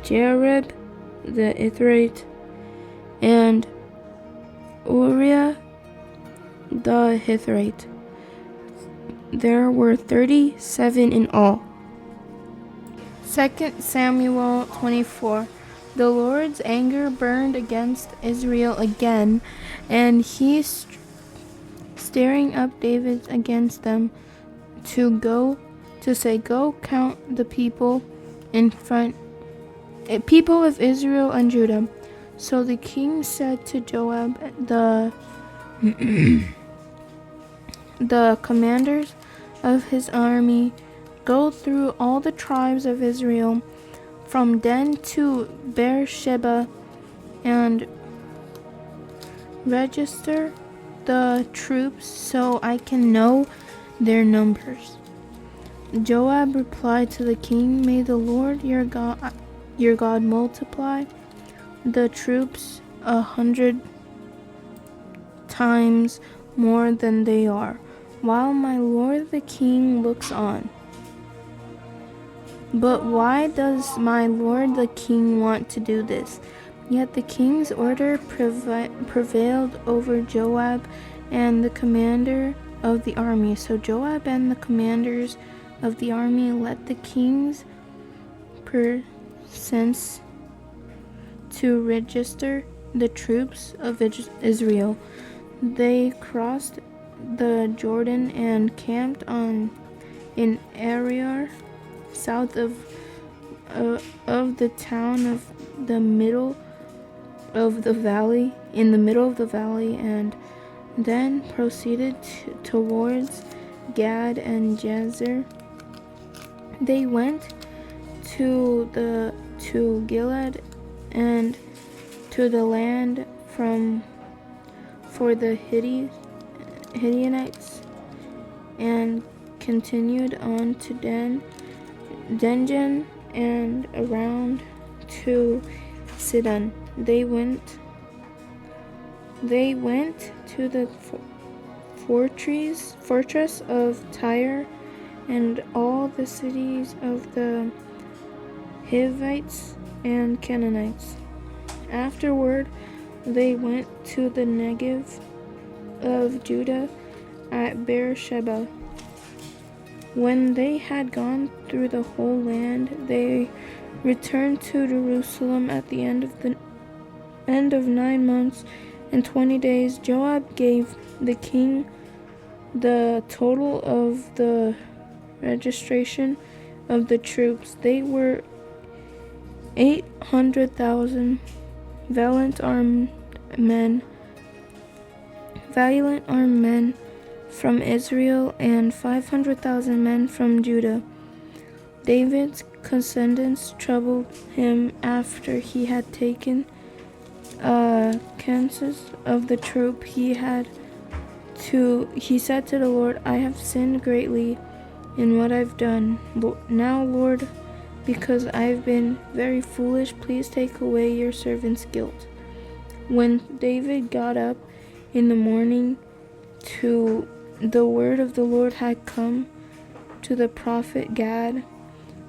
Jareb the Ithrite, and Uriah the Hittite. There were 37 in all. 2 Samuel 24. The Lord's anger burned against Israel again, and he stirring up David against them to say, go count the people people of Israel and Judah. So the king said to Joab, the commanders of his army, go through all the tribes of Israel, from Dan to Beersheba, and register the troops so I can know their numbers. Joab replied to the king, may the Lord your God multiply the troops 100 times more than they are, while my lord the king looks on. But why does my lord the king want to do this? Yet the king's order prevailed over Joab and the commander of the army. So Joab and the commanders of the army let the king's persons to register the troops of Israel. They crossed the Jordan and camped in Aroer, south of the town of the middle of the valley, and then proceeded towards Gad and Jazer. They went to Gilead and to the land for the Hittite, and continued on to Denjon and around to Sidon. They went to the fortress of Tyre and all the cities of the Hivites and Canaanites. Afterward, they went to the Negev of Judah at Beersheba. When they had gone through the whole land, they returned to Jerusalem at the end of 9 months and 20 days. Joab gave the king the total of the registration of the troops. They were 800,000 valiant armed men from Israel and 500,000 men from Judah. David's descendants troubled him after he had taken census of the troop. He said to the Lord, I have sinned greatly in what I've done. Now, Lord, because I've been very foolish, please take away your servant's guilt. When David got up in the morning to the word of the Lord had come to the prophet Gad,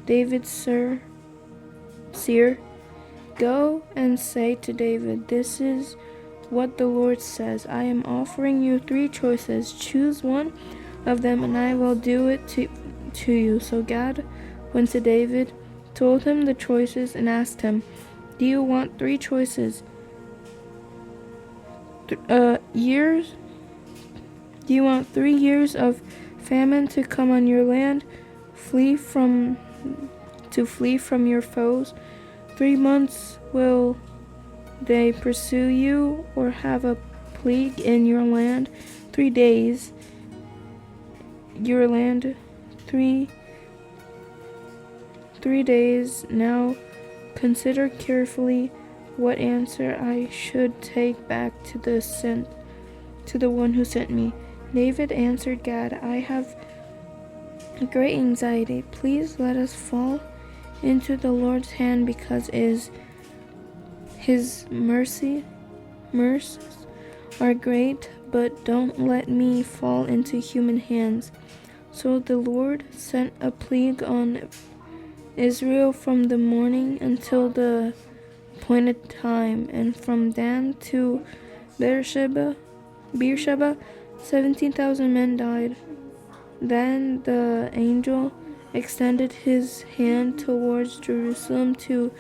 David's seer, "Go and say to David, this is what the Lord says. I am offering you 3 choices. Choose one of them and I will do it to you." So Gad went to David, told him the choices, and asked him, "Do you want 3 choices? Years? Do you want 3 years of famine to come on your land, flee from your foes? 3 months will they pursue you, or have a plague in your land? 3 days, your land, 3 days. Now consider carefully what answer I should take back to the one who sent me." David answered Gad, "I have great anxiety. Please let us fall into the Lord's hand, because his mercies are great, but don't let me fall into human hands." So the Lord sent a plague on Israel from the morning until the appointed time, and from Dan to Beersheba 17,000 men died. Then the angel extended his hand towards Jerusalem to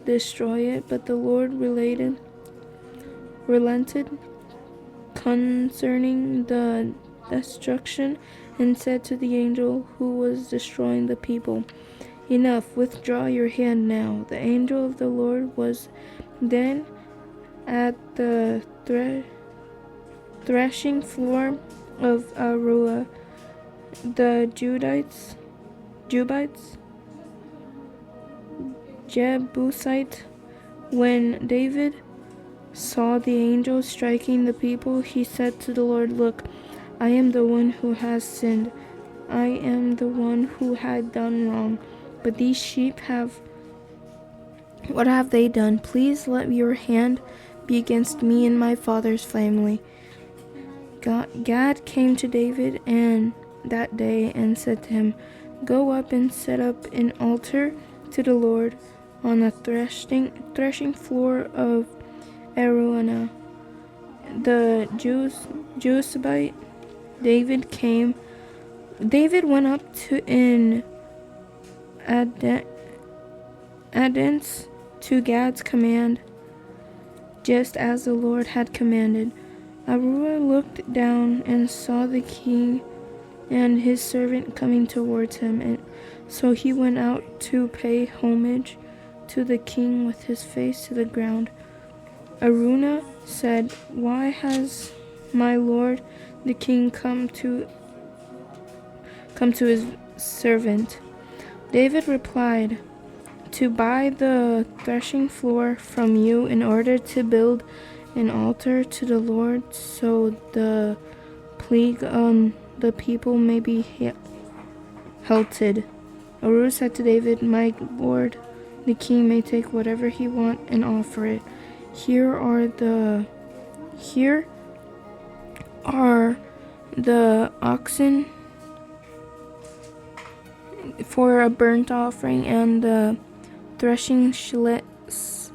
destroy it, but the Lord relented concerning the destruction, and said to the angel who was destroying the people, "Enough, withdraw your hand now." The angel of the Lord was then at the threshing floor of Arua. The Jebusite. When David saw the angel striking the people, he said to the Lord, "Look, I am the one who has sinned. I am the one who had done wrong. But these sheep what have they done? Please let your hand be against me and my father's family." Gad came to David that day and said to him, "Go up and set up an altar to the Lord on the threshing floor of Araunah the Jebusite." David went up to Adens to Gad's command, just as the Lord had commanded. Arua looked down and saw the king and his servant coming towards him, and so he went out to pay homage to the king with his face to the ground. Araunah said, "Why has my lord the king come to his servant?" David replied, "To buy the threshing floor from you in order to build an altar to the Lord, so the plague on the people may be halted." Araunah said to David, "My lord the king may take whatever he wants and offer it. Here are the oxen for a burnt offering, and the threshing sledges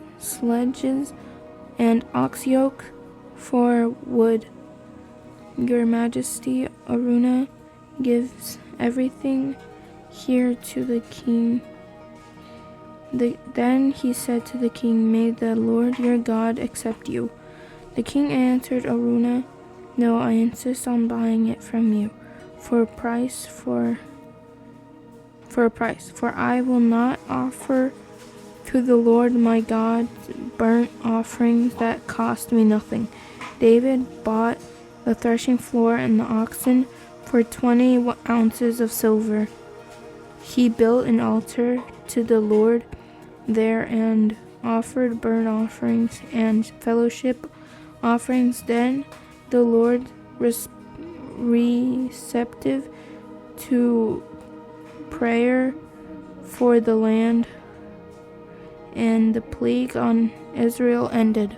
and ox yoke for wood. Your Majesty." Araunah gives everything here to the king. Then he said to the king, "May the Lord your God accept you." The king answered Araunah, "No, I insist on buying it from you for a price, for I will not offer to the Lord my God burnt offerings that cost me nothing." David bought the threshing floor and the oxen for 20 ounces of silver. He built an altar to the Lord there and offered burnt offerings and fellowship offerings. Then the Lord receptive to prayer for the land, and the plague on Israel ended.